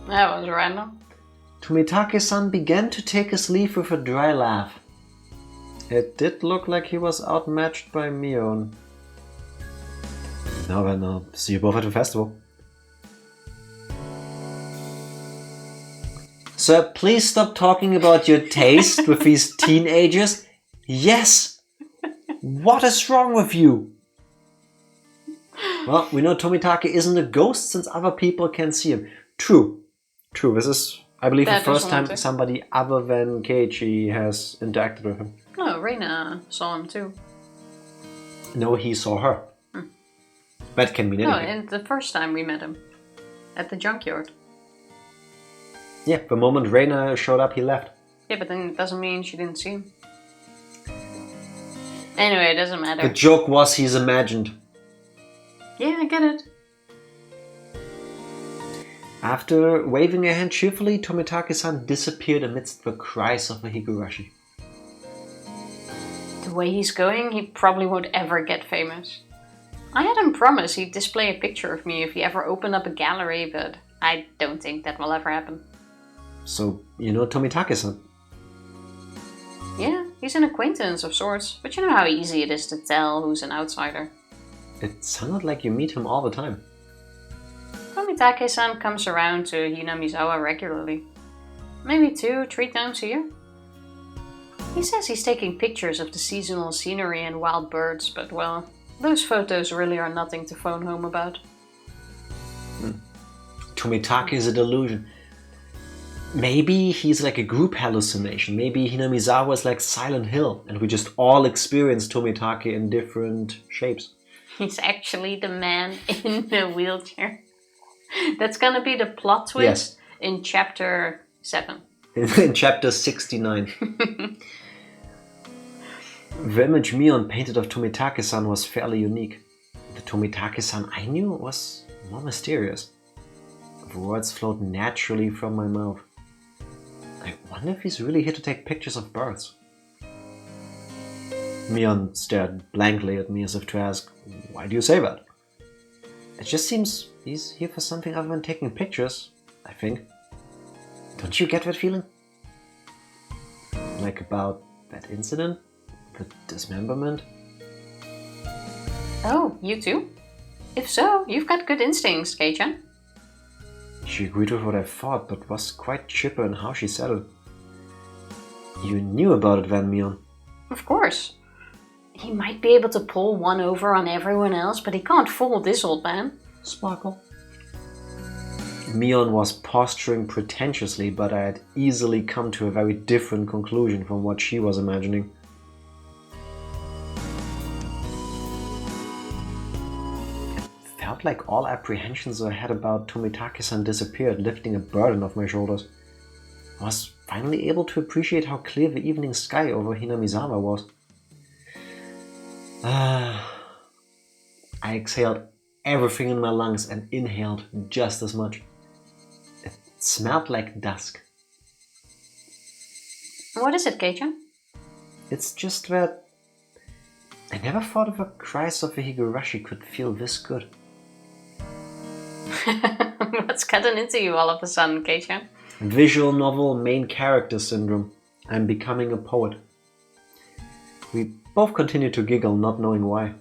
That was random. Tomitake-san began to take his leave with a dry laugh. It did look like he was outmatched by Mion. Now then, I'll see you both at the festival. Sir, please stop talking about your taste with these teenagers. Yes! What is wrong with you? Well, we know Tomitake isn't a ghost since other people can see him. True. This is, I believe, the first time somebody other than Keiichi has interacted with him. Oh, Reina saw him too. No, he saw her. That can mean anything. No, and the first time we met him. At the junkyard. Yeah, the moment Reina showed up, he left. Yeah, but then it doesn't mean she didn't see him. Anyway, it doesn't matter. The joke was he's imagined. Yeah, I get it. After waving a hand cheerfully, Tomitake-san disappeared amidst the cries of the Higurashi. The way he's going, he probably won't ever get famous. I had him promise he'd display a picture of me if he ever opened up a gallery, but I don't think that will ever happen. So, you know Tomitake-san? Yeah, he's an acquaintance of sorts, but you know how easy it is to tell who's an outsider. It sounded like you meet him all the time. Tomitake-san comes around to Hinamizawa regularly. Maybe 2-3 times a year. He says he's taking pictures of the seasonal scenery and wild birds, but well, those photos really are nothing to phone home about. Tomitake is a delusion. Maybe he's like a group hallucination. Maybe Hinamizawa is like Silent Hill and we just all experience Tomitake in different shapes. He's actually the man in the wheelchair. That's gonna be the plot twist in chapter 7. In chapter 69. The image Mion painted of Tomitake-san was fairly unique. The Tomitake-san I knew was more mysterious. The words flowed naturally from my mouth. I wonder if he's really here to take pictures of birds. Mion stared blankly at me as if to ask, why do you say that? It just seems he's here for something other than taking pictures, I think. Don't you get that feeling? Like about that incident? The dismemberment? Oh, you too? If so, you've got good instincts, Keiichi. She agreed with what I thought, but was quite chipper in how she said it. You knew about it then, Mion. Of course. He might be able to pull one over on everyone else, but he can't fool this old man. Sparkle. Mion was posturing pretentiously, but I had easily come to a very different conclusion from what she was imagining. It felt like all apprehensions I had about Tomitake-san disappeared, lifting a burden off my shoulders. I was finally able to appreciate how clear the evening sky over Hinamizawa was. I exhaled everything in my lungs and inhaled just as much. It smelled like dusk. What is it, Keiichi? It's just that I never thought of a cries of a Higurashi could feel this good. What's gotten into you all of a sudden, Keiichi? Visual novel main character syndrome. I'm becoming a poet. We both continue to giggle, not knowing why.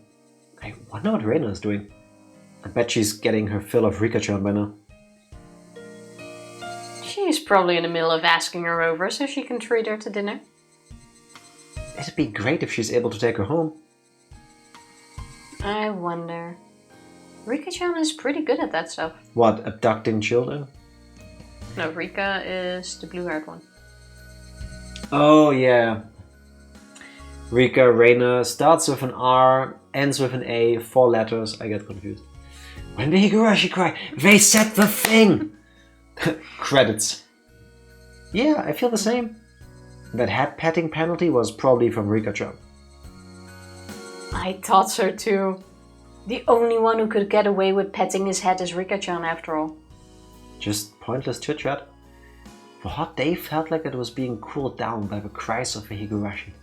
I wonder what Reina is doing. I bet she's getting her fill of Rika-chan by now. She's probably in the middle of asking her over so she can treat her to dinner. It'd be great if she's able to take her home. I wonder. Rika-chan is pretty good at that stuff. What, abducting children? No, Rika is the blue-haired one. Oh yeah. Rika, Reina, starts with an R, ends with an A, 4 letters, I get confused. When the Higurashi cry, they said the thing! Credits. Yeah, I feel the same. That head patting penalty was probably from Rika-chan. I thought so too. The only one who could get away with petting his head is Rika-chan after all. Just pointless chit-chat. The hot day felt like it was being cooled down by the cries of the Higurashi.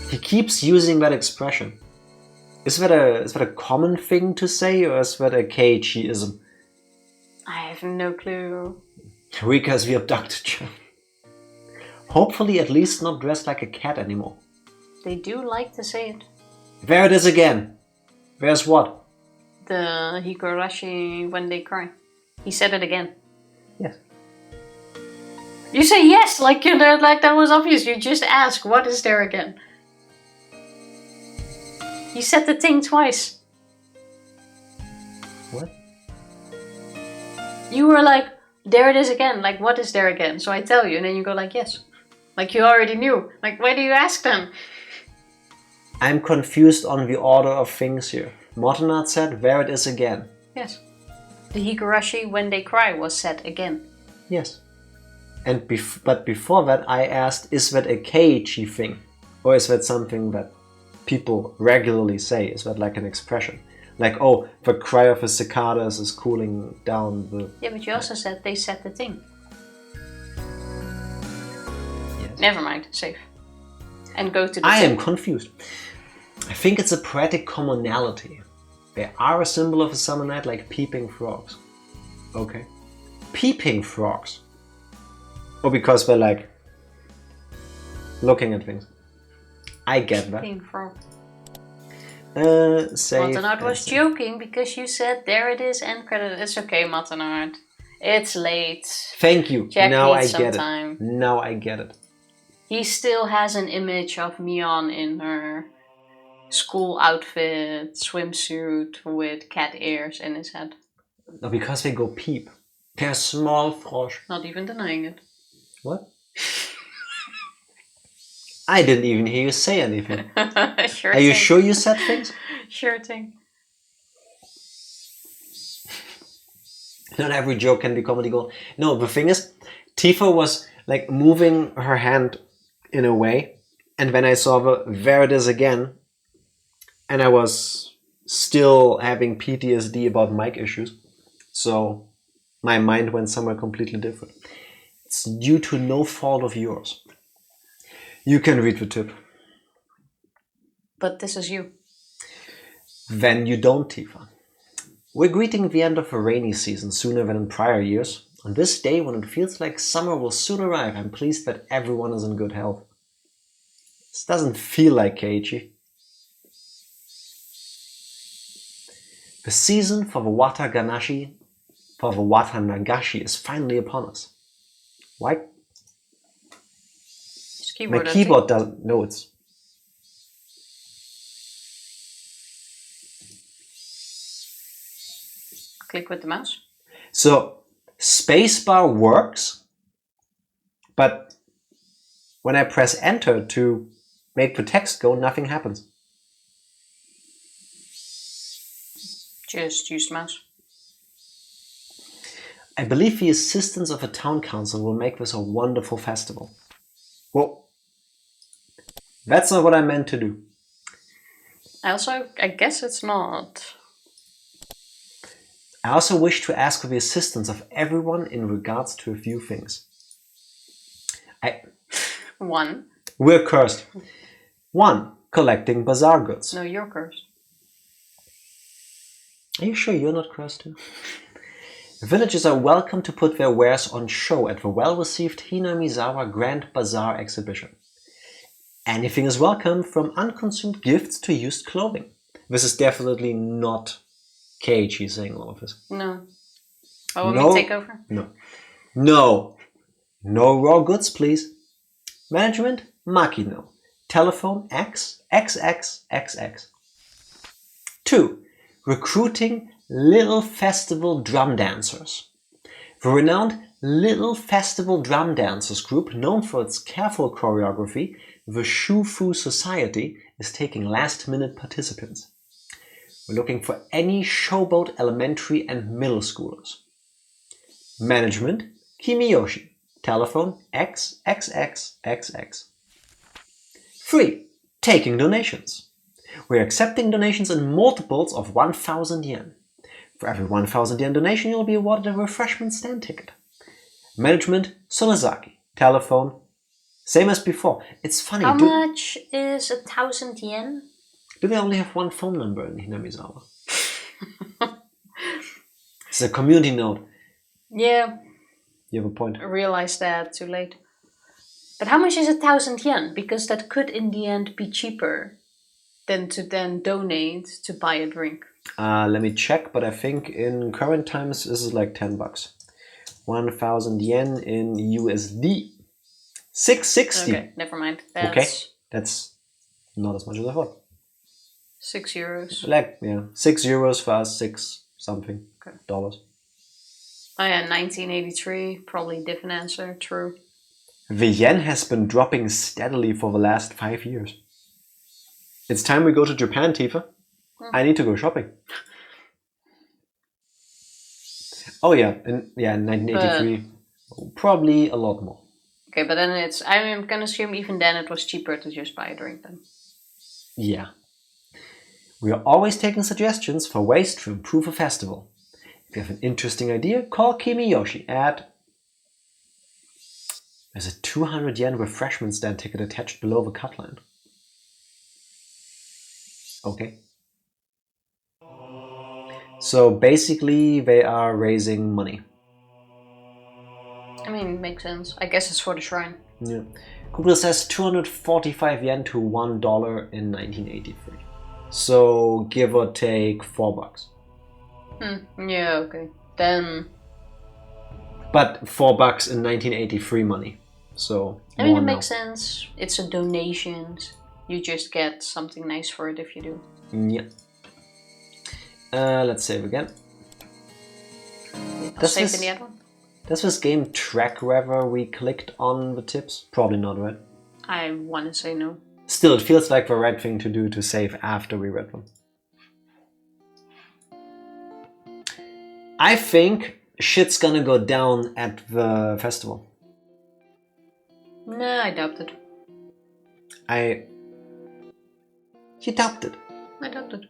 He keeps using that expression. Is that a common thing to say, or is that a Keiichi-ism? I have no clue. Rika's the abducted child. Hopefully at least not dressed like a cat anymore. They do like to say it. There it is again. There's what? The Higurashi when they cry. He said it again. Yes. You say yes, like that was obvious. You just ask, what is there again? You said the thing twice. What? You were like, there it is again. Like, what is there again? So I tell you, and then you go like, yes. Like you already knew. Like, why do you ask them? I'm confused on the order of things here. Motonat said, there it is again. Yes. The Higurashi when they cry was said again. Yes. And but before that I asked, is that a Keiichi thing? Or is that something that people regularly say? Is that like an expression? Like, oh, the cry of the cicadas is cooling down the... Yeah, but you also said they said the thing. Yes. Never mind, safe. And go to the I thing. am confused. I think it's a poetic commonality. They are a symbol of a summer night, like peeping frogs. Okay. Peeping frogs. Or because they're like looking at things. I get that. Peeping frog. Safe. Motonard was joking because you said there it is end credit. It's okay, Motonard. It's late. Thank you. Jack now I needs get some time. it. Now I get it. He still has an image of Mion in her school outfit, swimsuit with cat ears in his head. No, because they go peep. They're small frogs. Not even denying it. What? I didn't even hear you say anything. Sure Are you thing. sure you said things? Sure thing. Not every joke can be comedy gold. No, the thing is, Tifa was like moving her hand in a way And when I saw the There It Is Again, and I was still having PTSD about mic issues, so my mind went somewhere completely different. It's due to no fault of yours. You can read the tip. But this is you. Then you don't, Tifa. We're greeting the end of a rainy season sooner than in prior years. On this day, when it feels like summer will soon arrive, I'm pleased that everyone is in good health. This doesn't feel like Keiichi. The season for the Watanagashi is finally upon us. Why? My keyboard doesn't know it's... Click with the mouse. So, spacebar works, but when I press enter to make the text go, nothing happens. Just use the mouse. I believe the assistance of the town council will make this a wonderful festival. Well, that's not what I meant to do. I guess it's not. I also wish to ask for the assistance of everyone in regards to a few things. One. We're cursed. 1. Collecting bazaar goods. No, you're cursed. Are you sure you're not cursed too? Villagers are welcome to put their wares on show at the well-received Hinamizawa Grand Bazaar exhibition. Anything is welcome, from unconsumed gifts to used clothing. This is definitely not Keiichi saying all of this. No. Oh, want me to take over? No. No. No raw goods, please. Management, Makino. Telephone, XXXXX. 2. Recruiting Little Festival Drum Dancers. The renowned Little Festival Drum Dancers group, known for its careful choreography, the Shufu Society, is taking last-minute participants. We're looking for any showboat elementary and middle schoolers. Management, Kimiyoshi. Telephone, XXXXX. 3. Taking donations. We're accepting donations in multiples of 1,000 yen. For every 1,000 yen donation, you'll be awarded a refreshment stand ticket. Management, Sonozaki. Telephone, same as before. It's funny. How much is 1,000 yen? Do they only have one phone number in Hinamizawa? It's a community note. Yeah. You have a point. I realized that too late. But how much is 1,000 yen? Because that could in the end be cheaper than to then donate to buy a drink. Let me check, but I think in current times this is like 10 bucks. 1,000 yen in USD. 660. Okay, never mind. Okay, that's not as much as I thought. €6. Like, yeah, €6 for us, 6 something dollars. Oh yeah, 1983, probably different answer, true. The yen has been dropping steadily for the last 5 years. It's time we go to Japan, Tifa. I need to go shopping. Oh yeah, in 1983, probably a lot more. Okay, but then I'm gonna assume even then it was cheaper to just buy a drink then. Yeah. We are always taking suggestions for ways to improve a festival. If you have an interesting idea, call Kimiyoshi at... There's a 200 yen refreshment stand ticket attached below the cut line. Okay. So basically they are raising money. I mean, it makes sense. I guess it's for the shrine. Yeah. Google says 245 yen to $1 in 1983. So give or take $4. Yeah, okay. Then... But $4 in 1983 money. So I mean, it makes sense. It's a donation. You just get something nice for it if you do. Yeah. Let's save again. I'll save in the other one. Does this game track whether we clicked on the tips? Probably not, right? I want to say no. Still, it feels like the right thing to do to save after we read them. I think shit's gonna go down at the festival. Nah, I doubt it. You doubt it. I doubt it.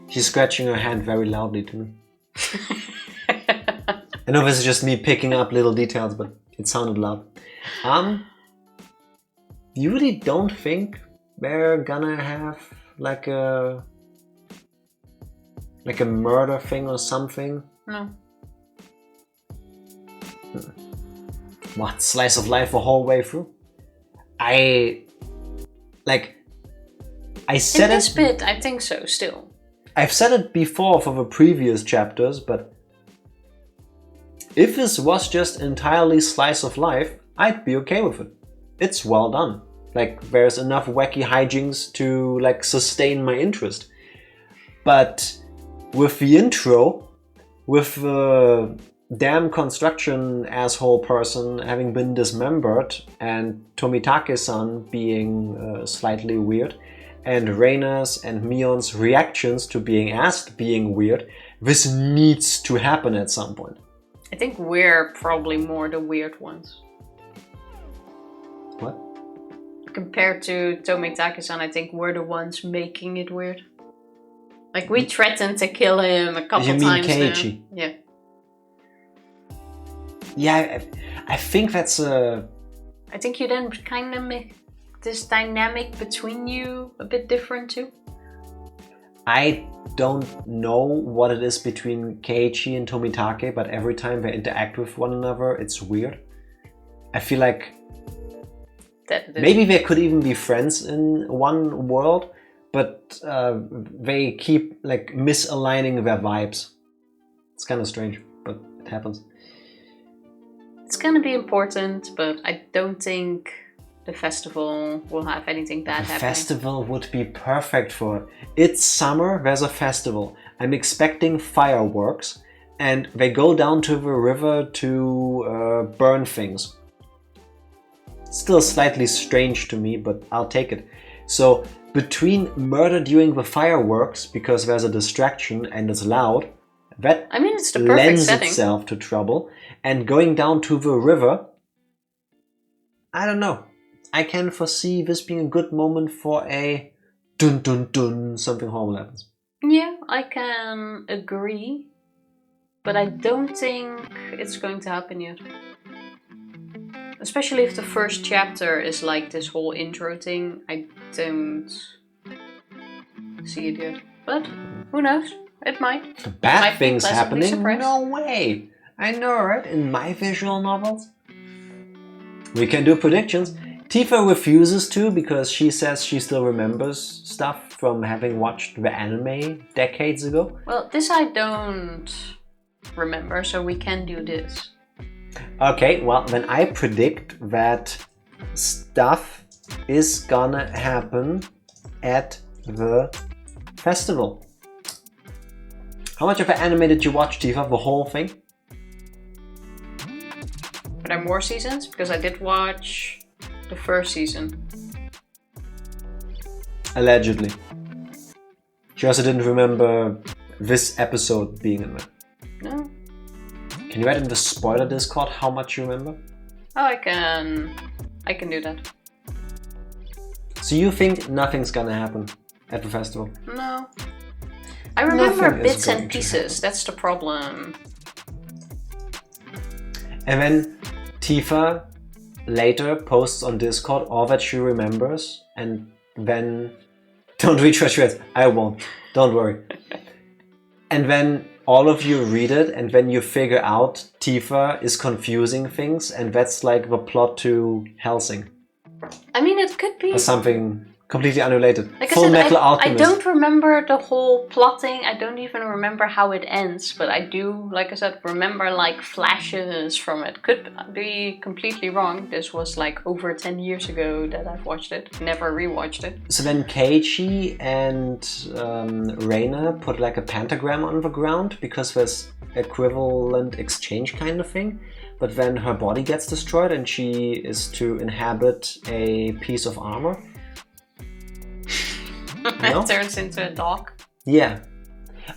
She's scratching her hand very loudly to me. I know this is just me picking up little details, but it sounded loud. You really don't think they're gonna have like a murder thing or something? No. What, slice of life the whole way through? I said in this it. bit, I think so. Still, I've said it before for the previous chapters, but if this was just entirely slice of life, I'd be okay with it. It's well done. Like, there's enough wacky hijinks to like sustain my interest. But with the intro, with the damn construction asshole person having been dismembered, and Tomitake-san being slightly weird, and Reina's and Mion's reactions to being asked being weird, this needs to happen at some point. I think we're probably more the weird ones. What? Compared to Tomitake-san, I think we're the ones making it weird. Like, we threatened to kill him a couple You mean times. Keiichi? Yeah. Yeah, I think that's a... I think you then kind of make this dynamic between you a bit different too. I don't know what it is between Keiichi and Tomitake, but every time they interact with one another, it's weird. I feel like maybe they could even be friends in one world, but they keep like misaligning their vibes. It's kind of strange, but it happens. It's gonna be important, but I don't think the festival will have anything bad happening. Festival would be perfect for it. It's summer, there's a festival. I'm expecting fireworks, and they go down to the river to burn things. Still slightly strange to me, but I'll take it. So between murder during the fireworks, because there's a distraction and it's loud, that it's the perfect lends setting. itself to trouble. And going down to the river, I don't know. I can foresee this being a good moment for a dun dun dun, something horrible happens. Yeah, I can agree, but I don't think it's going to happen yet. Especially if the first chapter is like this whole intro thing, I don't see it yet. But who knows? It might. Bad things happening? Surprised. No way! I know, right? In my visual novels. We can do predictions. Tifa refuses to because she says she still remembers stuff from having watched the anime decades ago. Well, this I don't remember, so we can do this. Okay, well, then I predict that stuff is gonna happen at the festival. How much of an anime did you watch, Tifa? The whole thing? Are there more seasons? Because I did watch the first season. Allegedly. She also didn't remember this episode being in there. No. Can you write in the spoiler Discord how much you remember? Oh, I can do that. So you think nothing's gonna happen at the festival? No. I remember Nothing is bits going and to pieces, that's the problem. And then Tifa later posts on Discord all that she remembers, and then don't read her threads. I won't. Don't worry. And then all of you read it, and then you figure out Tifa is confusing things, and that's like the plot to Hellsing. I mean, it could be Or something completely unrelated. Like Full I said, Metal I Alchemist. don't remember the whole plotting. I don't even remember how it ends. But I do, like I said, remember like flashes from it. Could be completely wrong. This was like over 10 years ago that I've watched it. Never rewatched it. So then Keiichi and Reina put like a pentagram on the ground because there's equivalent exchange kind of thing. But then her body gets destroyed and she is to inhabit a piece of armor. No? It turns into a dog. Yeah.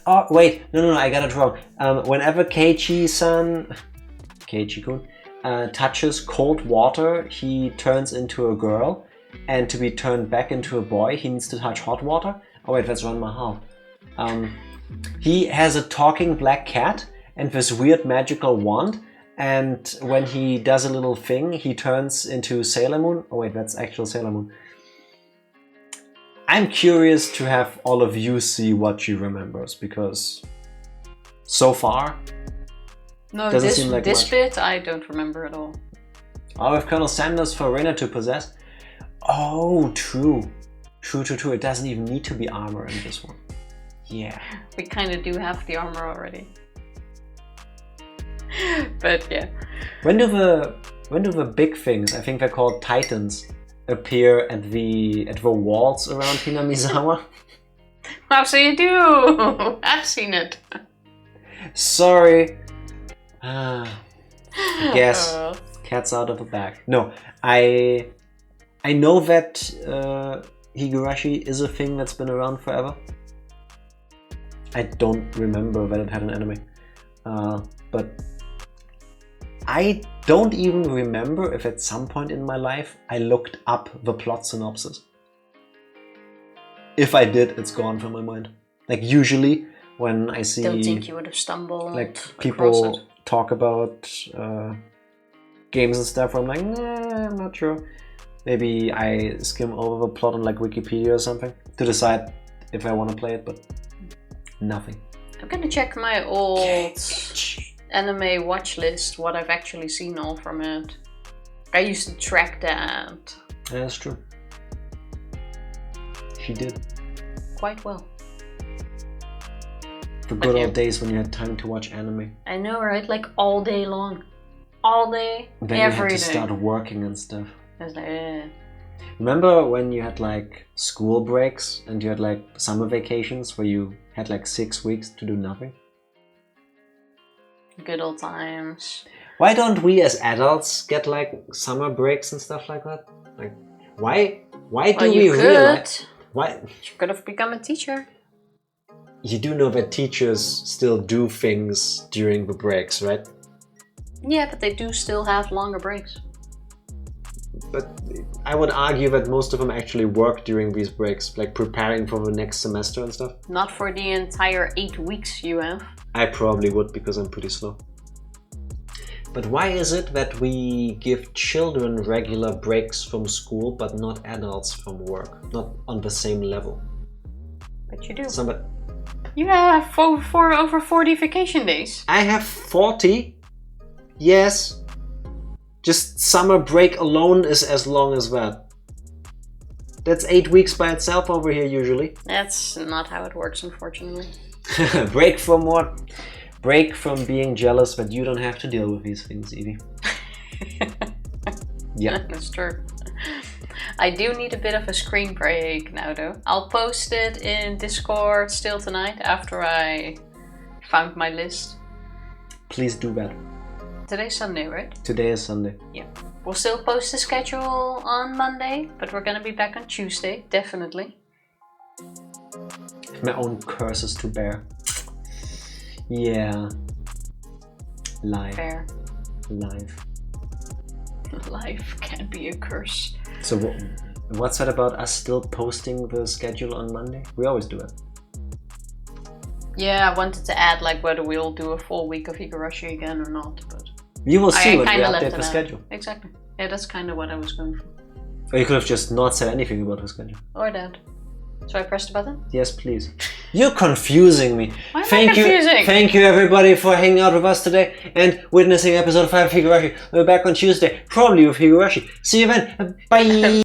Oh, wait. No, I got it wrong. Whenever Keiichi-kun touches cold water, he turns into a girl. And to be turned back into a boy, he needs to touch hot water. Oh wait, that's Ron Mahal. He has a talking black cat and this weird magical wand. And when he does a little thing, he turns into Sailor Moon. Oh wait, that's actual Sailor Moon. I'm curious to have all of you see what she remembers, because so far, No, doesn't this, seem like this much. bit I don't remember at all. Oh, with Colonel Sanders for Reyna to possess. Oh, true. True. It doesn't even need to be armor in this one. Yeah. We kind of do have the armor already. But yeah. When do the big things, I think they're called Titans, appear at the walls around Hinamizawa? Wow, so you do! I've seen it. Sorry. I guess Oh. cat's out of the bag. No, I know that Higurashi is a thing that's been around forever. I don't remember that it had an anime. But I don't even remember if at some point in my life I looked up the plot synopsis. If I did, it's gone from my mind. Like usually when I see Don't think you would have stumbled like across people it. talk about games and stuff, I'm like, nah, I'm not sure. Maybe I skim over the plot on like Wikipedia or something to decide if I want to play it, but nothing. I'm gonna check my old anime watch list, what I've actually seen all from it. I used to track that Yeah, that's true. She did. quite well. The good yeah. old days when you had time to watch anime. I know, right? Like all day long. All day, Then you every had day. to start working and stuff. I was like, eh. Remember when you had like school breaks and you had like summer vacations where you had like 6 weeks to do nothing? Good old times. Why don't we as adults get like summer breaks and stuff like that? Like, why do Well, we you realize? could. Why? You could have become a teacher. You do know that teachers still do things during the breaks, right? Yeah, but they do still have longer breaks. But I would argue that most of them actually work during these breaks, like preparing for the next semester and stuff. Not for the entire 8 weeks you have. I probably would because I'm pretty slow. But why is it that we give children regular breaks from school but not adults from work? Not on the same level. But you do. Somebody... You have over 40 vacation days. I have 40? Yes. Just summer break alone is as long as that. That's 8 weeks by itself over here usually. That's not how it works, unfortunately. Break from what? Break from being jealous that you don't have to deal with these things, Evie. Yeah. That's true. I do need a bit of a screen break now though. I'll post it in Discord still tonight after I found my list. Please do that. Today's Sunday, right? Today is Sunday. Yeah. We'll still post the schedule on Monday, but we're gonna be back on Tuesday, definitely. My own curses to bear. Yeah. Life. Fair. Life. Life can be a curse. So what's that about us still posting the schedule on Monday? We always do it. Yeah, I wanted to add like whether we'll do a full week of Higurashi again or not, but You will see when we kinda left update it the out. schedule. Exactly. Yeah, that's kind of what I was going for. Or you could have just not said anything about the schedule. Or that. So I pressed the button? Yes, please. You're confusing me. Why am I confusing? Thank you everybody for hanging out with us today and witnessing episode 5 of Higurashi. We're back on Tuesday, probably with Higurashi. See you then. Bye.